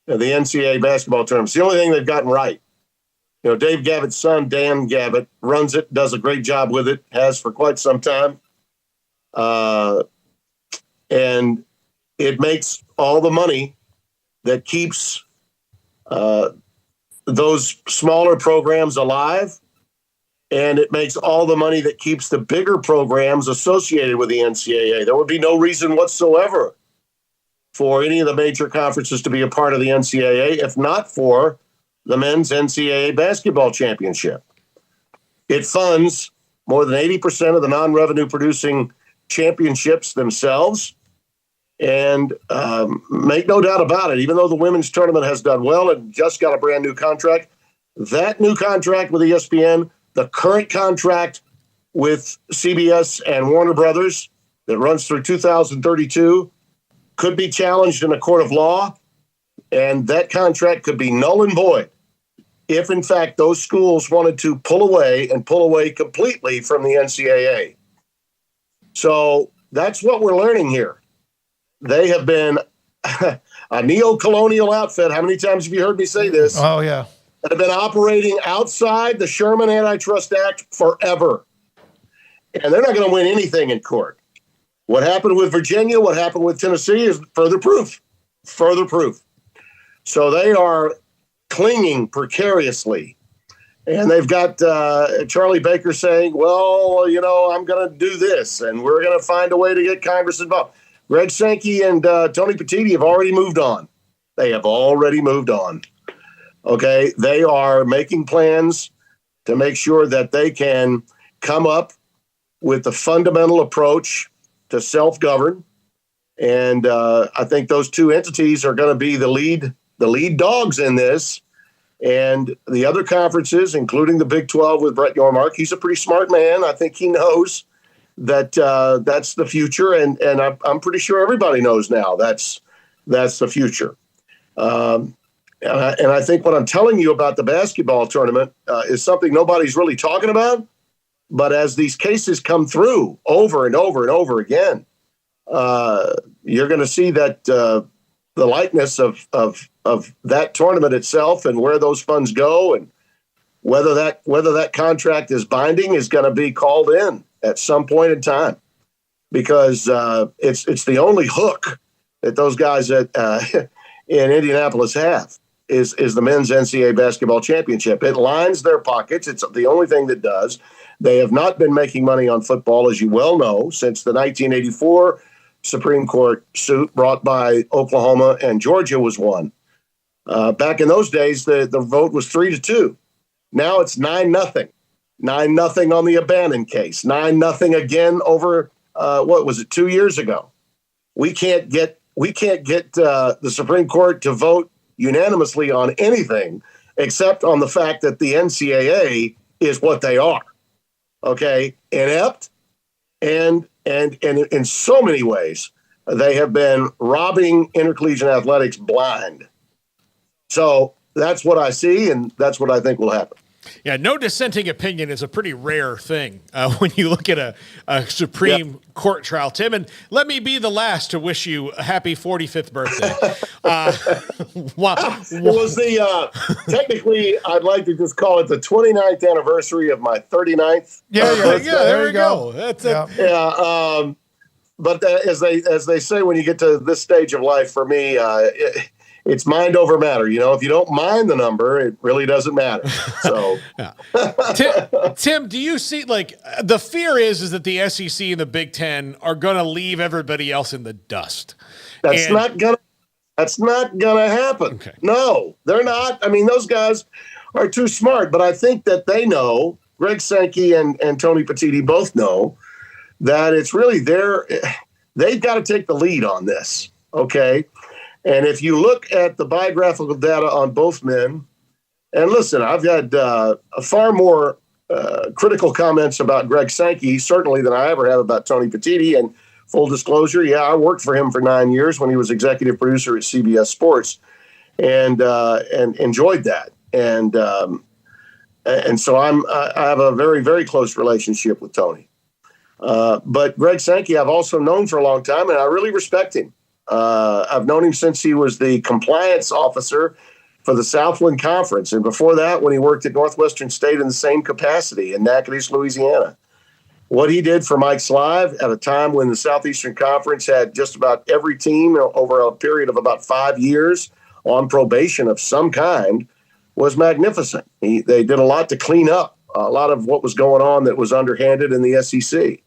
the NCAA basketball tournaments. The only thing they've gotten right. Dave Gavitt's son, Dan Gavitt, runs it, does a great job with it, has for quite some time. And it makes all the money that keeps those smaller programs alive, and it makes all the money that keeps the bigger programs associated with the NCAA. There would be no reason whatsoever for any of the major conferences to be a part of the NCAA, if not for the men's NCAA basketball championship. It funds more than 80% of the non-revenue producing championships themselves. And make no doubt about it, even though the women's tournament has done well and just got a brand new contract, that new contract with ESPN, the current contract with CBS and Warner Brothers that runs through 2032, could be challenged in a court of law, and that contract could be null and void if, in fact, those schools wanted to pull away completely from the NCAA. So that's what we're learning here. They have been a neo-colonial outfit. How many times have you heard me say this? Oh, yeah. That have been operating outside the Sherman Antitrust Act forever. And they're not going to win anything in court. What happened with Virginia, what happened with Tennessee is further proof. Further proof. So they are clinging precariously. And they've got Charlie Baker saying, well, I'm going to do this, and we're going to find a way to get Congress involved. Greg Sankey and Tony Petitti have already moved on. They have already moved on. Okay? They are making plans to make sure that they can come up with the fundamental approach to self-govern. And I think those two entities are going to be the lead dogs in this. And the other conferences, including the Big 12 with Brett Yormark, he's a pretty smart man. I think he knows that that's the future. And I'm pretty sure everybody knows now that's the future. And I think what I'm telling you about the basketball tournament is something nobody's really talking about. But as these cases come through over and over and over again, you're going to see that the likeness of that tournament itself and where those funds go and whether that contract is binding is going to be called in at some point in time, because it's the only hook that those guys in Indianapolis have is the men's NCAA basketball championship. It lines their pockets. It's the only thing that does. They have not been making money on football, as you well know, since the 1984 Supreme Court suit brought by Oklahoma and Georgia was won. Back in those days, the vote was 3-2. Now it's 9-0. 9-0 on the Bannon case. 9-0 again over 2 years ago. We can't get the Supreme Court to vote unanimously on anything except on the fact that the NCAA is what they are. Okay, inept, and in so many ways, they have been robbing intercollegiate athletics blind. So that's what I see, and that's what I think will happen. Yeah, no dissenting opinion is a pretty rare thing when you look at a Supreme Court trial, Tim. And let me be the last to wish you a happy 45th birthday. It was technically, I'd like to just call it the 29th anniversary of my 39th. There we go. That's it. Yeah. But as they say, when you get to this stage of life, for me, it's mind over matter. If you don't mind the number, it really doesn't matter. So, Tim, do you see the fear is that the SEC and the Big Ten are going to leave everybody else in the dust? That's not gonna happen. Okay. No, they're not. I mean, those guys are too smart. But I think that they know. Greg Sankey and Tony Petitti both know that it's really they've got to take the lead on this. Okay. And if you look at the biographical data on both men, and listen, I've had far more critical comments about Greg Sankey, certainly, than I ever have about Tony Petitti. And full disclosure, I worked for him for 9 years when he was executive producer at CBS Sports, and enjoyed that. And so I have a very, very close relationship with Tony. But Greg Sankey, I've also known for a long time, and I really respect him. I've known him since he was the compliance officer for the Southland Conference. And before that, when he worked at Northwestern State in the same capacity in Natchitoches, Louisiana. What he did for Mike Slive at a time when the Southeastern Conference had just about every team over a period of about 5 years on probation of some kind was magnificent. They did a lot to clean up a lot of what was going on that was underhanded in the SEC.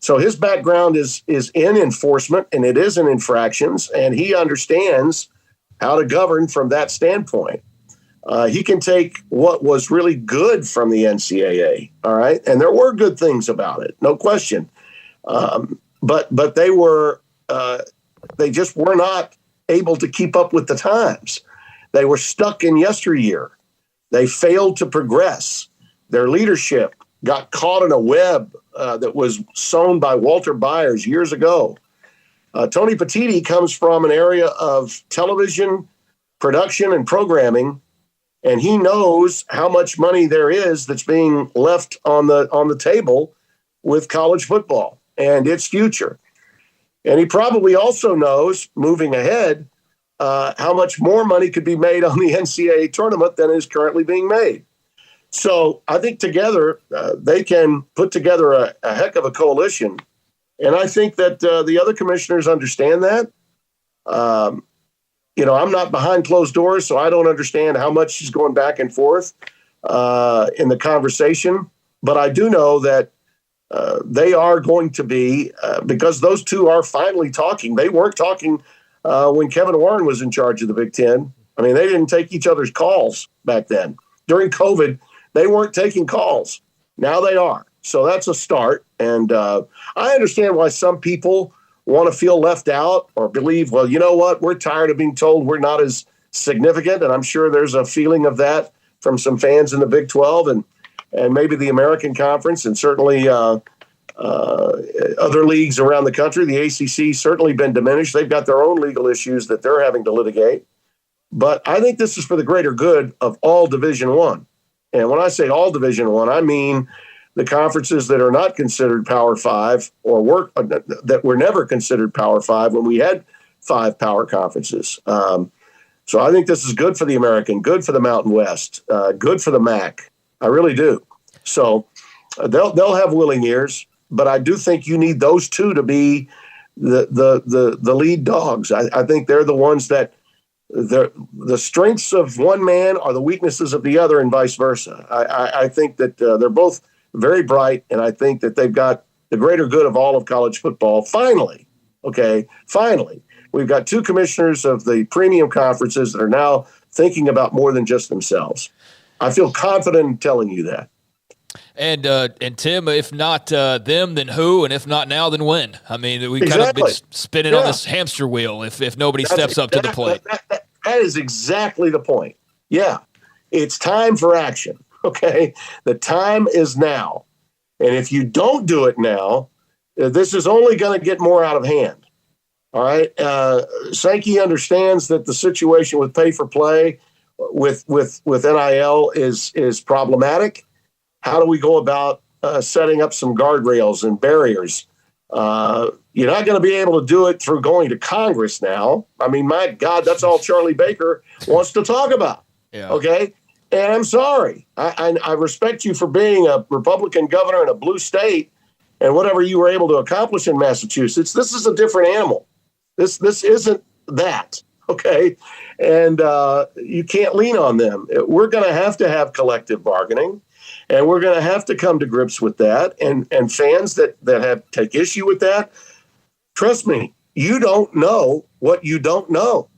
So his background is in enforcement, and it is in infractions, and he understands how to govern from that standpoint. He can take what was really good from the NCAA, all right? And there were good things about it, no question. But they just were not able to keep up with the times. They were stuck in yesteryear. They failed to progress. Their leadership got caught in a web that was sown by Walter Byers years ago. Tony Petitti comes from an area of television production and programming, and he knows how much money there is that's being left on the table with college football and its future. And he probably also knows, moving ahead, how much more money could be made on the NCAA tournament than is currently being made. So I think together they can put together a heck of a coalition. And I think that the other commissioners understand that. I'm not behind closed doors, so I don't understand how much is going back and forth in the conversation. But I do know that they are going to be, because those two are finally talking. They weren't talking when Kevin Warren was in charge of the Big Ten. I mean, they didn't take each other's calls back then. During COVID, they weren't taking calls. Now they are. So that's a start. And I understand why some people want to feel left out or believe, well, you know what, we're tired of being told we're not as significant. And I'm sure there's a feeling of that from some fans in the Big 12 and maybe the American Conference, and certainly other leagues around the country. The ACC certainly been diminished. They've got their own legal issues that they're having to litigate. But I think this is for the greater good of all Division I. And when I say all Division I, I mean the conferences that are not considered Power 5 or that were never considered Power 5 when we had 5 power conferences. So I think this is good for the American, good for the Mountain West, good for the MAC. I really do. So they'll have willing ears, but I do think you need those two to be the lead dogs. I think they're the ones that the strengths of one man are the weaknesses of the other, and vice versa. I think that they're both very bright, and I think that they've got the greater good of all of college football. Finally, we've got two commissioners of the premium conferences that are now thinking about more than just themselves. I feel confident in telling you that. And Tim, if not them, then who? And if not now, then when? I mean, we kind of been spinning on this hamster wheel if nobody steps up to the plate. That is exactly the point. Yeah, it's time for action. Okay, the time is now. And if you don't do it now, this is only going to get more out of hand. All right. Sankey understands that the situation with pay for play with NIL is problematic. How do we go about setting up some guardrails and barriers? You're not going to be able to do it through going to Congress now. I mean, my God, that's all Charlie Baker wants to talk about. Yeah. Okay. And I'm sorry. I respect you for being a Republican governor in a blue state and whatever you were able to accomplish in Massachusetts. This is a different animal. This isn't that. Okay. And you can't lean on them. We're going to have collective bargaining, and we're going to have to come to grips with that. And fans that take issue with that, trust me, you don't know what you don't know.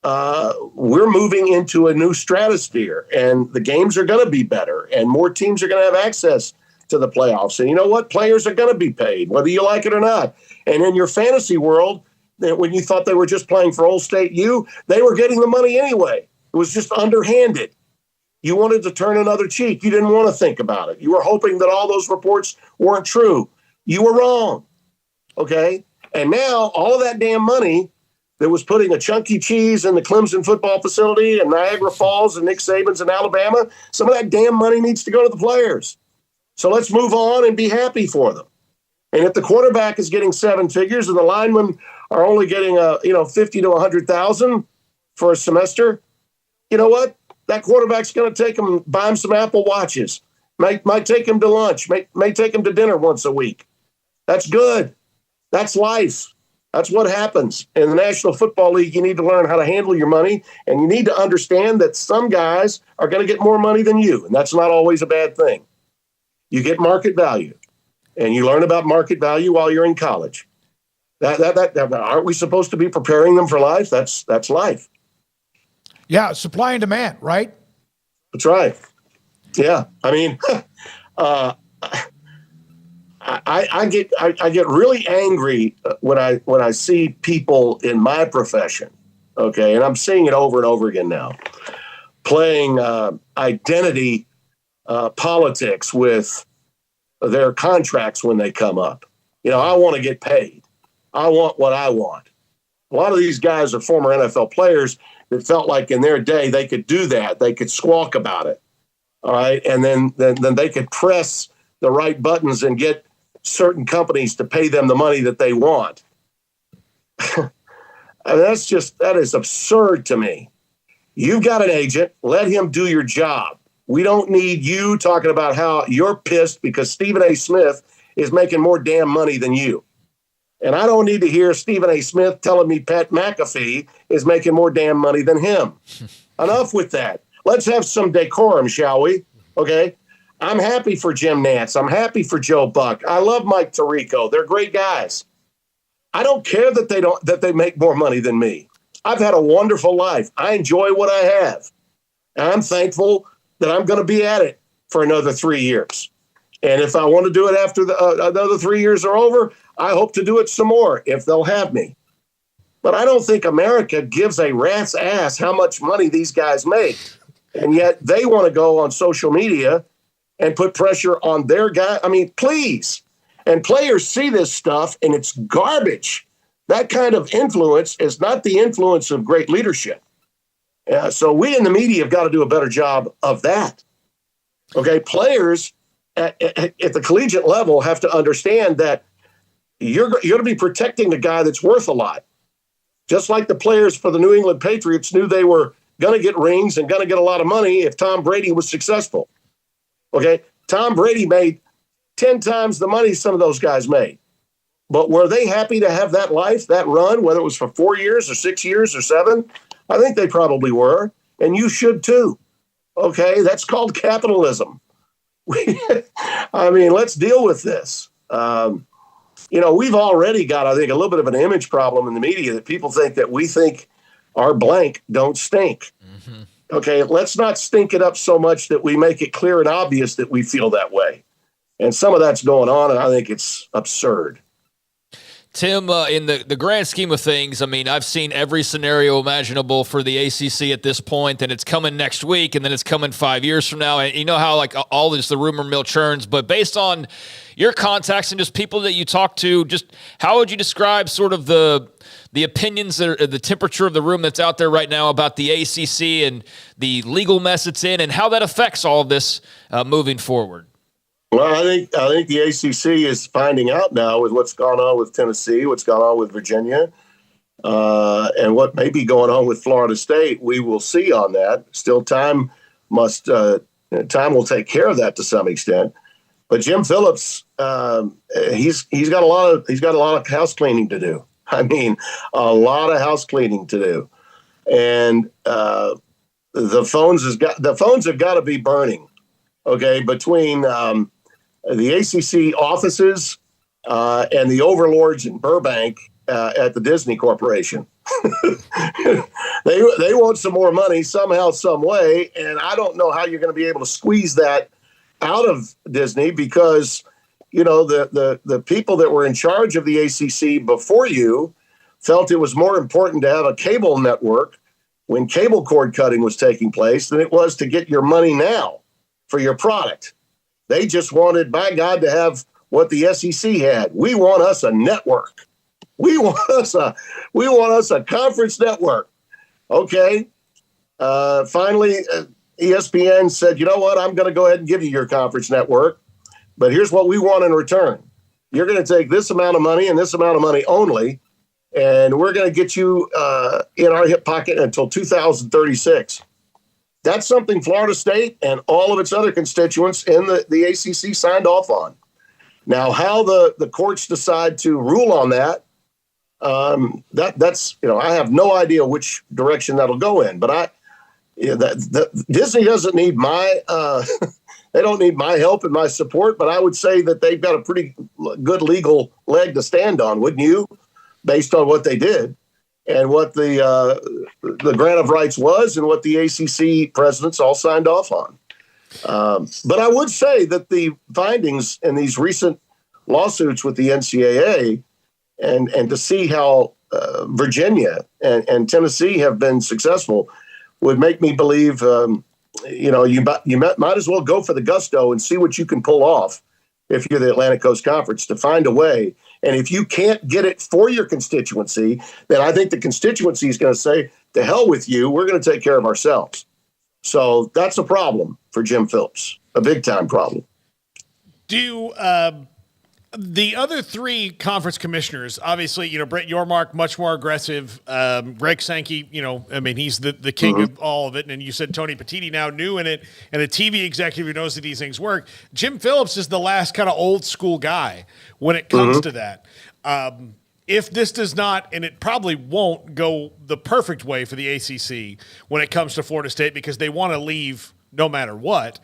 We're moving into a new stratosphere, and the games are going to be better, and more teams are going to have access to the playoffs. And you know what? Players are going to be paid, whether you like it or not. And in your fantasy world, when you thought they were just playing for Old State U, they were getting the money anyway. It was just underhanded. You wanted to turn another cheek. You didn't want to think about it. You were hoping that all those reports weren't true. You were wrong. Okay? And now all of that damn money that was putting a Chuck E. Cheese in the Clemson football facility and Niagara Falls and Nick Saban's in Alabama, some of that damn money needs to go to the players. So let's move on and be happy for them. And if the quarterback is getting 7 figures and the linemen are only getting $50,000 to $100,000 for a semester, you know what? That quarterback's going to take him, buy him some Apple Watches. Might take him to lunch. May take him to dinner once a week. That's good. That's life. That's what happens. In the National Football League, you need to learn how to handle your money, and you need to understand that some guys are going to get more money than you, and that's not always a bad thing. You get market value, and you learn about market value while you're in college. Aren't we supposed to be preparing them for life? That's life. Yeah, supply and demand, right? That's right. Yeah, I mean, I get really angry when I see people in my profession, okay, and I'm seeing it over and over again now, playing identity politics with their contracts when they come up. I want to get paid. I want what I want. A lot of these guys are former NFL players that felt like in their day they could do that. They could squawk about it. All right. And then they could press the right buttons and get certain companies to pay them the money that they want. And that is absurd to me. You've got an agent. Let him do your job. We don't need you talking about how you're pissed because Stephen A. Smith is making more damn money than you. And I don't need to hear Stephen A. Smith telling me Pat McAfee is making more damn money than him. Enough with that. Let's have some decorum, shall we? Okay. I'm happy for Jim Nantz. I'm happy for Joe Buck. I love Mike Tirico. They're great guys. I don't care that they make more money than me. I've had a wonderful life. I enjoy what I have. And I'm thankful that I'm going to be at it for another 3 years. And if I want to do it after another 3 years are over, I hope to do it some more if they'll have me. But I don't think America gives a rat's ass how much money these guys make. And yet they want to go on social media and put pressure on their guy. I mean, please. And players see this stuff, and it's garbage. That kind of influence is not the influence of great leadership. So we in the media have got to do a better job of that. Okay, players at the collegiate level have to understand that you're going to be protecting the guy that's worth a lot. Just like the players for the New England Patriots knew they were going to get rings and going to get a lot of money if Tom Brady was successful. Okay, Tom Brady made 10 times the money some of those guys made. But were they happy to have that life, that run, whether it was for 4 years or 6 years or 7? I think they probably were, and you should too. Okay, that's called capitalism. I mean, let's deal with this. We've already got, I think, a little bit of an image problem in the media that people think that we think our blank don't stink. Mm-hmm. Okay, let's not stink it up so much that we make it clear and obvious that we feel that way. And some of that's going on, and I think it's absurd. Tim, in the grand scheme of things, I mean, I've seen every scenario imaginable for the ACC at this point, and it's coming next week, and then it's coming 5 years from now. And you know how, like, all this, the rumor mill churns, but based on your contacts and just people that you talk to, just how would you describe sort of the opinions, the temperature of the room that's out there right now about the ACC and the legal mess it's in, and how that affects all of this moving forward? Well, I think the ACC is finding out now with what's gone on with Tennessee, what's gone on with Virginia, and what may be going on with Florida State. We will see on that. Still, time will take care of that to some extent. But Jim Phillips, he's got a lot of house cleaning to do. I mean, a lot of house cleaning to do, and the phones have got to be burning. Okay, between the ACC offices and the overlords in Burbank at the Disney Corporation. They want some more money somehow, some way, and I don't know how you're going to be able to squeeze that out of Disney because, the people that were in charge of the ACC before you felt it was more important to have a cable network when cable cord cutting was taking place than it was to get your money now for your product. They just wanted, by God, to have what the SEC had. We want us a network. We want us a conference network. Okay. Finally, ESPN said, you know what? I'm going to go ahead and give you your conference network, but here's what we want in return. You're going to take this amount of money and this amount of money only, and we're going to get you in our hip pocket until 2036. That's something Florida State and all of its other constituents in the ACC signed off on. Now, how the courts decide to rule on that, that's I have no idea which direction that'll go in. But Disney doesn't need my they don't need my help and my support. But I would say that they've got a pretty good legal leg to stand on, wouldn't you? Based on what they did and what the grant of rights was and what the ACC presidents all signed off on. But I would say that the findings in these recent lawsuits with the NCAA and to see how Virginia and Tennessee have been successful would make me believe, you might as well go for the gusto and see what you can pull off if you're the Atlantic Coast Conference to find a way. And if you can't get it for your constituency, then I think the constituency is going to say, to hell with you, we're going to take care of ourselves. So that's a problem for Jim Phillips, a big-time problem. Do the other three conference commissioners, obviously, Brett Yormark, much more aggressive. Greg Sankey, he's the king of all of it. And you said Tony Petitti now new in it and a TV executive who knows that these things work. Jim Phillips is the last kind of old school guy when it comes to that. If this does not, and it probably won't go the perfect way for the ACC when it comes to Florida State because they want to leave no matter what.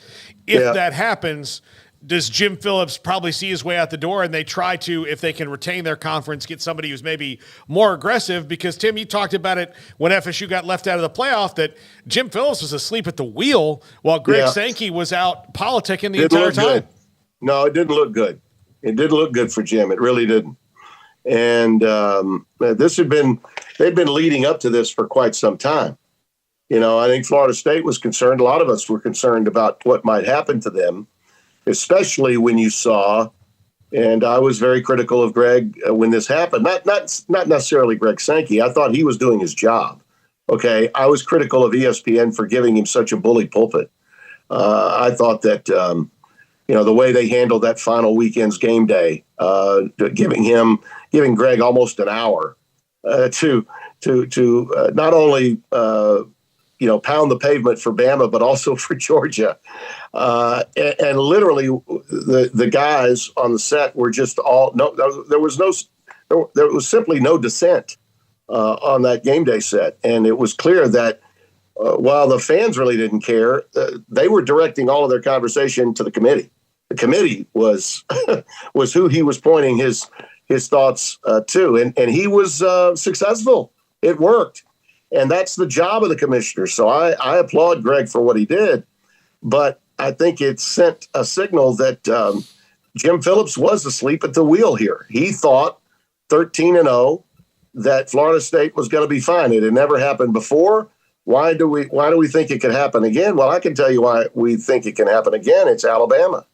If that happens, does Jim Phillips probably see his way out the door and they try to, if they can retain their conference, get somebody who's maybe more aggressive? Because, Tim, you talked about it when FSU got left out of the playoff that Jim Phillips was asleep at the wheel while Greg Sankey was out politicking the entire time. Good. No, it didn't look good. It didn't look good for Jim. It really didn't. And they've been leading up to this for quite some time. I think Florida State was concerned. A lot of us were concerned about what might happen to them, especially when you saw, and I was very critical of Greg when this happened. Not necessarily Greg Sankey. I thought he was doing his job. Okay, I was critical of ESPN for giving him such a bully pulpit. I thought that the way they handled that final weekend's game day, giving Greg almost an hour to not only pound the pavement for Bama, but also for Georgia. And literally the guys on the set were just there was simply no dissent on that game day set. And it was clear that while the fans really didn't care, they were directing all of their conversation to the committee. The committee was who he was pointing his thoughts to. And he was successful. It worked. And that's the job of the commissioner. So I applaud Greg for what he did. But I think it sent a signal that Jim Phillips was asleep at the wheel here. He thought 13-0 that Florida State was going to be fine. It had never happened before. Why do we think it could happen again? Well, I can tell you why we think it can happen again. It's Alabama.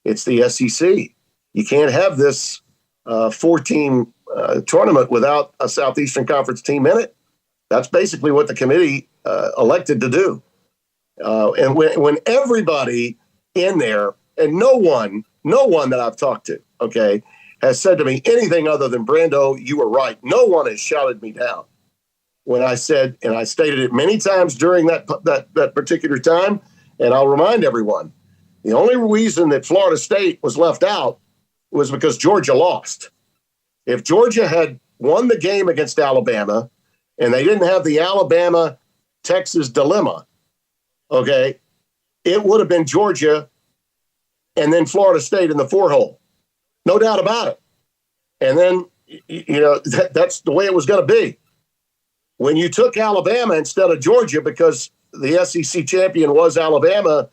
It's the SEC. You can't have this 4-team tournament without a Southeastern Conference team in it. That's basically what the committee elected to do. And when everybody in there, and no one that I've talked to, okay, has said to me anything other than, Brando, you were right. No one has shouted me down when I said, and I stated it many times during that particular time, and I'll remind everyone, the only reason that Florida State was left out was because Georgia lost. If Georgia had won the game against Alabama and they didn't have the Alabama-Texas dilemma, okay, it would have been Georgia and then Florida State in the 4-hole. No doubt about it. And then, that's the way it was going to be. When you took Alabama instead of Georgia because the SEC champion was Alabama,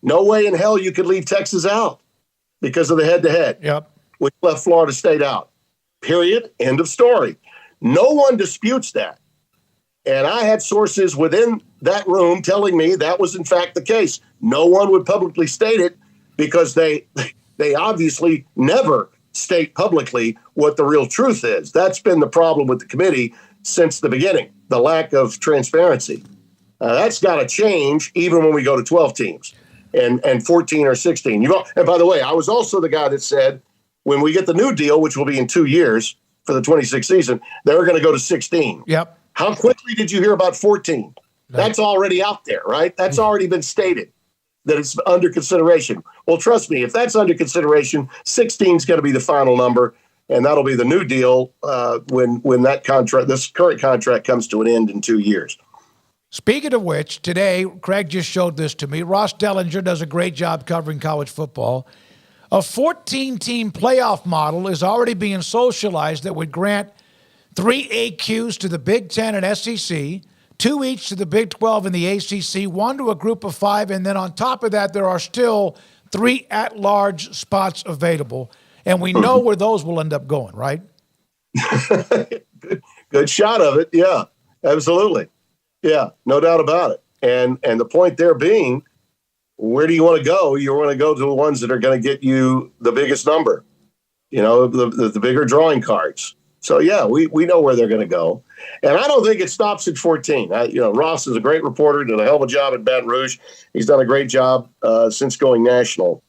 no way in hell you could leave Texas out because of the head-to-head, which left Florida State out. Period. End of story. No one disputes that. And I had sources within that room telling me that was in fact the case. No one would publicly state it because they obviously never state publicly what the real truth is. That's been the problem with the committee since the beginning, the lack of transparency. That's got to change even when we go to 12 teams and 14 or 16. And by the way, I was also the guy that said when we get the new deal, which will be in 2 years for the 26th season, they're going to go to 16. Yep. How quickly did you hear about 14? That's already out there, right? That's already been stated that it's under consideration. Well, trust me, if that's under consideration, 16 is going to be the final number. and that'll be the new deal when this current contract comes to an end in 2 years. Speaking of which, today, Craig just showed this to me. Ross Dellinger does a great job covering college football. A 14-team playoff model is already being socialized that would grant 3 AQs to the Big Ten and SEC, 2 each to the Big 12 and the ACC, 1 to a group of 5, and then on top of that, there are still 3 at-large spots available. And we know where those will end up going, right? Good shot of it. Yeah, absolutely. Yeah, no doubt about it. And the point there being, where do you want to go? You want to go to the ones that are going to get you the biggest number, the bigger drawing cards. So, yeah, we know where they're going to go. And I don't think it stops at 14. Ross is a great reporter, did a hell of a job at Baton Rouge. He's done a great job since going national.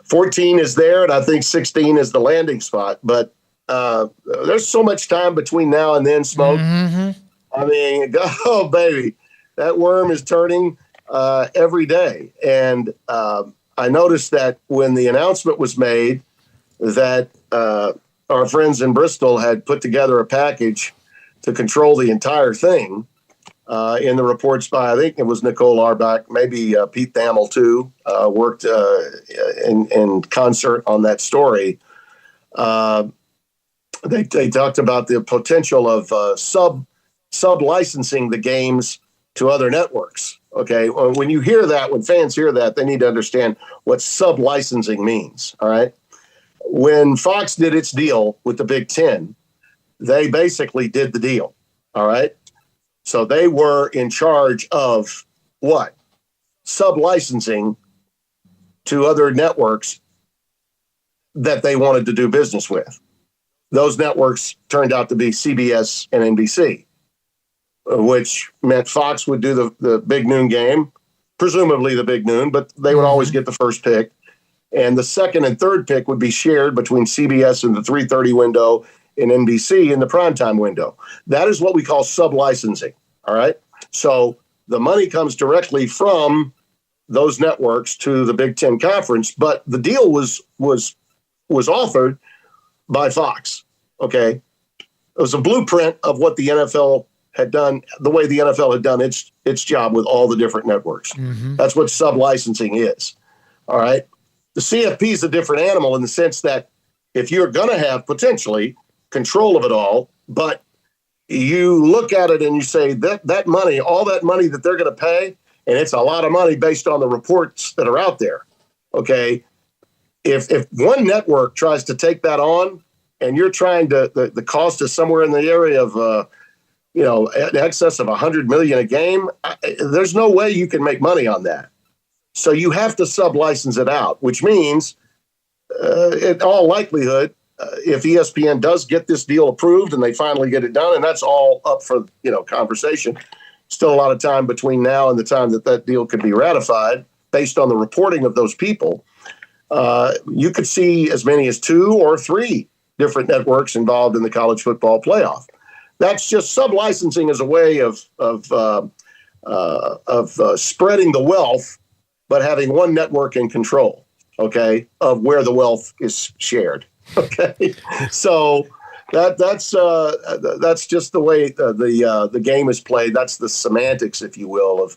14 is there, and I think 16 is the landing spot. But there's so much time between now and then, Smoak. Mm-hmm. I mean, oh, baby, that worm is turning every day. And I noticed that when the announcement was made that our friends in Bristol had put together a package to control the entire thing, in the reports by, I think it was Nicole Arbach, maybe Pete Thamel too, worked in concert on that story. They talked about the potential of sub-licensing the games to other networks. Okay, when you hear that, when fans hear that, they need to understand what sub-licensing means, all right? When Fox did its deal with the Big Ten, they basically did the deal, all right? So they were in charge of what? Sub-licensing to other networks that they wanted to do business with. Those networks turned out to be CBS and NBC, which meant Fox would do the big noon game, presumably the big noon, but they would always get the first pick. And the second and third pick would be shared between CBS in the 3:30 window and NBC in the primetime window. That is what we call sub-licensing, all right? So the money comes directly from those networks to the Big Ten Conference, but the deal was offered by Fox, okay? It was a blueprint of what the NFL had done, the way the NFL had done its job with all the different networks. Mm-hmm. That's what sub-licensing is, all right? The CFP is a different animal in the sense that if you're going to have potentially control of it all, but you look at it and you say that money, all that money that they're going to pay, and it's a lot of money based on the reports that are out there, okay? If one network tries to take that on and you're trying to, the cost is somewhere in the area of, in excess of $100 million a game, there's no way you can make money on that. So you have to sub-license it out, which means, in all likelihood, if ESPN does get this deal approved and they finally get it done, and that's all up for conversation, still a lot of time between now and the time that deal could be ratified, based on the reporting of those people, you could see as many as 2 or 3 different networks involved in the college football playoff. That's just sub-licensing as a way of spreading the wealth, but having one network in control, okay, of where the wealth is shared. Okay, so that's just the way the game is played. That's the semantics, if you will,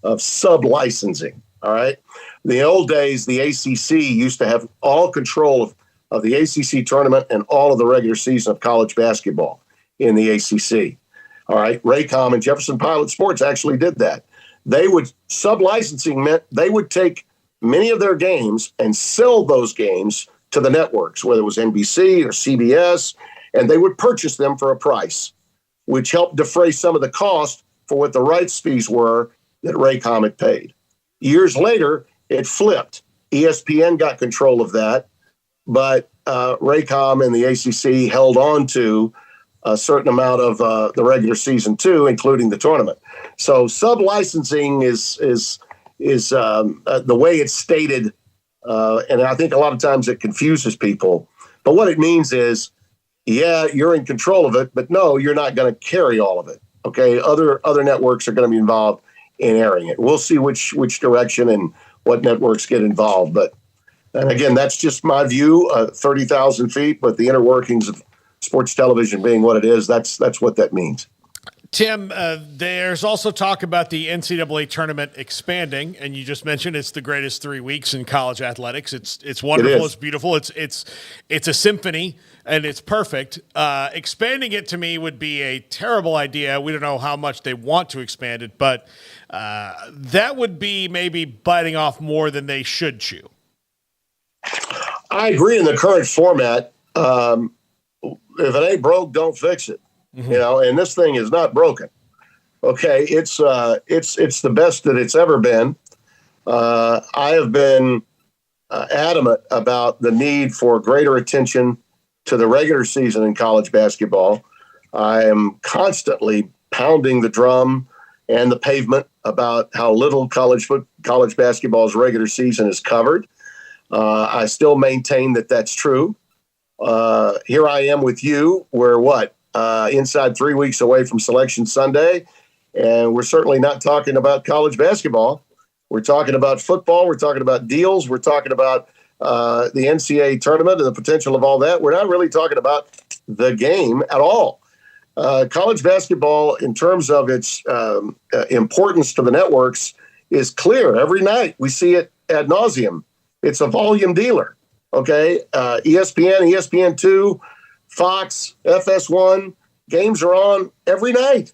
of sub-licensing. All right. In the old days, the ACC used to have all control of the ACC tournament and all of the regular season of college basketball in the ACC. All right. Raycom and Jefferson Pilot Sports actually did that. Sub-licensing meant they would take many of their games and sell those games to the networks, whether it was NBC or CBS, and they would purchase them for a price, which helped defray some of the cost for what the rights fees were that Raycom had paid. Years later, it flipped. ESPN got control of that, but Raycom and the ACC held on to a certain amount of the regular season too, including the tournament. So sub-licensing is the way it's stated, and I think a lot of times it confuses people. But what it means is, yeah, you're in control of it, but no, you're not going to carry all of it. Okay, other networks are going to be involved in airing it. We'll see which direction and what networks get involved, but And again, that's just my view, 30,000 feet, but the inner workings of sports television being what it is, that's what that means. Tim, there's also talk about the NCAA tournament expanding, and you just mentioned it's the greatest 3 weeks in college athletics. It's wonderful. It's beautiful. It's a symphony, and it's perfect. Expanding it to me would be a terrible idea. We don't know how much they want to expand it, but that would be maybe biting off more than they should chew. I agree in the current format. If it ain't broke, don't fix it. Mm-hmm. And this thing is not broken. Okay, it's the best that it's ever been. I have been adamant about the need for greater attention to the regular season in college basketball. I am constantly pounding the drum and the pavement about how little college basketball's regular season is covered. I still maintain that that's true. Here I am with you. We're inside 3 weeks away from Selection Sunday, and we're certainly not talking about college basketball. We're talking about football. We're talking about deals. We're talking about the NCAA tournament and the potential of all that. We're not really talking about the game at all. College basketball, in terms of its importance to the networks, is clear. Every night we see it ad nauseum. It's a volume dealer. Okay, ESPN, ESPN2, Fox, FS1, games are on every night.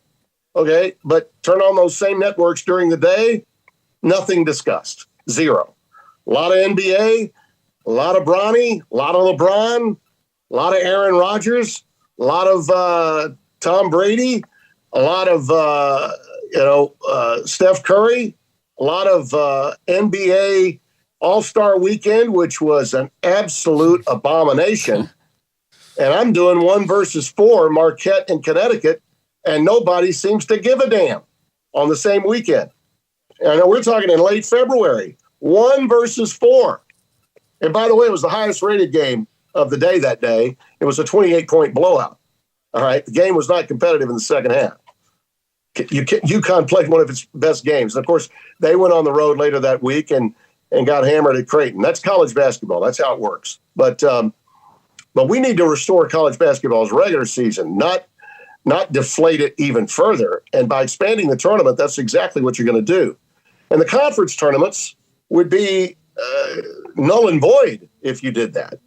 Okay, but turn on those same networks during the day, nothing discussed. Zero. A lot of NBA, a lot of Bronny, a lot of LeBron, a lot of Aaron Rodgers, a lot of Tom Brady, a lot of Steph Curry, a lot of NBA All-Star Weekend, which was an absolute abomination. And I'm doing 1 versus 4, Marquette and Connecticut, and nobody seems to give a damn on the same weekend. And we're talking in late February, 1 versus 4. And by the way, it was the highest rated game of the day that day. It was a 28-point blowout. All right. The game was not competitive in the second half. UConn played one of its best games. And of course, they went on the road later that week and got hammered at Creighton. That's college basketball. That's how it works. But we need to restore college basketball's regular season, not deflate it even further. And by expanding the tournament, that's exactly what you're going to do. And the conference tournaments would be null and void if you did that.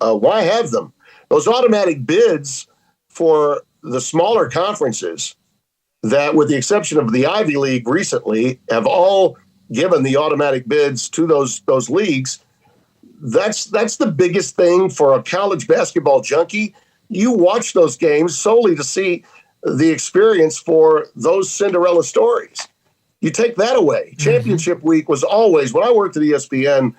Why have them? Those automatic bids for the smaller conferences that, with the exception of the Ivy League recently, have all given the automatic bids to those leagues. That's the biggest thing for a college basketball junkie. You watch those games solely to see the experience for those Cinderella stories. You take that away. Mm-hmm. Championship week was always, when I worked at ESPN,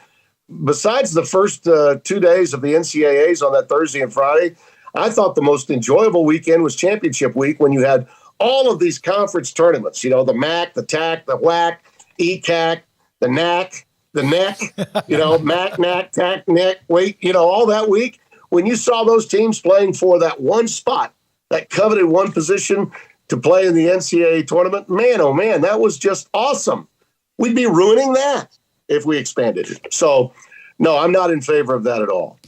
besides the first 2 days of the NCAAs on that Thursday and Friday, I thought the most enjoyable weekend was championship week, when you had all of these conference tournaments, the MAC, the TAC, the WAC, ECAC, the NAC, the NEC, MAC, NAC, TAC, NEC, all that week. When you saw those teams playing for that one spot, that coveted one position to play in the NCAA tournament, man, oh man, that was just awesome. We'd be ruining that if we expanded it. So, no, I'm not in favor of that at all.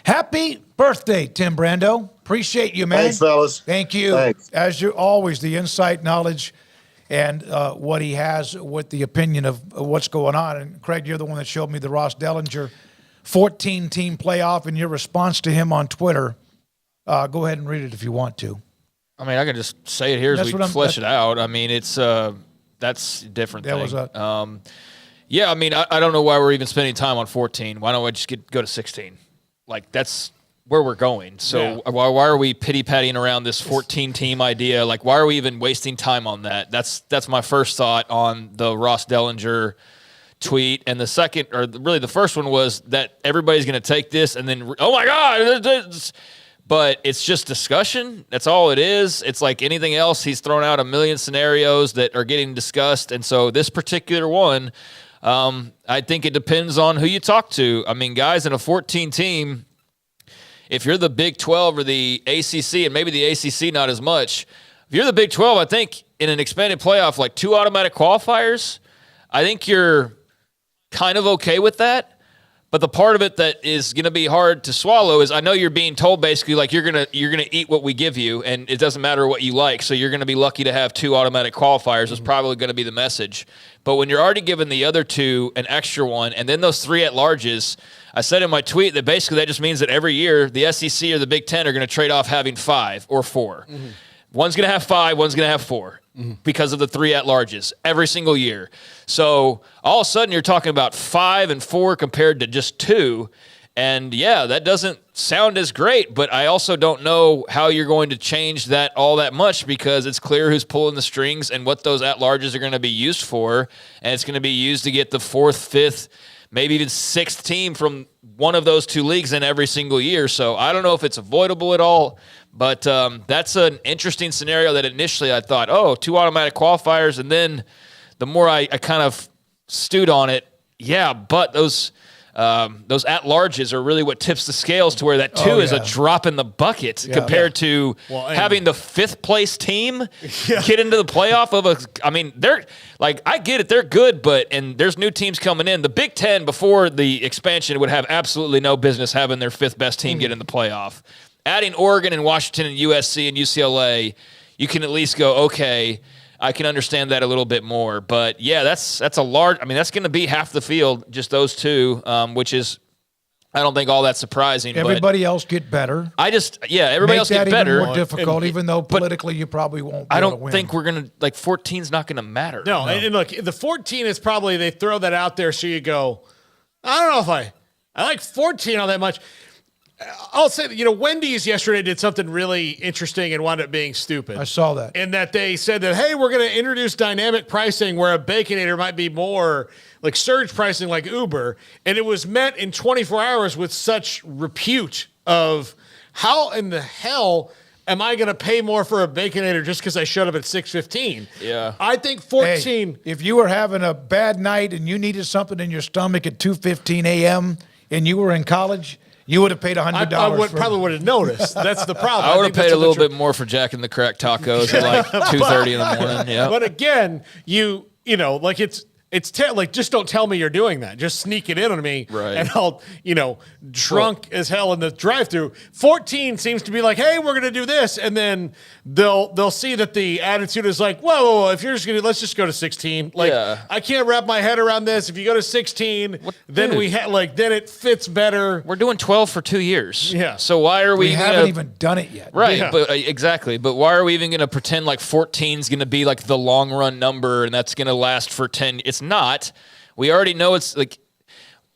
Happy birthday, Tim Brando. Appreciate you, man. Thanks, fellas. Thank you. Thanks. As you always, the insight, knowledge, and what he has with the opinion of what's going on. And Craig, you're the one that showed me the Ross Dellinger 14-team playoff and your response to him on Twitter. Go ahead and read it if you want to. I mean, I can just say it here as we flesh it out. I mean, it's that's a different thing. Yeah, I mean, I don't know why we're even spending time on 14. Why don't I just go to 16? Like, that's where we're going. So why are we pity-patting around this 14-team idea? Like, why are we even wasting time on that? That's my first thought on the Ross Dellinger tweet. And the second, or really the first one, was that everybody's going to take this and then, oh my God, but it's just discussion. That's all it is. It's like anything else. He's thrown out a million scenarios that are getting discussed. And so this particular one, I think it depends on who you talk to. I mean, guys, in a 14 team, if you're the Big 12 or the ACC, and maybe the ACC not as much, if you're the Big 12, I think in an expanded playoff, like 2 automatic qualifiers, I think you're kind of okay with that. But the part of it that is going to be hard to swallow is I know you're being told basically like you're gonna eat what we give you, and it doesn't matter what you like. So you're going to be lucky to have 2 automatic qualifiers. Is probably going to be the message. But when you're already given the other 2 an extra one, and then those 3 at-larges, I said in my tweet that basically that just means that every year the SEC or the Big Ten are going to trade off having 5 or 4. One's going to have 5, one's going to have 4 because of the 3 at-larges every single year. So all of a sudden you're talking about 5 and 4 compared to just 2. And yeah, that doesn't sound as great, but I also don't know how you're going to change that all that much because it's clear who's pulling the strings and what those at-larges are going to be used for. And it's going to be used to get the 4th, 5th, maybe even 6th team from one of those 2 leagues in every single year. So I don't know if it's avoidable at all, but that's an interesting scenario that initially I thought, 2 automatic qualifiers. And then the more I kind of stewed on it, but those at-larges are really what tips the scales to where that 2 is a drop in the bucket compared to having the 5th place team get into the playoff of they're like, I get it, they're good, and there's new teams coming in. The Big Ten before the expansion would have absolutely no business having their 5th best team get in the playoff. Adding Oregon and Washington and USC and UCLA, you can at least go, okay, I can understand that a little bit more. But yeah, that's a large, that's going to be half the field, just those 2, which is, I don't think all that surprising. Everybody else get better. Everybody else get better. More difficult, even though politically you probably won't. I don't think we're going to 14's not going to matter. No, and look, the 14 is probably, they throw that out there so you go, I don't know if I like 14 all that much. I'll say that, Wendy's yesterday did something really interesting and wound up being stupid. I saw that. In that they said that, hey, we're going to introduce dynamic pricing where a Baconator might be more like surge pricing like Uber. And it was met in 24 hours with such repute of how in the hell am I going to pay more for a Baconator just because I showed up at 6:15? Yeah. I think 14. Hey, if you were having a bad night and you needed something in your stomach at 2:15 a.m. and you were in college, you would have paid $100. I probably would have noticed. That's the problem. I would have paid a little bit more for Jack and the Crack tacos at like 2:30 in the morning. Yeah. But again, just don't tell me you're doing that. Just sneak it in on me, right? And I'll, drunk as hell in the drive-through. 14 seems to be like, hey, we're gonna do this, and then they'll see that the attitude is like, whoa, if you're just gonna, let's just go to 16. Like, I can't wrap my head around this. If you go to 16, then then it fits better. We're doing 12 for 2 years. Yeah. So why are we haven't even done it yet? Right. Yeah. But exactly. But why are we even gonna pretend like 14 is gonna be like the long run number and that's gonna last for 10? It's not. We already know it's like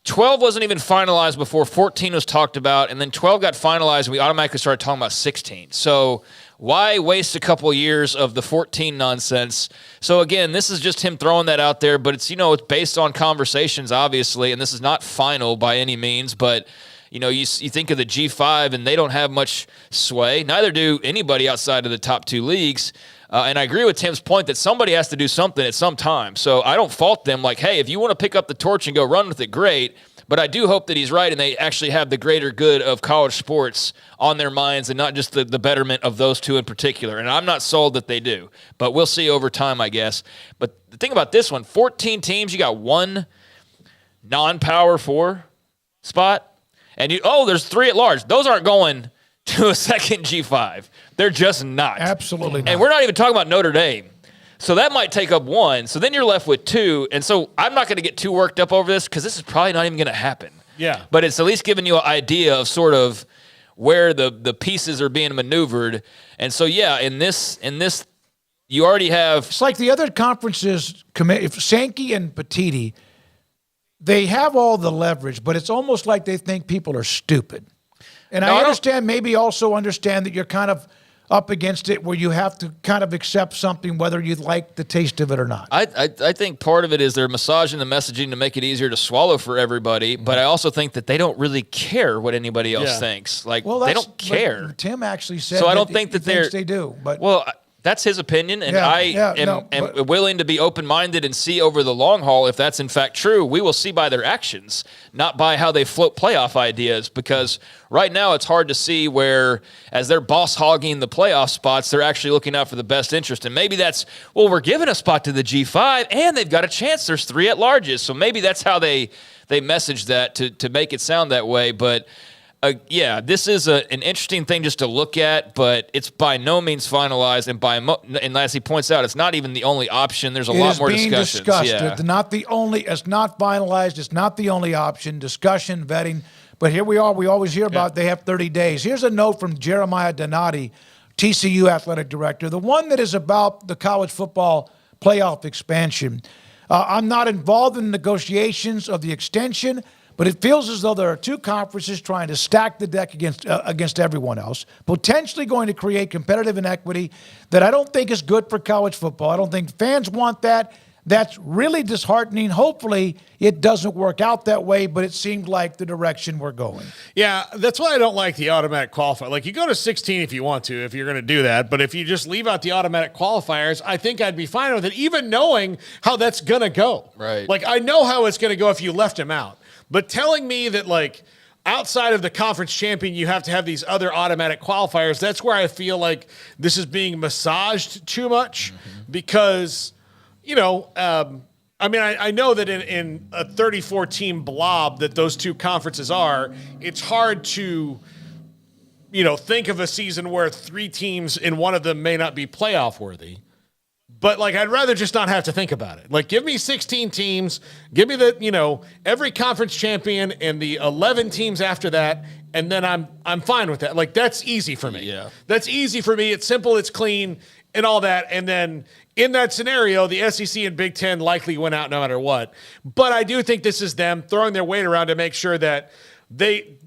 12 wasn't even finalized before 14 was talked about, and then 12 got finalized and we automatically started talking about 16. So why waste a couple years of the 14 nonsense? So again, this is just him throwing that out there, but it's, it's based on conversations, obviously, and this is not final by any means, but you think of the G5 and they don't have much sway. Neither do anybody outside of the top 2 leagues. And I agree with Tim's point that somebody has to do something at some time. So I don't fault them. Like, hey, if you want to pick up the torch and go run with it, great. But I do hope that he's right and they actually have the greater good of college sports on their minds and not just the betterment of those 2 in particular. And I'm not sold that they do. But we'll see over time, I guess. But the thing about this one, 14 teams, you got 1 non-power 4 spot. And there's 3 at large. Those aren't going to a second G5. They're just not. Absolutely not. And we're not even talking about Notre Dame. So that might take up 1. So then you're left with 2. And so I'm not going to get too worked up over this because this is probably not even going to happen. Yeah. But it's at least giving you an idea of sort of where the pieces are being maneuvered. And so, in this, you already have. It's like the other conferences, if Sankey and Petiti, they have all the leverage, but it's almost like they think people are stupid. And I understand that you're kind of up against it where you have to kind of accept something whether you like the taste of it or not. I think part of it is they're massaging the messaging to make it easier to swallow for everybody, but I also think that they don't really care what anybody else thinks. Like, they don't care. Tim actually said so I don't think that they do. But That's his opinion, and Yeah, I yeah, am willing to be open-minded and see over the long haul if that's in fact true. We will see by their actions, not by how they float playoff ideas, because right now it's hard to see where, as they're boss-hogging the playoff spots, they're actually looking out for the best interest. And maybe that's, well, we're giving a spot to the G5, and they've got a chance. There's 3 at-larges, so maybe that's how they message that to make it sound that way, but yeah, this is an interesting thing just to look at, but it's by no means finalized. And as he points out, it's not even the only option. There's a lot more discussions. Yeah. It's not the only. It's not finalized. It's not the only option. Discussion, vetting. But here we are. We always hear about they have 30 days. Here's a note from Jeremiah Donati, TCU athletic director, the one that is about the college football playoff expansion. I'm not involved in negotiations of the extension, but it feels as though there are 2 conferences trying to stack the deck against everyone else, potentially going to create competitive inequity that I don't think is good for college football. I don't think fans want that. That's really disheartening. Hopefully it doesn't work out that way, but it seemed like the direction we're going. Yeah, that's why I don't like the automatic qualifier. Like, you go to 16 if you want to, if you're going to do that, but if you just leave out the automatic qualifiers, I think I'd be fine with it, even knowing how that's going to go. Right. Like, I know how it's going to go if you left him out. But telling me that, like, outside of the conference champion, you have to have these other automatic qualifiers, that's where I feel like this is being massaged too much because, you know, I mean, I know that in a 34-team blob that those 2 conferences are, it's hard to, you know, think of a season where 3 teams in one of them may not be playoff worthy. But, like, I'd rather just not have to think about it. Like, give me 16 teams, give me the, you know, every conference champion and the 11 teams after that, and then I'm fine with that. Like, that's easy for me. Yeah. That's easy for me. It's simple, it's clean, and all that. And then in that scenario, the SEC and Big Ten likely went out no matter what. But I do think this is them throwing their weight around to make sure that they,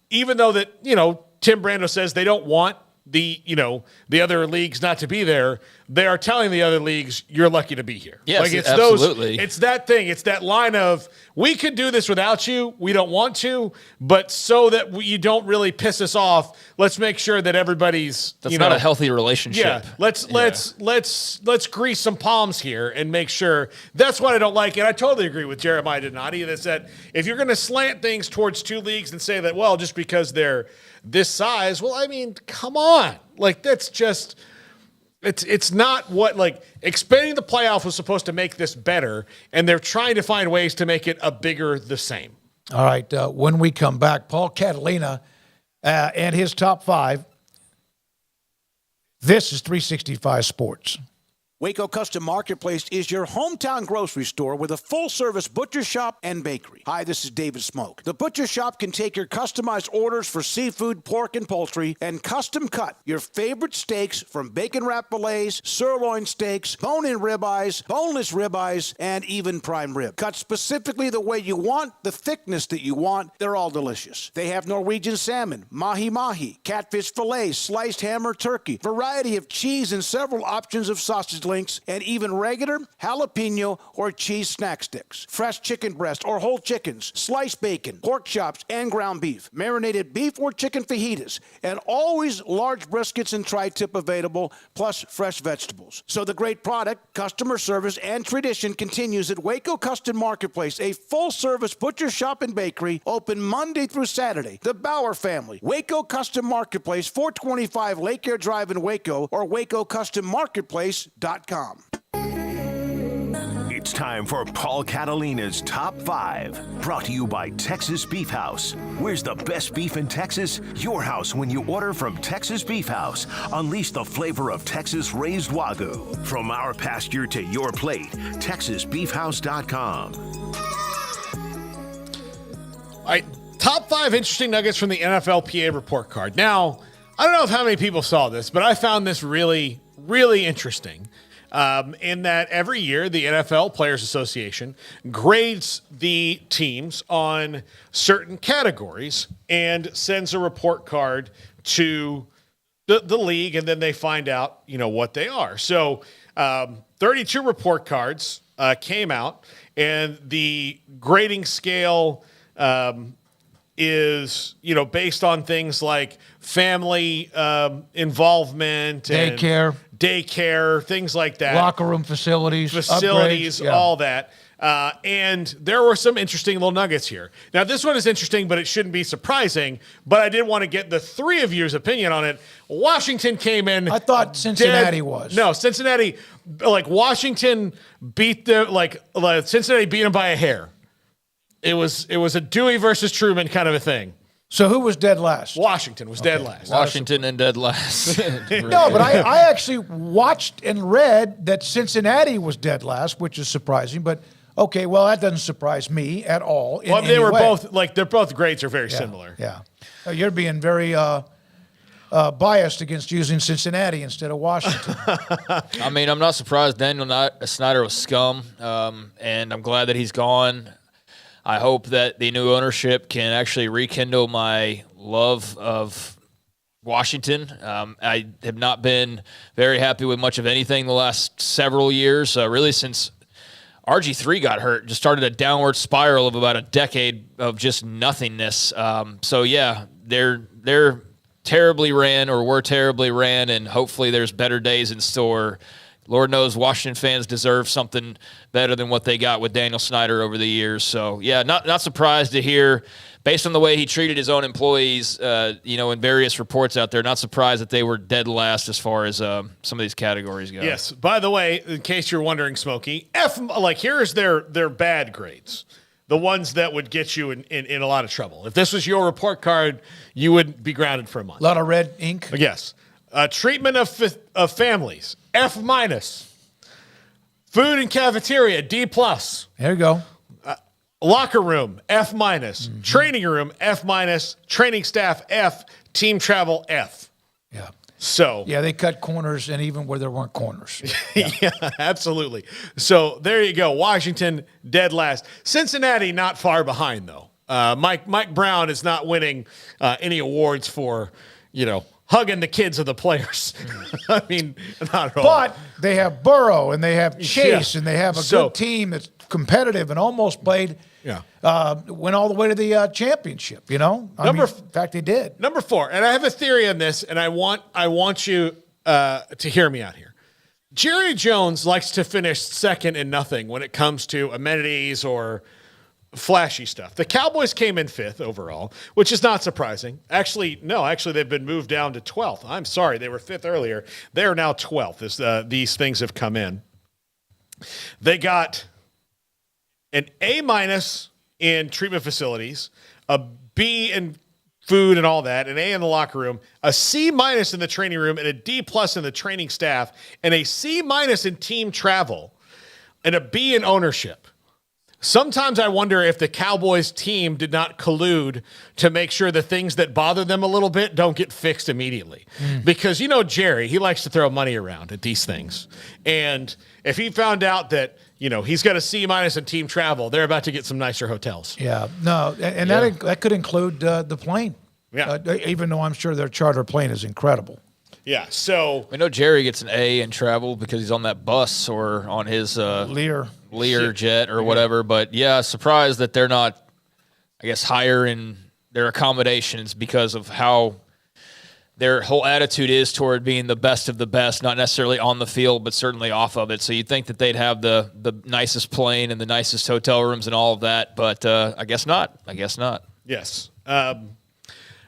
even though that, you know, Tim Brando says they don't want the, you know, the other leagues not to be there, they are telling the other leagues, you're lucky to be here. Yes, like, it's absolutely. It's that thing. It's that line of, we could do this without you. We don't want to, but so that you don't really piss us off, let's make sure that everybody's, That's not a healthy relationship. Yeah. Let's grease some palms here and make sure. That's what I don't like. And I totally agree with Jeremiah Donati that said, if you're going to slant things towards 2 leagues and say that, well, just because they're this size, well, I mean, come on. Like, that's just, it's not what, like, expanding the playoff was supposed to make this better, and they're trying to find ways to make it a bigger the same. All right, when we come back, Paul Catalina and his top 5. This is 365 Sports. Waco Custom Marketplace is your hometown grocery store with a full-service butcher shop and bakery. Hi, this is David Smoak. The butcher shop can take your customized orders for seafood, pork, and poultry and custom cut your favorite steaks from bacon wrap fillets, sirloin steaks, bone-in ribeyes, boneless ribeyes, and even prime rib. Cut specifically the way you want, the thickness that you want. They're all delicious. They have Norwegian salmon, mahi-mahi, catfish fillets, sliced ham or turkey, variety of cheese, and several options of sausage links, and even regular jalapeno or cheese snack sticks. Fresh chicken breast or whole chickens, sliced bacon, pork chops, and ground beef, marinated beef or chicken fajitas, and always large briskets and tri-tip available, plus fresh vegetables. So the great product, customer service, and tradition continues at Waco Custom Marketplace, a full-service butcher shop and bakery, open Monday through Saturday. The Bauer family, Waco Custom Marketplace, 425 Lake Air Drive in Waco, or WacoCustomMarketplace.com. It's time for Paul Catalina's Top 5, brought to you by Texas Beef House. Where's the best beef in Texas? Your house when you order from Texas Beef House. Unleash the flavor of Texas-raised Wagyu. From our pasture to your plate, TexasBeefHouse.com. All right, top 5 interesting nuggets from the NFLPA report card. Now, I don't know if how many people saw this, but I found this really, really interesting. In that every year, the NFL Players Association grades the teams on certain categories and sends a report card to the league, and then they find out, you know, what they are. So 32 report cards came out, and the grading scale is, based on things like family involvement, and daycare, things like that, locker room facilities, upgrades, all that. And there were some interesting little nuggets here. Now, this one is interesting, but it shouldn't be surprising. But I did want to get the three of you's opinion on it. Washington came in. I thought Cincinnati was. No, Cincinnati, Washington beat Cincinnati beat them by a hair. It was a Dewey versus Truman kind of a thing. So who was dead last? Washington was dead last. Washington and dead last. No, but I actually watched and read that Cincinnati was dead last, which is surprising. But okay, well, that doesn't surprise me at all. Well, they were both their both grades are very similar. Yeah, you're being very biased against using Cincinnati instead of Washington. I mean, I'm not surprised Daniel Snyder was scum, and I'm glad that he's gone. I hope that the new ownership can actually rekindle my love of Washington. I have not been very happy with much of anything the last several years, really since RG3 got hurt. Just started a downward spiral of about a decade of just nothingness. So, yeah, they're terribly ran or were terribly ran, and hopefully there's better days in store. Lord knows Washington fans deserve something better than what they got with Daniel Snyder over the years. So, yeah, not surprised to hear, based on the way he treated his own employees, in various reports out there, not surprised that they were dead last as far as some of these categories go. Yes. By the way, in case you're wondering, Smokey, here's their bad grades, the ones that would get you in a lot of trouble. If this was your report card, you would be grounded for a month. A lot of red ink? Yes. Treatment of families, F-. Food and cafeteria, D+. There you go. Locker room, F-. Training room, F-. Training staff, F. Team travel, F. Yeah. So. Yeah, they cut corners, and even where there weren't corners. Yeah, absolutely. So there you go. Washington, dead last. Cincinnati, not far behind, though. Mike Brown is not winning any awards for, hugging the kids of the players. I mean, not at all. But they have Burrow, and they have Chase, and they have a good team that's competitive and almost played, went all the way to the championship, in fact, they did. Number 4, and I have a theory on this, and I want you to hear me out here. Jerry Jones likes to finish second in nothing when it comes to amenities or flashy stuff. The Cowboys came in 5th overall, which is not surprising. Actually, they've been moved down to 12th. I'm sorry, they were 5th earlier. They are now 12th as these things have come in. They got an A- in treatment facilities, a B in food and all that, an A in the locker room, a C- in the training room, and a D+ in the training staff, and a C- in team travel, and a B in ownership. Sometimes I wonder if the Cowboys team did not collude to make sure the things that bother them a little bit don't get fixed immediately. Because, Jerry, he likes to throw money around at these things. And if he found out that, he's got a C- in team travel, they're about to get some nicer hotels. Yeah, no, and that could include the plane. Yeah. Even though I'm sure their charter plane is incredible. Yeah, so. I know Jerry gets an A in travel because he's on that bus or on his Lear jet or whatever. But, yeah, surprised that they're not, I guess, higher in their accommodations because of how their whole attitude is toward being the best of the best, not necessarily on the field, but certainly off of it. So you'd think that they'd have the nicest plane and the nicest hotel rooms and all of that. But I guess not. Yes.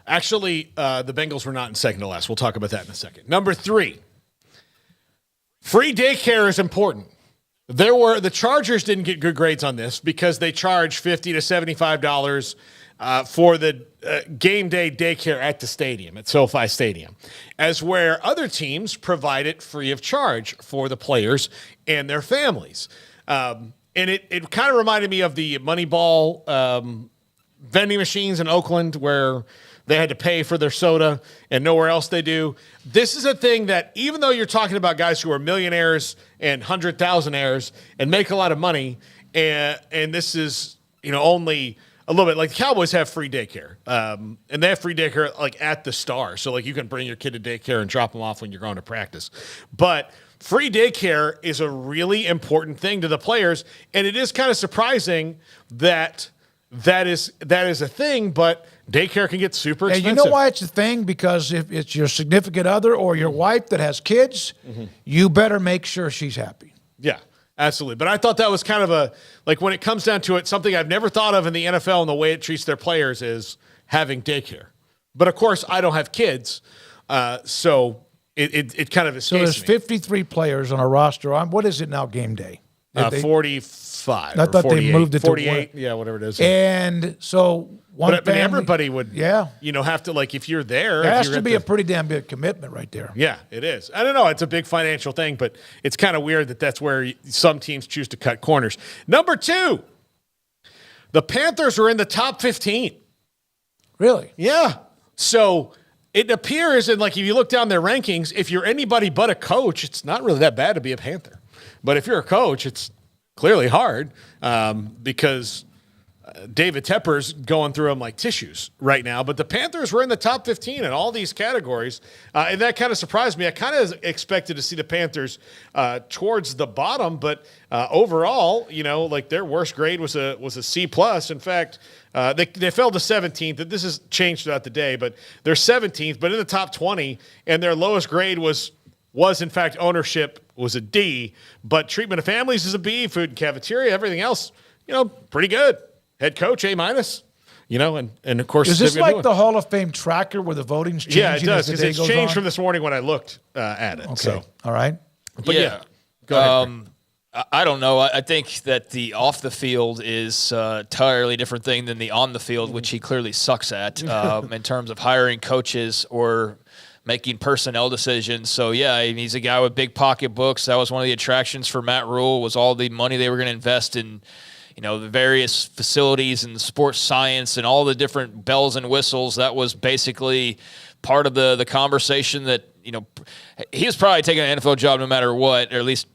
Actually, the Bengals were not in second to last. We'll talk about that in a second. Number 3, free daycare is important. The Chargers didn't get good grades on this because they charge $50 to $75 for the game day daycare at the stadium, at SoFi Stadium, as where other teams provide it free of charge for the players and their families. And it kind of reminded me of the Moneyball vending machines in Oakland where they had to pay for their soda and nowhere else they do. This is a thing that even though you're talking about guys who are millionaires and 100,000aires and make a lot of money, and this is, only a little bit like the Cowboys have free daycare. And they have free daycare at the Star. So you can bring your kid to daycare and drop them off when you're going to practice. But free daycare is a really important thing to the players. And it is kind of surprising that is a thing, but Daycare can get super And expensive. you know why it's a thing? Because if it's your significant other or your wife that has kids, you better make sure she's happy. Yeah, absolutely. But I thought that was kind of when it comes down to it, something I've never thought of in the NFL and the way it treats their players is having daycare. But, of course, I don't have kids, so it kind of escapes So there's me. 53 players on a roster. What is it now, game day? 45. I or thought 48, they moved it to 48. Yeah, whatever it is. And so one but family, everybody would, have to, if you're there. There if has you're to at be the- a pretty damn big commitment right there. Yeah, it is. I don't know. It's a big financial thing, but it's kind of weird that's where some teams choose to cut corners. Number 2, the Panthers were in the top 15. Really? Yeah. So it appears, and if you look down their rankings, if you're anybody but a coach, it's not really that bad to be a Panther. But if you're a coach, it's clearly hard because David Tepper's going through them like tissues right now. But the Panthers were in the top 15 in all these categories, and that kind of surprised me. I kind of expected to see the Panthers towards the bottom, but overall, their worst grade was a C+. In fact, they fell to 17th. This has changed throughout the day, but they're 17th, but in the top 20, and their lowest grade was in fact ownership was a D, but treatment of families is a B, food and cafeteria, everything else, pretty good. Head coach, A-, and of course. Is this like the Hall of Fame tracker where the voting's changing? Yeah, it does, because it's changed from this morning when I looked at it. Okay. So. All right. But yeah. Go ahead. I don't know. I think that the off the field is an entirely different thing than the on the field, which he clearly sucks at in terms of hiring coaches or making personnel decisions. So, yeah, he's a guy with big pocketbooks. That was one of the attractions for Matt Rule was all the money they were going to invest in, the various facilities and sports science and all the different bells and whistles. That was basically part of the conversation that, he was probably taking an NFL job no matter what, or at least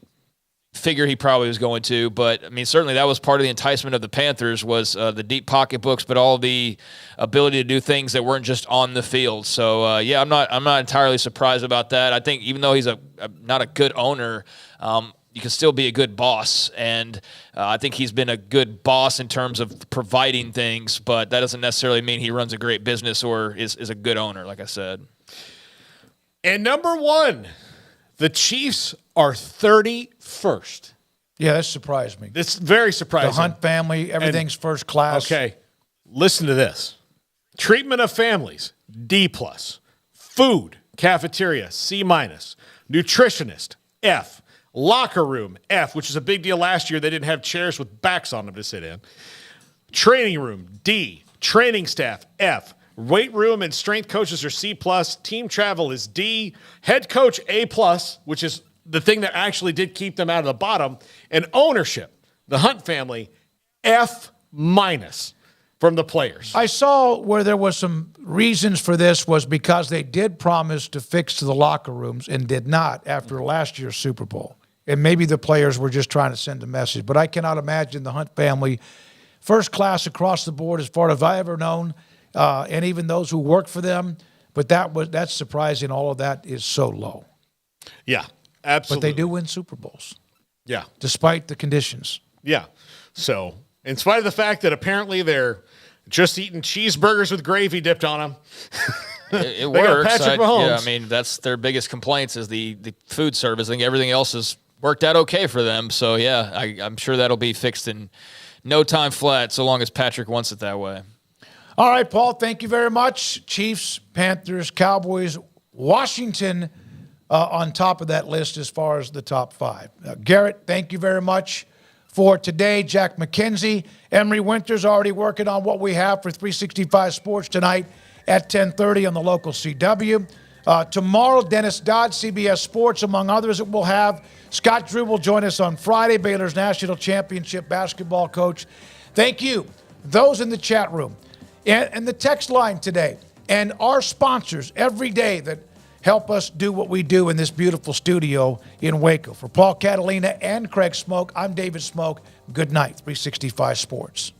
figure he probably was going to. But, certainly that was part of the enticement of the Panthers was the deep pocketbooks, but all the ability to do things that weren't just on the field. So, I'm not entirely surprised about that. I think even though he's not a good owner, you can still be a good boss, and I think he's been a good boss in terms of providing things, but that doesn't necessarily mean he runs a great business or is a good owner, like I said. And number 1, the Chiefs are 31st. Yeah, that surprised me. It's very surprising. The Hunt family, everything's first class. Okay, listen to this. Treatment of families, D+. Food, cafeteria, C-. Nutritionist, F. Locker room, F, which is a big deal last year. They didn't have chairs with backs on them to sit in. Training room, D. Training staff, F. Weight room and strength coaches are C+. Team travel is D. Head coach, A+, which is the thing that actually did keep them out of the bottom. And ownership, the Hunt family, F- from the players. I saw where there was some reasons for this was because they did promise to fix the locker rooms and did not after last year's Super Bowl. And maybe the players were just trying to send a message. But I cannot imagine the Hunt family, first class across the board as far as I've ever known, and even those who work for them. But that's surprising. All of that is so low. Yeah, absolutely. But they do win Super Bowls. Yeah. Despite the conditions. Yeah. So, in spite of the fact that apparently they're just eating cheeseburgers with gravy dipped on them. It works. Patrick Mahomes. Yeah, that's their biggest complaints is the food service. I think everything else has worked out okay for them. So, yeah, I'm sure that'll be fixed in no time flat so long as Patrick wants it that way. All right, Paul, thank you very much. Chiefs, Panthers, Cowboys, Washington on top of that list as far as the top 5. Garrett, thank you very much for today. Jack McKenzie, Emery Winters already working on what we have for 365 Sports tonight at 10:30 on the local CW. Tomorrow, Dennis Dodd, CBS Sports, among others that we'll have. Scott Drew will join us on Friday, Baylor's National Championship basketball coach. Thank you, those in the chat room and the text line today, and our sponsors every day that help us do what we do in this beautiful studio in Waco. For Paul Catalina and Craig Smoak, I'm David Smoak. Good night, 365 Sports.